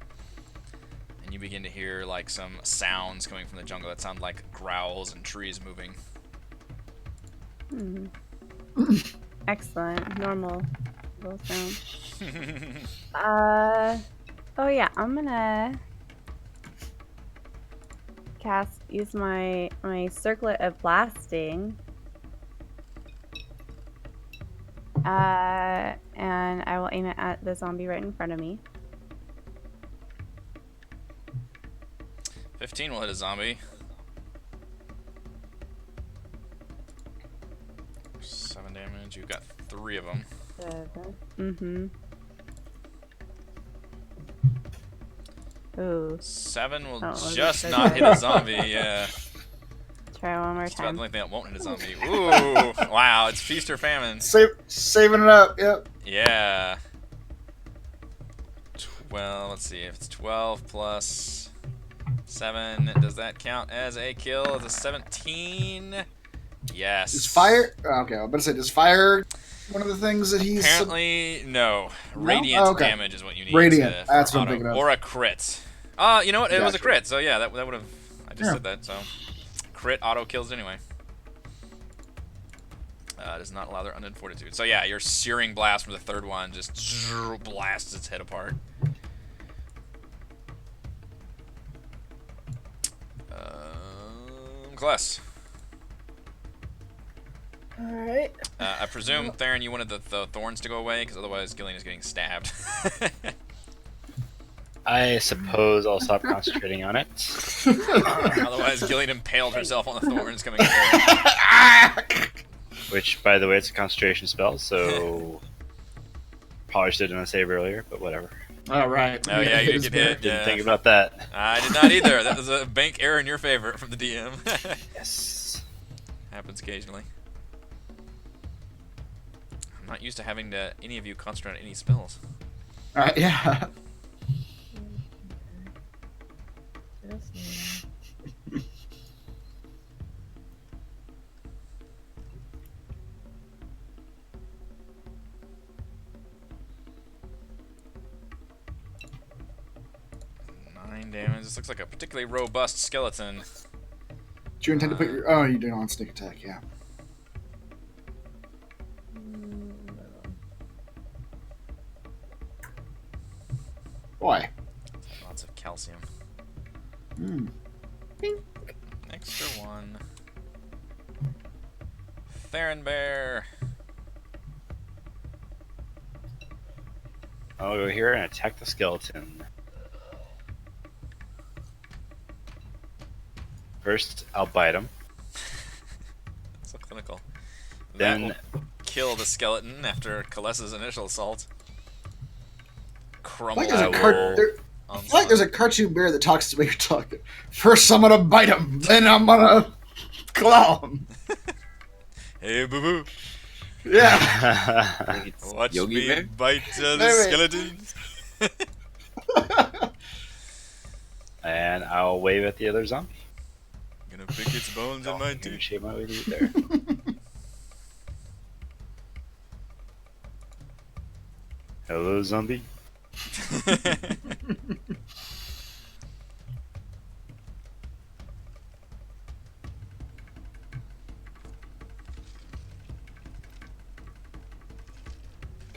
And you begin to hear like some sounds coming from the jungle that sound like growls and trees moving. Excellent. Normal little sound. Oh yeah, I'm gonna use my circlet of blasting. And I will aim it at the zombie right in front of me. 15 will hit a zombie. 7 damage. You've got 3 of them. 7. Ooh. 7 will Oh, just okay. not hit a zombie. Yeah. Try one more It's about time. the only thing that won't hit a zombie. Ooh. Wow. It's feast or famine. Saving it up. Yep. Yeah. 12. Let's see. If it's 12 plus 7, does that count as a kill? It's a 17. Yes. Is fire? Okay, I was about to say, does fire one of the things that he's... Apparently, no. No? Radiant Oh, okay. damage is what you need. Radiant, for that's what I'm auto. thinking of. Or a crit. You know what? It was a Gotcha. crit. So yeah, that would have. I just Yeah. said that. So crit auto kills anyway. Does not allow their undead fortitude. So yeah, your searing blast from the third one just blasts its head apart. Kless. Alright. I presume, Theron, you wanted the thorns to go away, because otherwise Gillian is getting stabbed. I suppose I'll stop concentrating on it. Otherwise, Gillian impaled herself on the thorns coming at her. Which, by the way, it's a concentration spell, so probably should have done a save earlier, but whatever. All right. Oh yeah, you did get hit. Didn't Yeah. think about that. I did not either. That was a bank error in your favor from the DM. Yes. Happens occasionally. I'm not used to having to any of you concentrate on any spells. All right, yeah. Damage. This looks like a particularly robust skeleton. Do you intend to put your... Oh, you did on sneak attack, yeah. Boy. Lots of calcium. Mm. Extra 1. Theron Bear. I'll go here and attack the skeleton. First, I'll bite him. So clinical. Then That will kill the skeleton after Kalessa's initial assault. Crumble. Like there's a on I feel like there's a cartoon bear that talks to me. You're talking. First, I'm gonna bite him, then I'm gonna claw him. Hey, boo boo. Yeah. I think it's Watch Yogi me Bear? bite the Maybe. skeleton. and I'll wave at the other zombie. Gonna pick its bones in my I'm gonna teeth. shape my way to there. Hello, zombie.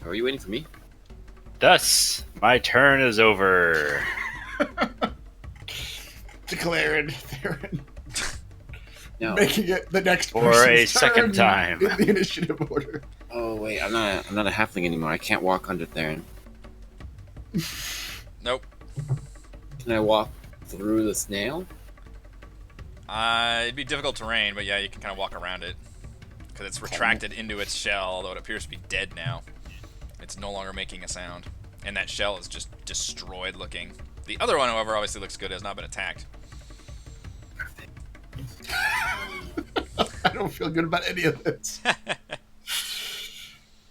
Are you waiting for me? Thus, my turn is over. Declared Theron. No. Making it the next For person's a second turn time. in the initiative order. Oh wait, I'm not a halfling anymore. I can't walk under Theron. Nope. Can I walk through the snail? It'd be difficult terrain, but yeah, you can kind of walk around it. Because it's retracted into its shell, although it appears to be dead now. It's no longer making a sound. And that shell is just destroyed looking. The other one, however, obviously looks good. It has not been attacked. I don't feel good about any of this.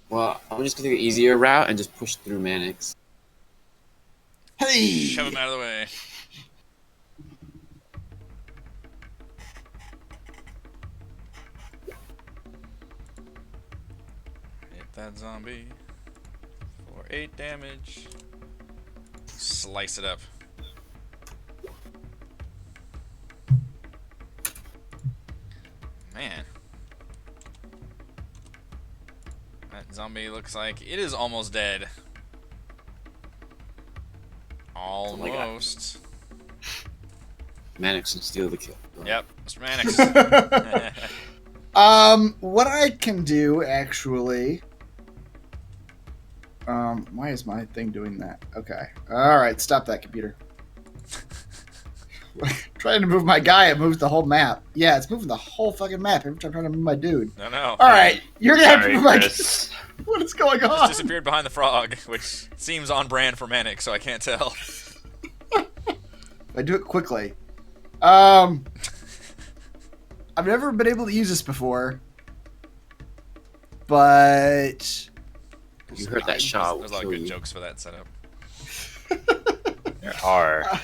Well, I'm just gonna take the easier route and just push through Mannix. Hey! Shove him out of the way. Hit that zombie for 8 damage. Slice it up. Man. That zombie looks like it is almost dead. Almost. Mannix can steal the kill. Yep, Mr. Mannix. What I can do, actually... why is my thing doing that? Okay. Alright, stop that, computer. Trying to move my guy, it moves the whole map. Yeah, it's moving the whole fucking map every time I'm trying to move my dude. No. Alright, you're gonna have to Sorry, move my... Chris. What is going Just on? disappeared behind the frog, which seems on brand for Mannix, so I can't tell. I do it quickly. I've never been able to use this before. But... You heard that shot. There's a lot of good jokes for that setup. There are.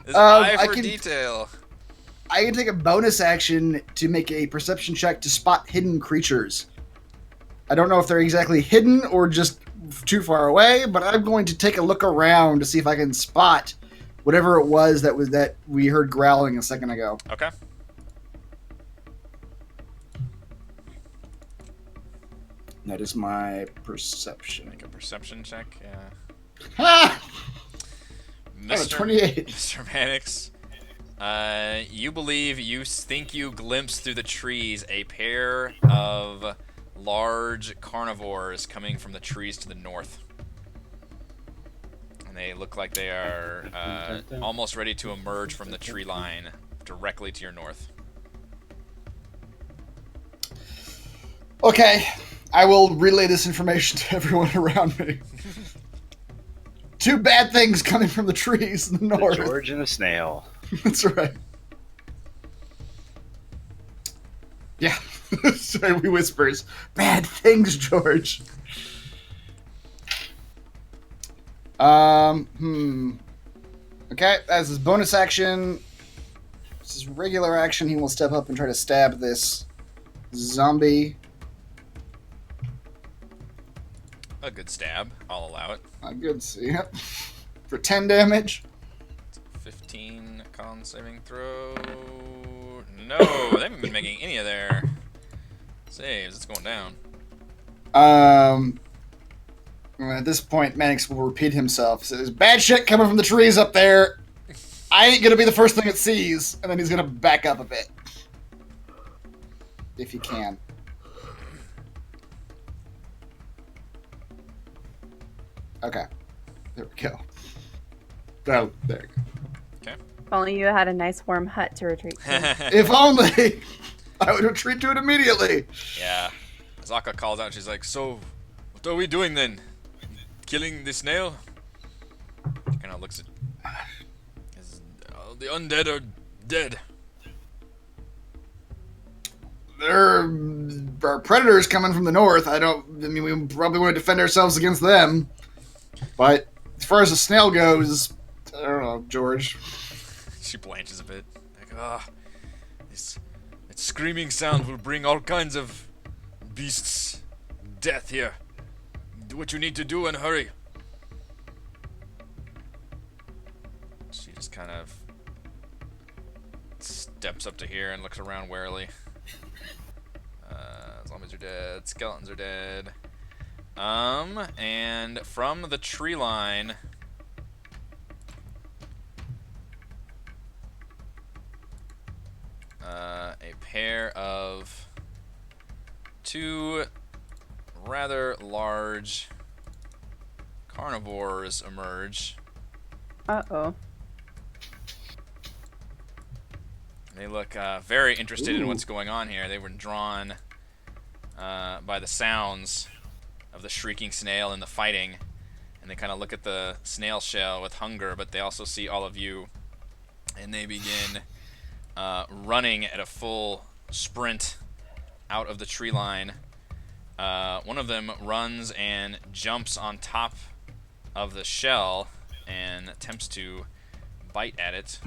This eye I for can- detail. I can take a bonus action to make a perception check to spot hidden creatures. I don't know if they're exactly hidden or just too far away, but I'm going to take a look around to see if I can spot whatever it was that we heard growling a second ago. Okay. That is my perception. Make a perception check. Yeah. Ha! Got a Mr. 28. Mr. Mannix, you believe you think you glimpse through the trees a pair of large carnivores coming from the trees to the north. And they look like they are almost ready to emerge from the tree line directly to your north. Okay, I will relay this information to everyone around me. Two bad things coming from the trees in the The north. George and the snail. That's right. Yeah. Sorry, we whispers. Bad things, George. Okay, as his bonus action, this is regular action. He will step up and try to stab this zombie. A good stab. I'll allow it. Good. See, yep. For 10 damage. 15 con saving throw. No, they haven't been making any of their saves. It's going down. At this point, Mannix will repeat himself. So there's bad shit coming from the trees up there. I ain't gonna be the first thing it sees, and then he's gonna back up a bit. If he can. Okay. There we go. Oh, there you go. If only you had a nice warm hut to retreat to. If only! I would retreat to it immediately. Yeah. Zaka calls out. She's like, "So, what are we doing then? Killing the snail?" She kind of looks at. The undead are dead. There are predators coming from the north. I mean, we probably want to defend ourselves against them. But as far as the snail goes, I don't know, George. She blanches a bit. Like, this screaming sound will bring all kinds of beasts, death here. Do what you need to do and hurry. She just kind of steps up to here and looks around warily. Zombies are dead. Skeletons are dead. And from the tree line, a pair of two rather large carnivores emerge. Uh-oh. They look very interested in Ooh. what's going on here. They were drawn by the sounds of the shrieking snail and the fighting. And they kind of look at the snail shell with hunger, but they also see all of you. And they begin running at a full sprint out of the tree line. One of them runs and jumps on top of the shell and attempts to bite at it.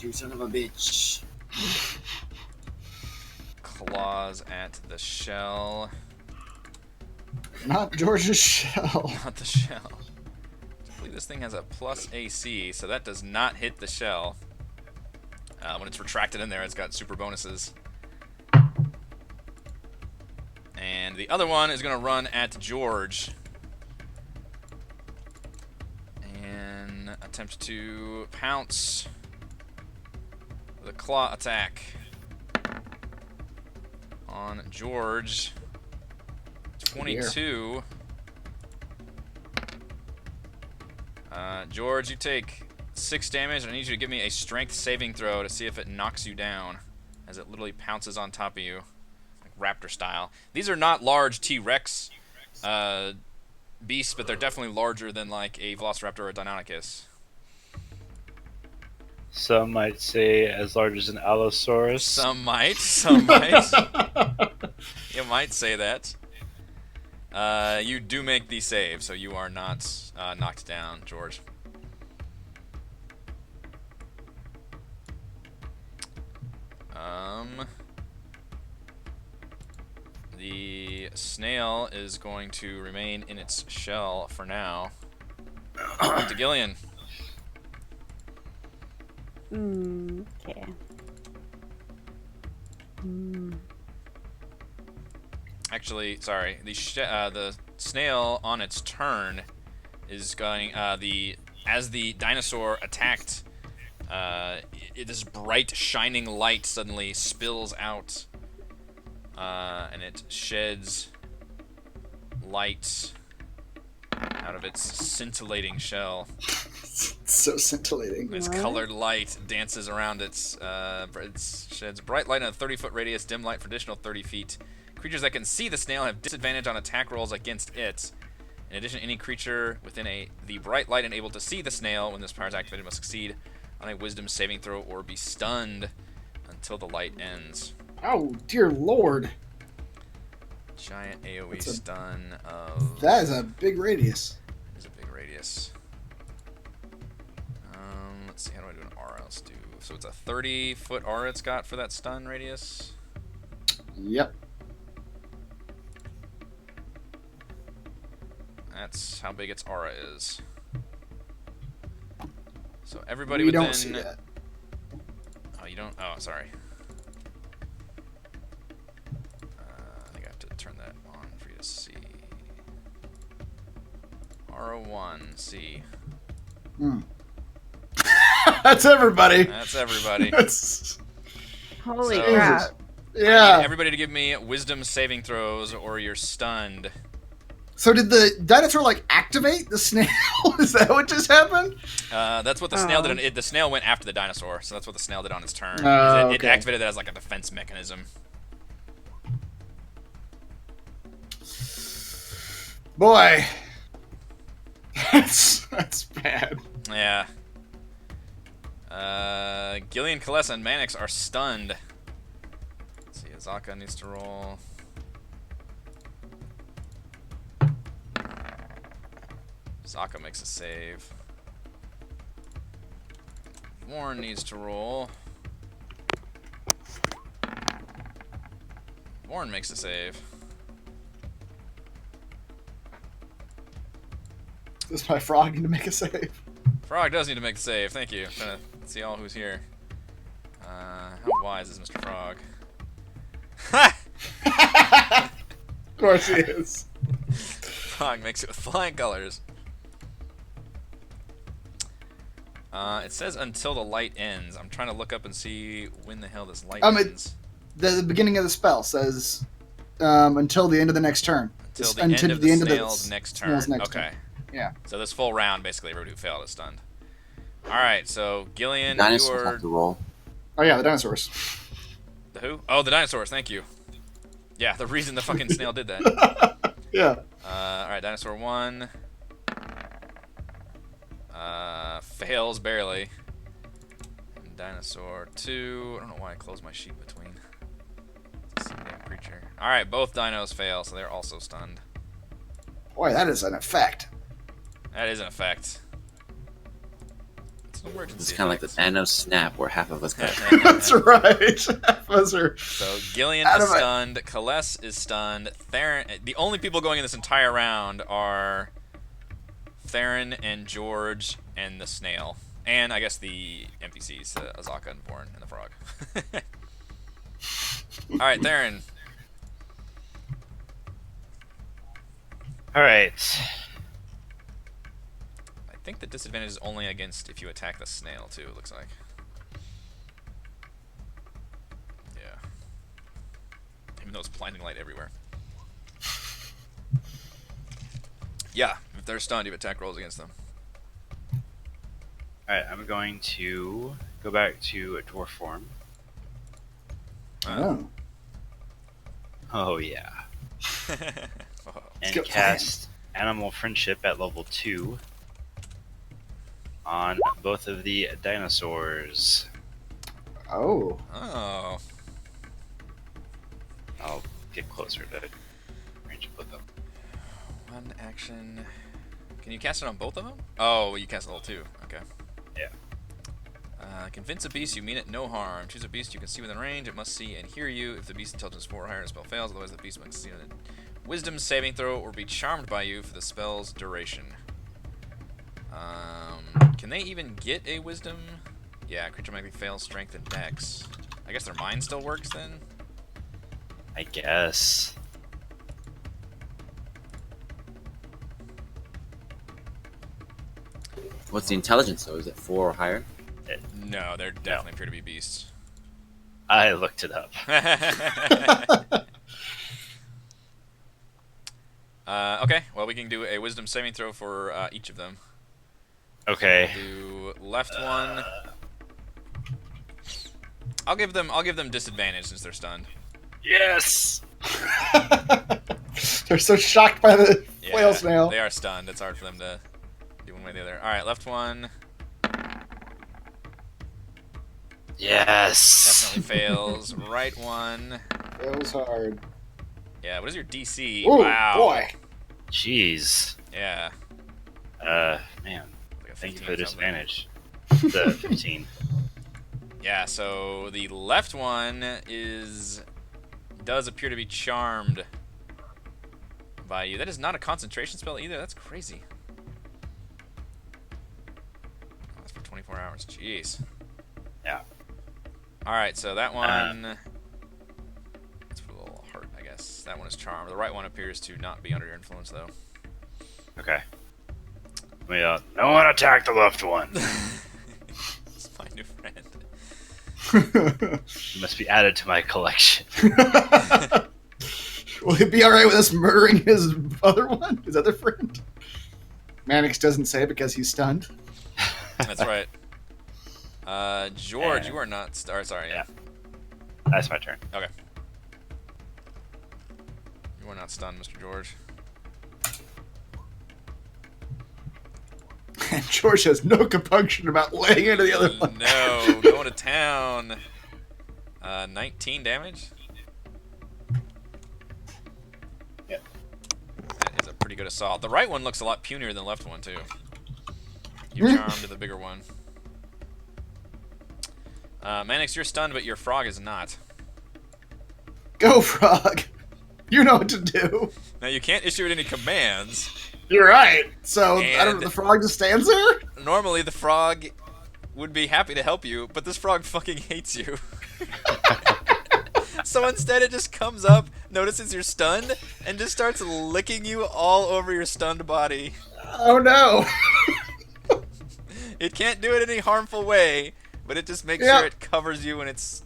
You son of a bitch. Claws at the shell. Not George's shell. Not the shell. I believe this thing has a plus AC, so that does not hit the shell. When it's retracted in there, it's got super bonuses. And the other one is going to run at George and attempt to pounce with a claw attack on George. 22. George, you take 6 damage, and I need you to give me a strength saving throw to see if it knocks you down as it literally pounces on top of you, like raptor style. These are not large T-Rex beasts, but they're definitely larger than like a Velociraptor or a Deinonychus. Some might say as large as an Allosaurus. Some might. You might say that. You do make the save, so you are not knocked down, George. The snail is going to remain in its shell for now. Back to Gillian. Okay. Actually, sorry. The snail on its turn is going. As the dinosaur attacked, this bright shining light suddenly spills out, and it sheds light out of its scintillating shell. So scintillating. This colored light dances around it sheds bright light on a 30-foot radius, dim light for additional 30 feet. Creatures that can see the snail have disadvantage on attack rolls against it. In addition, any creature within the bright light and able to see the snail when this power is activated must succeed on a wisdom saving throw or be stunned until the light ends. Oh, dear Lord. Giant AoE stun of... That is a big radius. That is a big radius. Let's see, how do I do an aura? Let's do... So it's a 30-foot aura it's got for that stun radius. Yep. That's how big its aura is. So everybody We within... don't see that. Oh, you don't? Oh, sorry. I think I have to turn that on for you to see. Aura 1, see. That's everybody. That's everybody. Holy So- crap. I Yeah. need everybody to give me wisdom saving throws or you're stunned. So did the dinosaur like activate the snail? Is that what just happened? That's what the snail did. The snail went after the dinosaur, so that's what the snail did on its turn. Oh, It okay. activated that as like a defense mechanism. Boy, that's bad. Yeah. Gillian, Kalessa, and Manix are stunned. Let's see, Azaka needs to roll. Zaka makes a save. Warren needs to roll. Warren makes a save. Does my frog need to make a save? Frog does need to make a save. Thank you. I'm trying to see all who's here. How wise is Mr. Frog? Of course he is. Frog makes it with flying colors. It says until the light ends. I'm trying to look up and see when the hell this light ends. The beginning of the spell says until the end of the next turn. Until the end of the snail's next turn. snail's next Okay. turn. Yeah. So this full round, basically, everybody who failed is stunned. All right, so Gillian, Dinosaurs you're have to roll. Oh yeah, the dinosaurs. the who? Oh, the dinosaurs. Thank you. Yeah, the reason the fucking snail did that. Yeah. All right, dinosaur 1 fails barely. And dinosaur 2. I don't know why I closed my sheet between. It's the same damn creature. All right, both dinos fail, so they're also stunned. Boy, that is an effect. That is an effect. It's an emergency. It's kind of like the effect. Thanos snap where half of us got. That's right. Those are So Gillian Out is of my- stunned. Kaless is stunned. Theron. The only people going in this entire round are Theron and George and the snail, and I guess the NPCs, Azaka and Vorn and the frog. All right, Theron. All right. I think the disadvantage is only against if you attack the snail too. It looks like. Yeah. Even though it's blinding light everywhere. Yeah, if they're stunned, you have attack rolls against them. All right. I'm going to go back to a dwarf form. oh. Oh yeah. Oh. And Good cast Animal Friendship at level 2 on both of the dinosaurs. Oh. Oh. I'll get closer to range of both of them. One action. Can you cast it on both of them? Oh, you cast level 2. Okay. Yeah. Convince a beast you mean it no harm. Choose a beast you can see within range. It must see and hear you. If the beast intelligence 4 or higher, the spell fails. Otherwise, the beast must succeed on a wisdom saving throw or be charmed by you for the spell's duration. Can they even get a wisdom? Yeah, creature magically fails strength and dex. I guess their mind still works then? I guess. What's the intelligence though? Is it 4 or higher? No, they're definitely appear to be beasts. I looked it up. Okay, well, we can do a wisdom saving throw for each of them. Okay. Do left one. I'll give them disadvantage since they're stunned. Yes. They're so shocked by the flail snail. They are stunned. It's hard for them to do one way or the other. All right, left one Yes. definitely fails. Right one. That was hard. Yeah. What is your DC? Ooh, Wow. boy. Jeez. Yeah. Man. Like a Thank you 15 for the or something. disadvantage. The 15. Yeah. So the left one does appear to be charmed by you. That is not a concentration spell either. That's crazy. Oh, that's for 24 hours. Jeez. Yeah. All right, so that one. It's for a little heart, I guess. That one is charmed. The right one appears to not be under your influence, though. Okay. No one attack the left one. It's my new friend. It must be added to my collection. Will he be alright with us murdering his other one? His other friend? Mannix doesn't say because he's stunned. That's right. George, you are not. Sorry, yeah. That's my turn. Okay. You are not stunned, Mr. George. And George has no compunction about laying into the other one. No, going to town. 19 damage. Yep. That is a pretty good assault. The right one looks a lot punier than the left one, too. You charmed the bigger one. Mannix, you're stunned, but your frog is not. Go, frog. You know what to do. Now, you can't issue it any commands. You're right. So, I don't And- know, the frog just stands there? Normally, the frog would be happy to help you, but this frog fucking hates you. So instead, it just comes up, notices you're stunned, and just starts licking you all over your stunned body. Oh, no. It can't do it any harmful way, but it just makes Yep. sure it covers you in its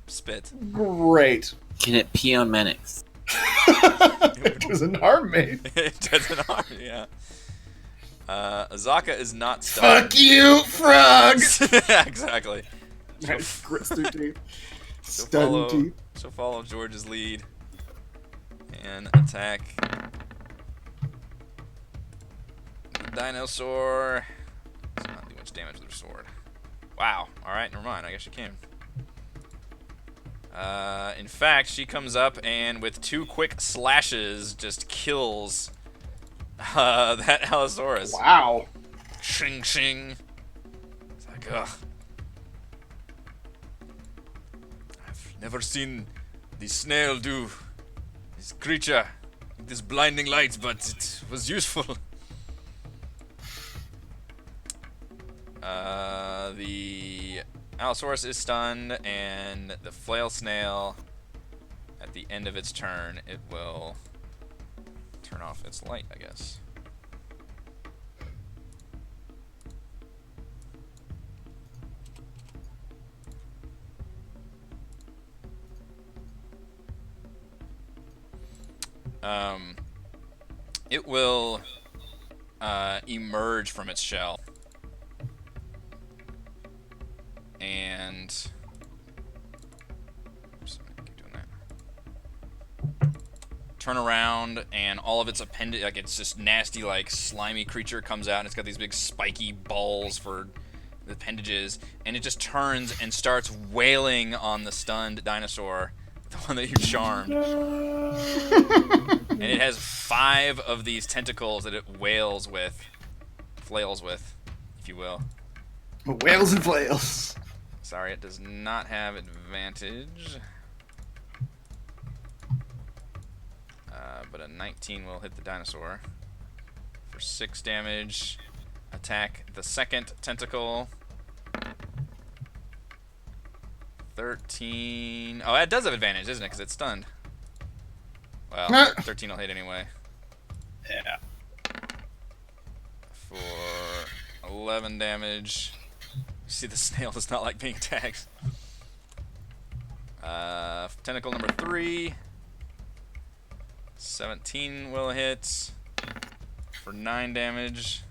spit. Great. Can it pee on Mannix? It doesn't harm me. It doesn't harm you, yeah. Azaka is not stunned. Fuck you, frogs! Exactly. Grits through teeth. She'll Stun follow, teeth. she'll follow George's lead and attack the dinosaur. Does not do much damage with her sword. Wow. Alright, never mind. I guess she can. In fact, she comes up and with 2 quick slashes just kills that Allosaurus. Wow. Shing shing. It's like, ugh. I've never seen the snail do this creature with this blinding light, but it was useful. The Allosaurus is stunned, and the Flail Snail, at the end of its turn, it will turn off its light, I guess. It will emerge from its shell and oops, keep doing that. Turn around, and all of its appendage, like it's just nasty, like slimy creature comes out, and it's got these big spiky balls for the appendages, and it just turns and starts wailing on the stunned dinosaur, the one that you charmed. And it has 5 of these tentacles that it flails with, if you will. Whales and flails. Sorry, it does not have advantage. But a 19 will hit the dinosaur for 6 damage. Attack the second tentacle. 13. Oh, that does have advantage, isn't it? Because it's stunned. Well, 13 will hit anyway. Yeah. For 11 damage. You see, the snail does not like being attacked. Tentacle number 3. 17 will hit for 9 damage.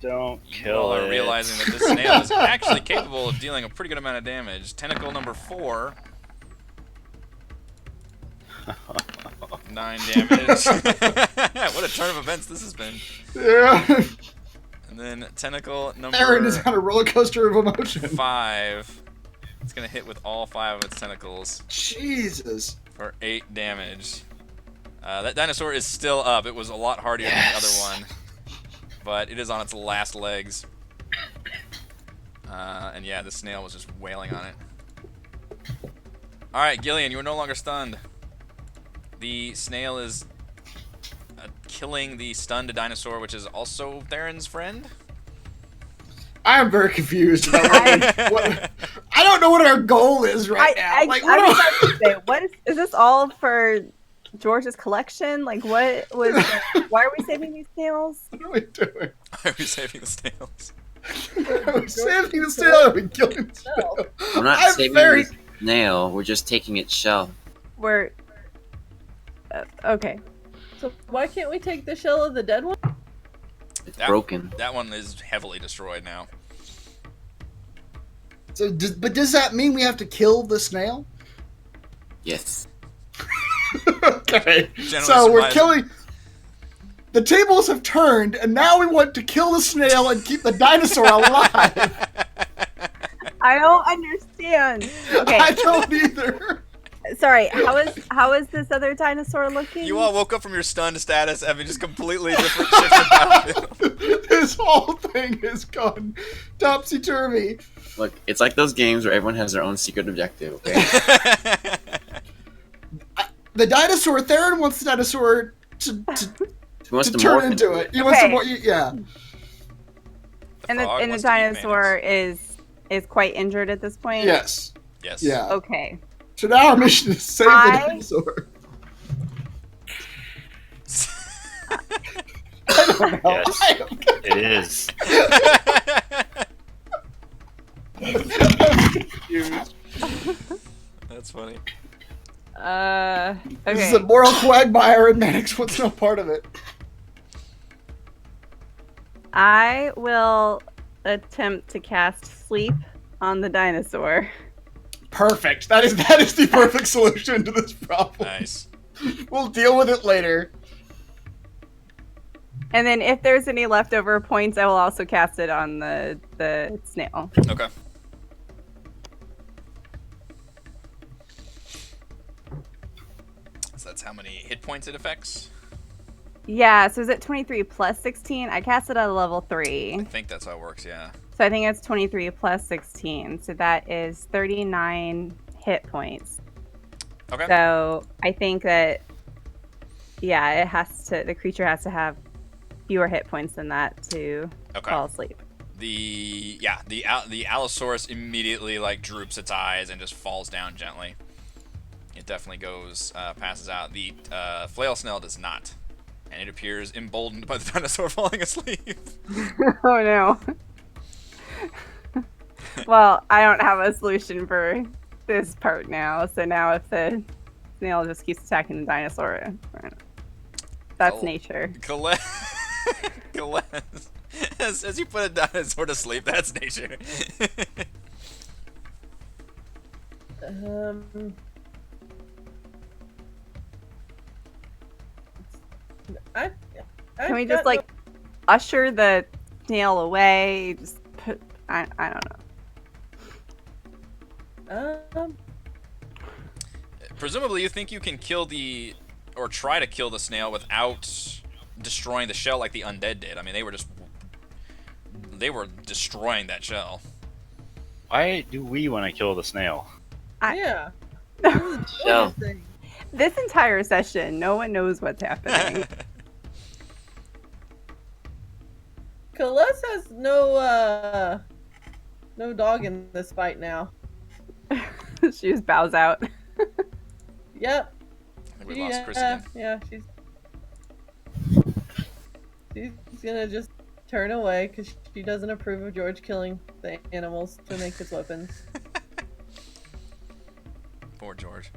Don't You kill all are it. realizing that this snail is actually capable of dealing a pretty good amount of damage. Tentacle number 4. 9 damage. What a turn of events this has been. Yeah. And then tentacle number Aaron is on a roller coaster of emotion. 5. It's going to hit with all 5 of its tentacles Jesus. for 8 damage. That dinosaur is still up. It was a lot hardier than the other one. But it is on its last legs. And yeah, the snail was just wailing on it. Alright, Gillian, you are no longer stunned. The snail is killing the stunned dinosaur, which is also Theron's friend. I am very confused about what I don't know what our goal is right now. I Like, was about to say, what is this all for George's collection? Like, what was? Why are we saving these snails? what are we doing? Why are we saving the snails? Are we saving the snail or are we killing the snail? We're not I'm saving very... the snail. We're just taking its shell. We're okay. So why can't we take the shell of the dead one? It's broken. That one is heavily destroyed now. So, but does that mean we have to kill the snail? Yes. Okay. Generally So we're surprising. killing. The tables have turned, and now we want to kill the snail and keep the dinosaur alive. I don't understand. Okay, I don't either. sorry. How is this other dinosaur looking? You all woke up from your stunned status having just completely different shifted battlefield. This whole thing has gone topsy-turvy. Look, it's like those games where everyone has their own secret objective, okay? The dinosaur, Theron wants the dinosaur to He wants to to turn morph into it. He wants to Okay. yeah. and the frog and the wants to eat dinosaur is quite injured at this point. Yes. Yes. Yeah. Okay. So now our mission is to save the dinosaur. I don't know. Yes. I am It is. confused. That's funny. This is Okay. a moral quagmire, and Mannix wants no part of it. I will attempt to cast sleep on the dinosaur. Perfect. That is the perfect solution to this problem. Nice. We'll deal with it later. And then if there's any leftover points, I will also cast it on the snail. Okay. So that's how many hit points it affects? Yeah, so is it 23 plus 16? I cast it at a level 3. I think that's how it works, yeah. So I think it's 23 plus 16. So that is 39 hit points. Okay. So I think that, yeah, the creature has to have fewer hit points than that to fall asleep. The Allosaurus immediately like droops its eyes and just falls down gently. It definitely goes, passes out. The Flail Snail does not. And it appears emboldened by the dinosaur falling asleep. Oh no. Well, I don't have a solution for this part now. So now if the snail just keeps attacking the dinosaur, that's nature. Colette, as you put a dinosaur to sleep, that's nature. Can we just like usher the snail away? Just put, I don't know. Presumably, you think you can kill or try to kill the snail without destroying the shell like the undead did. I mean, they were destroying that shell. Why do we want to kill the snail? Yeah. No. This entire session, no one knows what's happening. Celeste has no dog in this fight now. She just bows out. Yep. I think we lost Chris again. Yeah, she's gonna just turn away because she doesn't approve of George killing the animals to make his weapons. Poor George.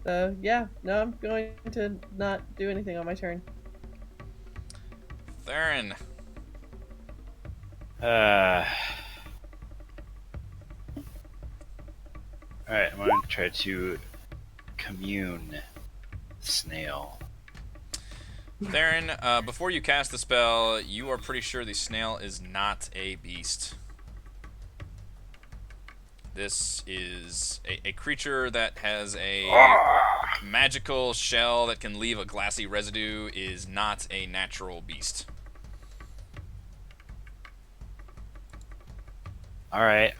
So yeah, no, I'm going to not do anything on my turn. Theron. Alright, I'm going to try to commune snail. Theron, before you cast the spell, you are pretty sure the snail is not a beast. This is a creature that has a magical shell that can leave a glassy residue, is not a natural beast. Alright.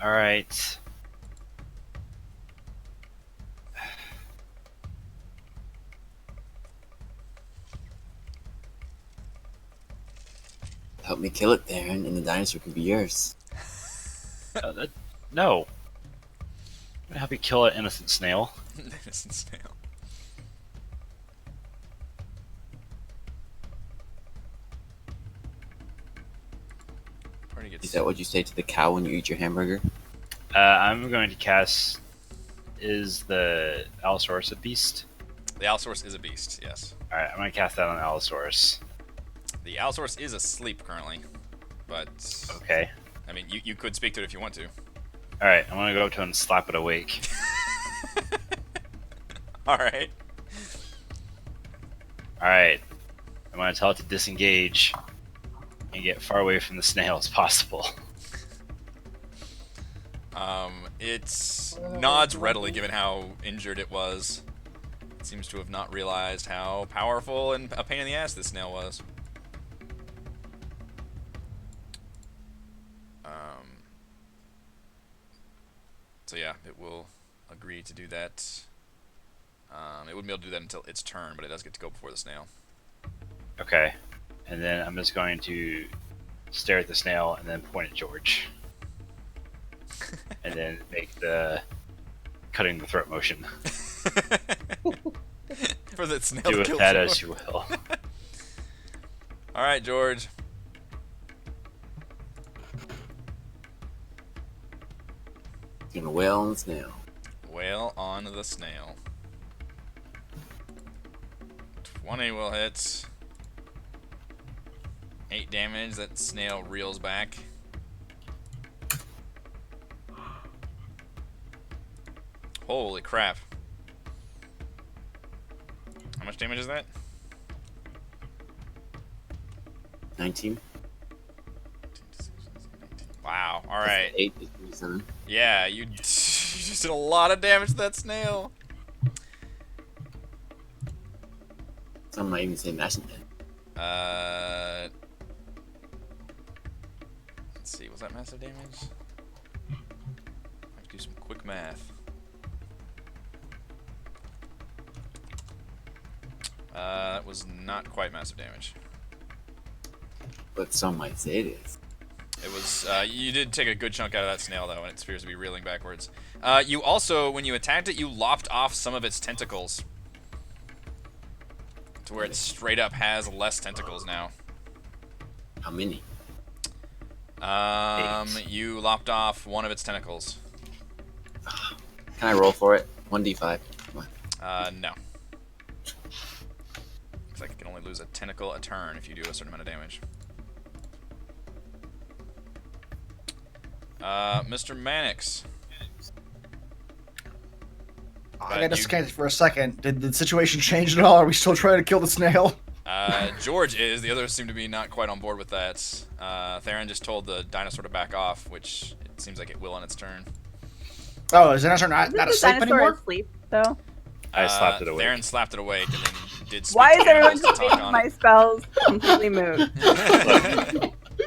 Help me kill it, Theron, and the dinosaur can be yours. No. I'm gonna help you kill an innocent snail. Innocent snail. Is that what you say to the cow when you eat your hamburger? I'm going to cast... Is the Allosaurus a beast? The Allosaurus is a beast, yes. Alright, I'm going to cast that on Allosaurus. The Allosaurus is asleep currently, but... Okay. I mean, you could speak to it if you want to. Alright, I'm going to go up to it and slap it awake. Alright. Alright. I'm going to tell it to disengage and get far away from the snail as possible. It nods readily given how injured it was. It seems to have not realized how powerful and a pain in the ass this snail was. So yeah, it will agree to do that. It wouldn't be able to do that until its turn, but it does get to go before the snail. Okay. And then I'm just going to stare at the snail and then point at George. And then make the cutting the throat motion. For the snail Do to with kill that George. as you will. Alright, George. Gonna wail on the snail. Wail on the snail. 20 will hit. 8 damage. That snail reels back. Holy crap. How much damage is that? 19. Wow. All right. 8 is 27. Yeah, you just did a lot of damage to that snail. Some might even say massive. Let's see. Was that massive damage? I have to do some quick math. That was not quite massive damage. But some might say it is. It was, you did take a good chunk out of that snail, though, and it appears to be reeling backwards. You also, when you attacked it, you lopped off some of its tentacles. To where it straight up has less tentacles now. How many? You lopped off one of its tentacles. Can I roll for it? 1d5. Come on. No. Looks like you can only lose a tentacle a turn if you do a certain amount of damage. Mr. Mannix. I got disconnected for a second. Did the situation change at all? Are we still trying to kill the snail? George is. The others seem to be not quite on board with that. Theron just told the dinosaur to back off, which it seems like it will on its turn. Oh, is the dinosaur not Isn't the asleep dinosaur anymore? asleep, though? I slapped it away. Theron slapped it awake and then did speak Why to is everyone animals to just talk making on my it. spells completely moot?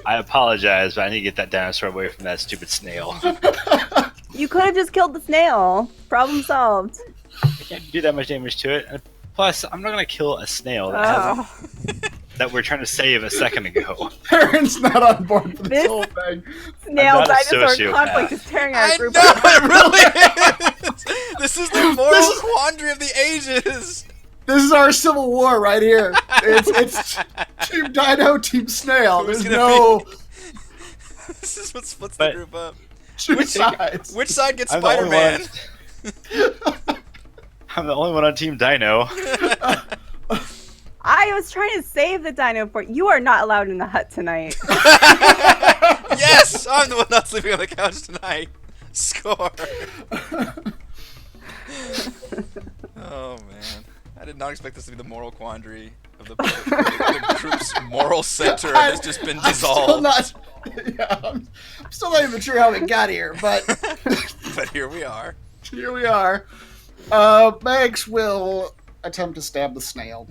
I apologize, but I need to get that dinosaur away from that stupid snail. You could have just killed the snail. Problem solved. I can't do that much damage to it. And plus, I'm not gonna kill a snail that, Oh. that we're trying to save a second ago. Parents not on board for this This- whole thing. Snail not a dinosaur sociopath. conflict is tearing our I group know, apart. it really is! This is the moral quandary of the ages! This is our civil war right here. It's Team Dino, Team Snail. Who's There's gonna no This is what splits But- the group up. two sides. Which side gets I'm the only Spider-Man? I'm the only one on Team Dino. I was trying to save the dino for you. Are not allowed in the hut tonight. Yes! I'm the one not sleeping on the couch tonight. Score! Oh, man. I did not expect this to be the moral quandary of the group's moral center has just been dissolved. I'm still not even sure how we got here, but But here we are. here we are. Max will attempt to stab the snail.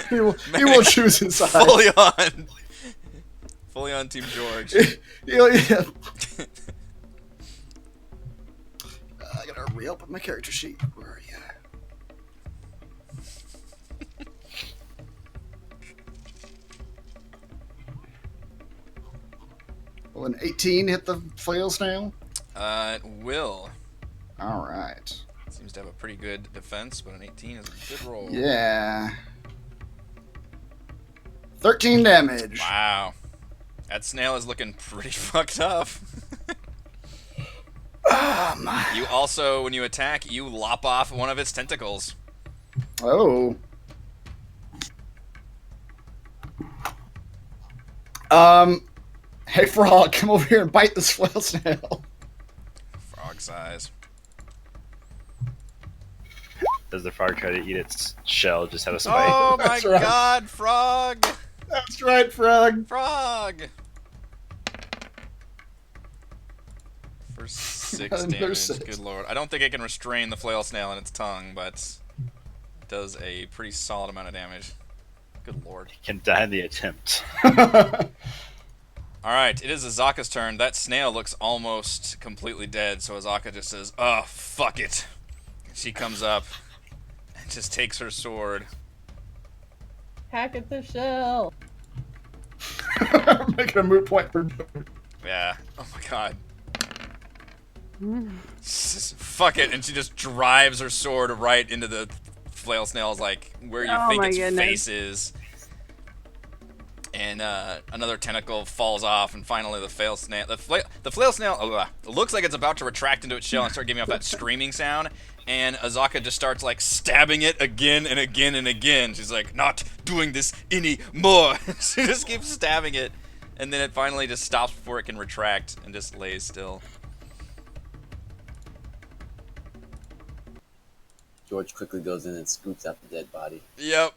he will choose his side. Fully on Team George. Yeah. I gotta reopen my character sheet. Where are you? Will an 18 hit the flail snail? It will. All right. Seems to have a pretty good defense, but an 18 is a good roll. Yeah. 13 damage. Wow. That snail is looking pretty fucked up. You also, when you attack, you lop off one of its tentacles. Oh. Hey frog, come over here and bite this flail snail. Frog size. Does the frog try to eat its shell just out of spite? Oh my That's right. god, frog! That's right, frog. Frog! For 6 Another damage. 6. Good lord. I don't think it can restrain the flail snail in its tongue, but it does a pretty solid amount of damage. Good lord. Can die in the attempt. Alright, it is Azaka's turn. That snail looks almost completely dead, so Azaka just says, "Oh, fuck it." She comes up and just takes her sword. Hack at the shell. I'm making a moot point for Yeah. Oh my god. Just, fuck it, and she just drives her sword right into the flail snail's, like, where you Oh think my its goodness. face is. And another tentacle falls off, and finally the flail snail, the flail snail, it looks like it's about to retract into its shell and start giving off that screaming sound, And Azaka just starts like stabbing it again and again and again. She's like, not doing this anymore. She just keeps stabbing it. And then it finally just stops before it can retract and just lays still. George quickly goes in and scoops out the dead body. Yep.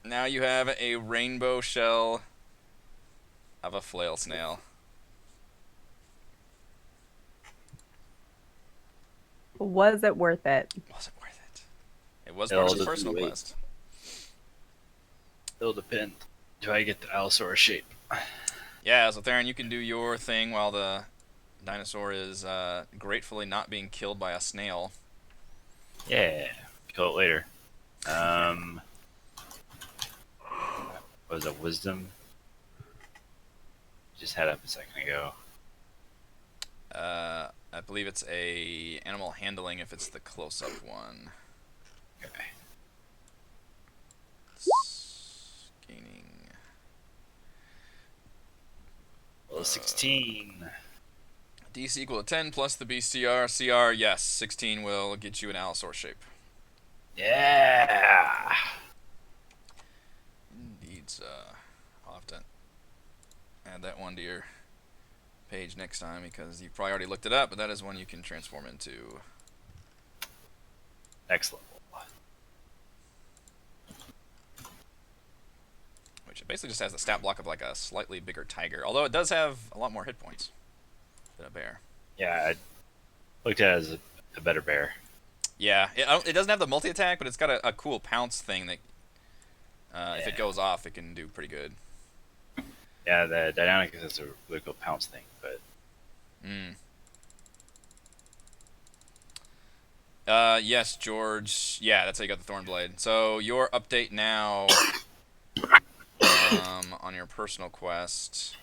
Now you have a rainbow shell of a flail snail. Was it worth it? Was it worth it? It was part of the just personal wait. quest. It'll depend. Do I get the Allosaurus shape? Yeah, so Theron, you can do your thing while the dinosaur is gratefully not being killed by a snail. Yeah. Kill it later. What was it? Wisdom? Just had up a second ago. I believe it's a animal handling if it's the close-up one. Okay. Gaining. Well, 16. DC equal to 10 plus the BCR. CR, yes, 16 will get you an Allosaur shape. Yeah. Indeed, I'll have to add that one to your page next time because you've probably already looked it up, but that is one you can transform into. Next level. Which it basically just has the stat block of like a slightly bigger tiger, although it does have a lot more hit points than a bear. Yeah, I looked at it as a better bear. Yeah, it doesn't have the multi-attack, but it's got a cool pounce thing that if it goes off, it can do pretty good. Yeah, the dynamic is a really cool pounce thing, but yes, George. Yeah, that's how you got the Thorn Blade. So your update now on your personal quest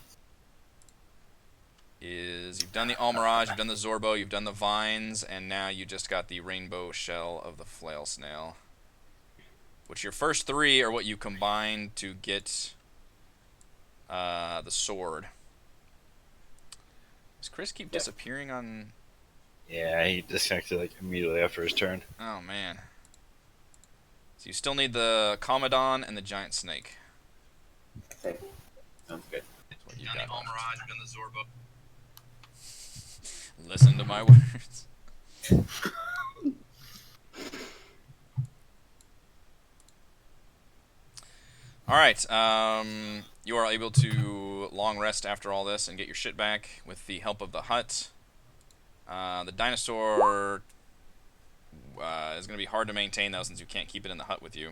is you've done the Almirage, you've done the Zorbo, you've done the Vines, and now you just got the Rainbow Shell of the Flail Snail. Which your first three are what you combined to get the sword. Does Chris keep disappearing on... yeah, he disconnected like immediately after his turn. Oh, man. So you still need the Commodon and the Giant Snake. Okay. Sounds good. That's what you got. Listen to my words. Alright, you are able to long rest after all this and get your shit back with the help of the hut. The dinosaur is going to be hard to maintain, though, since you can't keep it in the hut with you.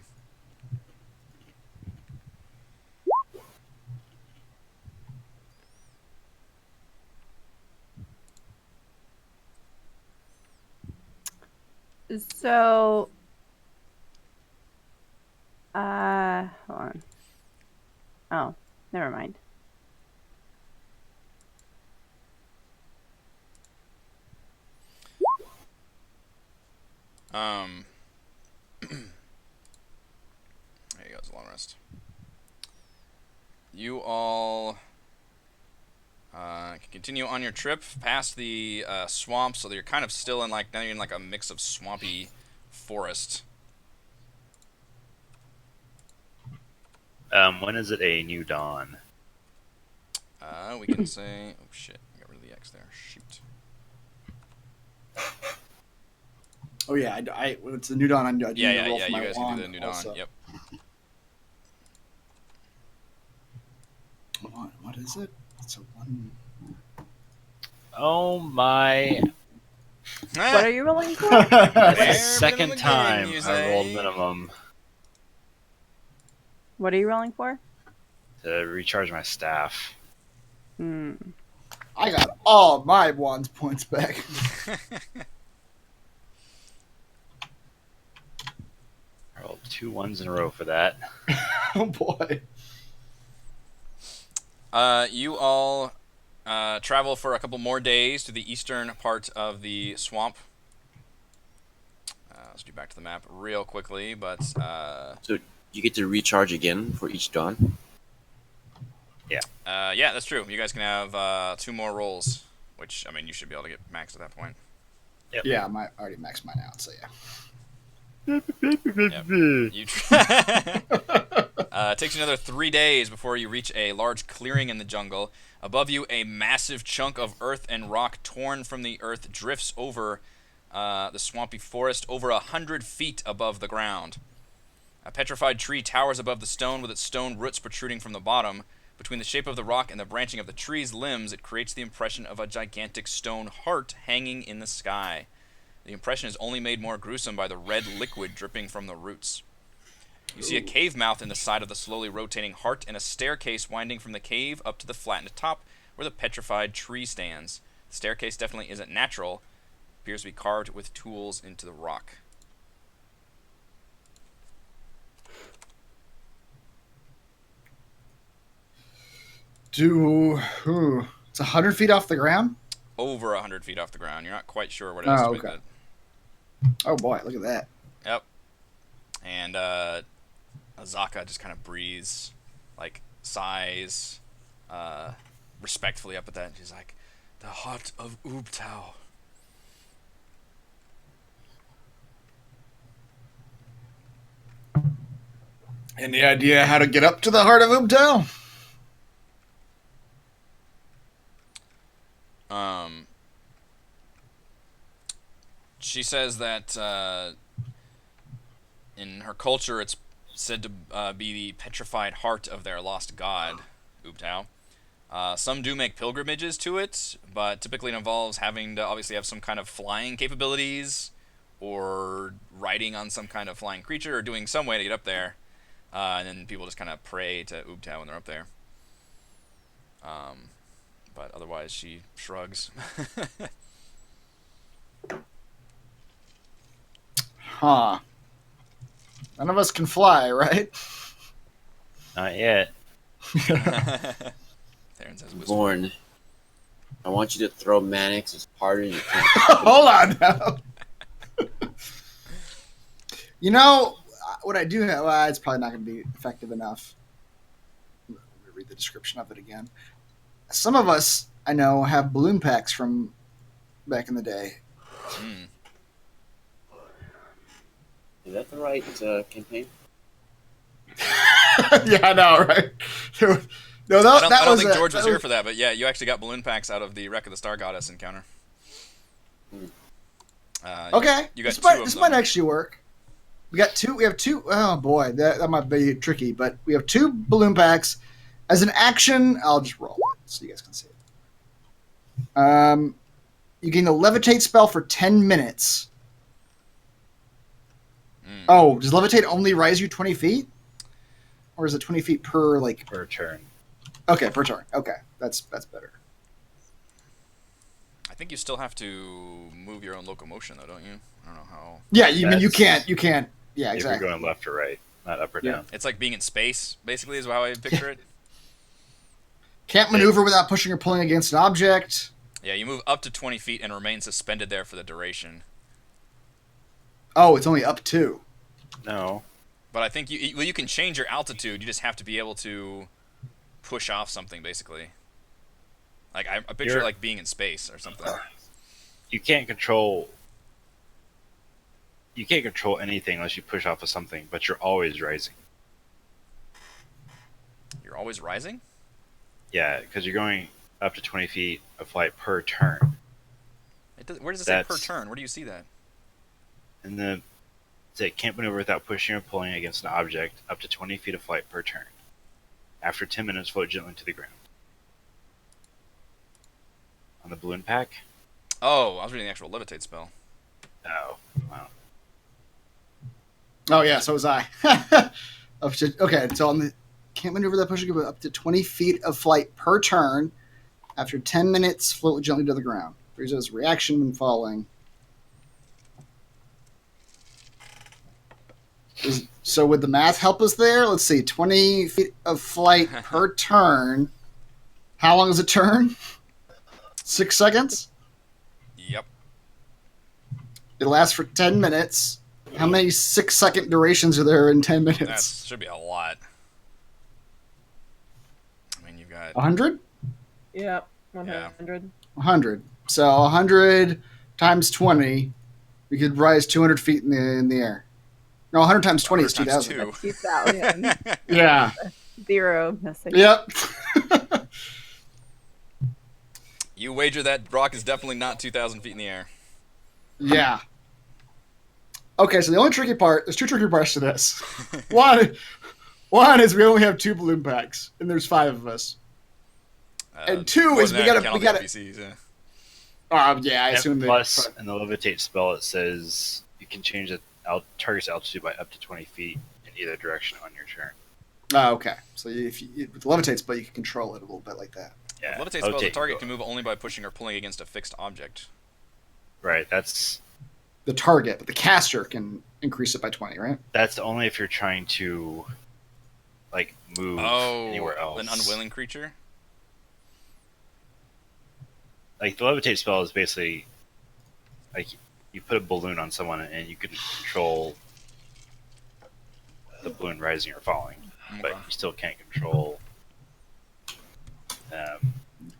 So, hold on. Oh, never mind. There you go, it's a long rest. You all can continue on your trip past the swamp, so that you're kind of still in like, now you're in like a mix of swampy forest. When is it a new dawn? We can say, oh shit, I got rid of the X there. Shoot. Oh yeah, it's the new dawn. I need to Yeah, roll for you my guys can wand do the new dawn. also. Yep. Hold on, what is it? It's a one. Oh my! What are you rolling for? That's the Fair second minimum time game, you I rolled say? minimum What are you rolling for? to recharge my staff. I got all my wand's points back. I rolled 2 ones in a row for that. Oh boy. You all travel for a couple more days to the eastern part of the swamp. Let's do back to the map real quickly, but So you get to recharge again for each dawn. yeah, that's true. You guys can have 2 more rolls, which, I mean, you should be able to get max at that point. Yep. Yeah, I already maxed mine out, so yeah. You it takes you another 3 days before you reach a large clearing in the jungle. Above you, a massive chunk of earth and rock torn from the earth drifts over the swampy forest over 100 feet above the ground. A petrified tree towers above the stone with its stone roots protruding from the bottom. Between the shape of the rock and the branching of the tree's limbs, it creates the impression of a gigantic stone heart hanging in the sky. The impression is only made more gruesome by the red liquid dripping from the roots. You see a cave mouth in the side of the slowly rotating heart and a staircase winding from the cave up to the flattened top where the petrified tree stands. The staircase definitely isn't natural. It appears to be carved with tools into the rock. It's 100 feet off the ground? Over 100 feet off the ground. You're not quite sure what Oh, estimate okay. it. Oh boy, look at that. Yep. And Azaka just kind of breathes, like sighs respectfully up at that. And she's like, the Heart of Ubtao. Any idea how to get up to the Heart of Ubtao? She says that in her culture, it's said to be the petrified heart of their lost god, Ubtao. Some do make pilgrimages to it, but typically it involves having to obviously have some kind of flying capabilities, or riding on some kind of flying creature, or doing some way to get up there. And then people just kind of pray to Ubtao when they're up there. But otherwise, she shrugs. Huh. None of us can fly, right? Not yet. Theron says, whisper. Born. I want you to throw Mannix as hard as you can. Hold on now. You know, what I do have, it's probably not going to be effective enough. Let me read the description of it again. Some of us, I know, have balloon packs from back in the day. Is that the right campaign? Yeah, I know, right? No, I don't think George was here for that, but yeah, you actually got balloon packs out of the Wreck of the Star Goddess encounter. Okay, you got this might actually work. We have two. Oh boy, that might be tricky. But we have 2 balloon packs. As an action, I'll just roll it so you guys can see it. You gain a levitate spell for 10 minutes. Oh, does levitate only rise you 20 feet, or is it 20 feet per turn? Okay, per turn. Okay, that's better. I think you still have to move your own locomotion, though, don't you? I don't know how. Yeah, you can't. Yeah, exactly. If you're going left or right, not up or down. It's like being in space, basically, is how I picture it. Can't maneuver without pushing or pulling against an object. Yeah, you move up to 20 feet and remain suspended there for the duration. Oh, it's only up to. No. But I think you can change your altitude. You just have to be able to push off something, basically. Like I picture it like being in space or something. You can't control anything unless you push off of something, but you're always rising. You're always rising? Yeah, because you're going up to 20 feet of flight per turn. Where does it say per turn? Where do you see that? And it can't maneuver without pushing or pulling against an object up to 20 feet of flight per turn. After 10 minutes, float gently to the ground. On the balloon pack? Oh, I was reading the actual levitate spell. Oh, wow. Oh yeah, so was I. Okay, so on the can't maneuver that pushing up to 20 feet of flight per turn. After 10 minutes, float gently to the ground. There's a reaction when falling. So would the math help us there? Let's see, 20 feet of flight per turn. How long is a turn? 6 seconds? Yep. It lasts for 10 minutes. How many 6-second durations are there in 10 minutes? That should be a lot. I mean, you've got... 100? Yep, 100. 100. So 100 times 20, we could rise 200 feet in the air. No, 100 times 20 is 2,000. 2. 2,000. Yeah. 0 missing. Yep. You wager that rock is definitely not 2,000 feet in the air. Yeah. Okay, so the only tricky part, there's 2 tricky parts to this. One is we only have 2 balloon packs, and there's 5 of us. And 2 more is than we that, gotta, count we the gotta. NPCs, yeah. Yeah, I And assume plus, in the levitate spell, it says you can change the target's altitude by up to 20 feet in either direction on your turn. Oh, okay. So if you, with the levitate spell, you can control it a little bit like that. Yeah. Levitate spells, the target can move only by pushing or pulling against a fixed object. Right. That's The target, but the caster can increase it by 20, right? That's only if you're trying to, like, move anywhere else. An unwilling creature? Like, the levitate spell is basically, like, you put a balloon on someone and you can control the balloon rising or falling, but you still can't control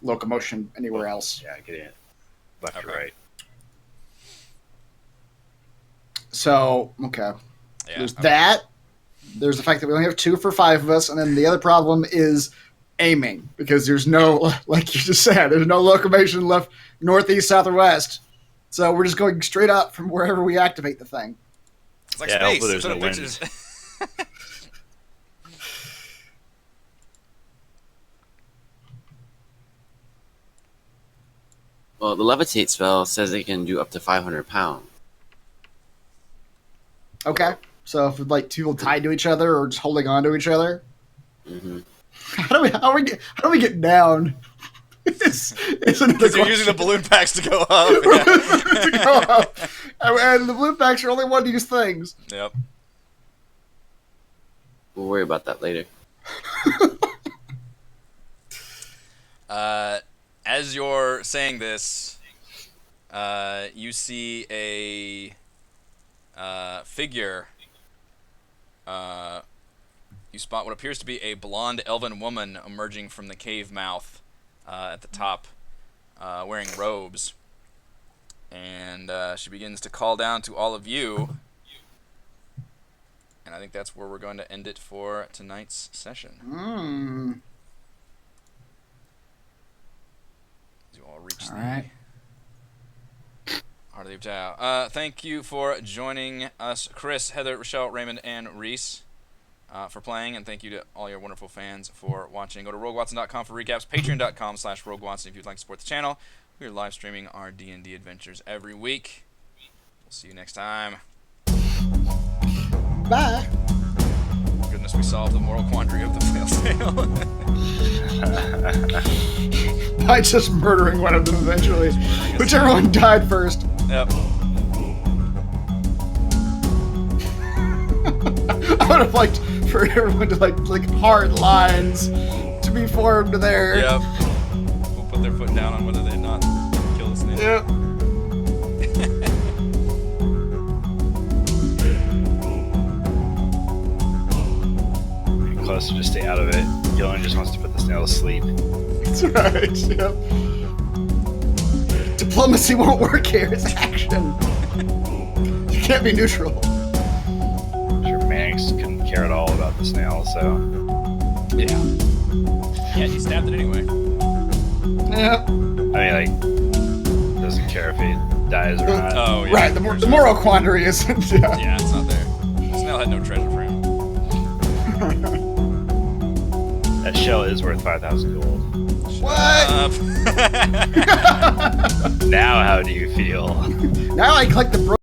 locomotion anywhere else. Yeah, getting it left or right. So, okay. Yeah, There's that. There's the fact that we only have 2 for 5 of us, and then the other problem is aiming, because there's no, like you just said, there's no locomotion left northeast, south, or west. So we're just going straight up from wherever we activate the thing. It's like Yeah, space. hopefully That's what there's it no pictures. Well, the levitate spell says it can do up to 500 pounds. Okay. So if like 2 tied to each other or just holding on to each other. Mm-hmm. How do we get down? It's another Because you're question. using the balloon packs to go up. To go up. And the balloon packs are only one to use things. Yep. We'll worry about that later. As you're saying this, you see a figure. You spot what appears to be a blonde elven woman emerging from the cave mouth at the top, wearing robes. And she begins to call down to all of you. And I think that's where we're going to end it for tonight's session. You all reach the right. Heart of Ubtao. Thank you for joining us, Chris, Heather, Rochelle, Raymond, and Reese, for playing, and thank you to all your wonderful fans for watching. Go to RogueWatson.com for recaps, patreon.com/RogueWatson if you'd like to support the channel. We are live streaming our D&D adventures every week. We'll see you next time. Bye. Goodness, we solved the moral quandary of the Flail Snail. By just murdering one of them eventually. Whichever one died first. Yep. I would have liked for everyone to like hard lines to be formed there. Yep. We'll put their foot down on whether they not kill the snail. Yep. Close to just stay out of it. Dylan just wants to put the snail to sleep. That's right. Yep. Diplomacy won't work here. It's action. You can't be neutral. Sure, Mannix couldn't care at all about the snail, so. Yeah. Yeah, he stabbed it anyway. Yep. I mean, like, doesn't care if he dies or not. Oh, yeah. Right. The moral quandary isn't. Yeah. Yeah, it's not there. The snail had no treasure for him. That shell is worth 5,000 gold. What? Now, how do you feel? Now I collect the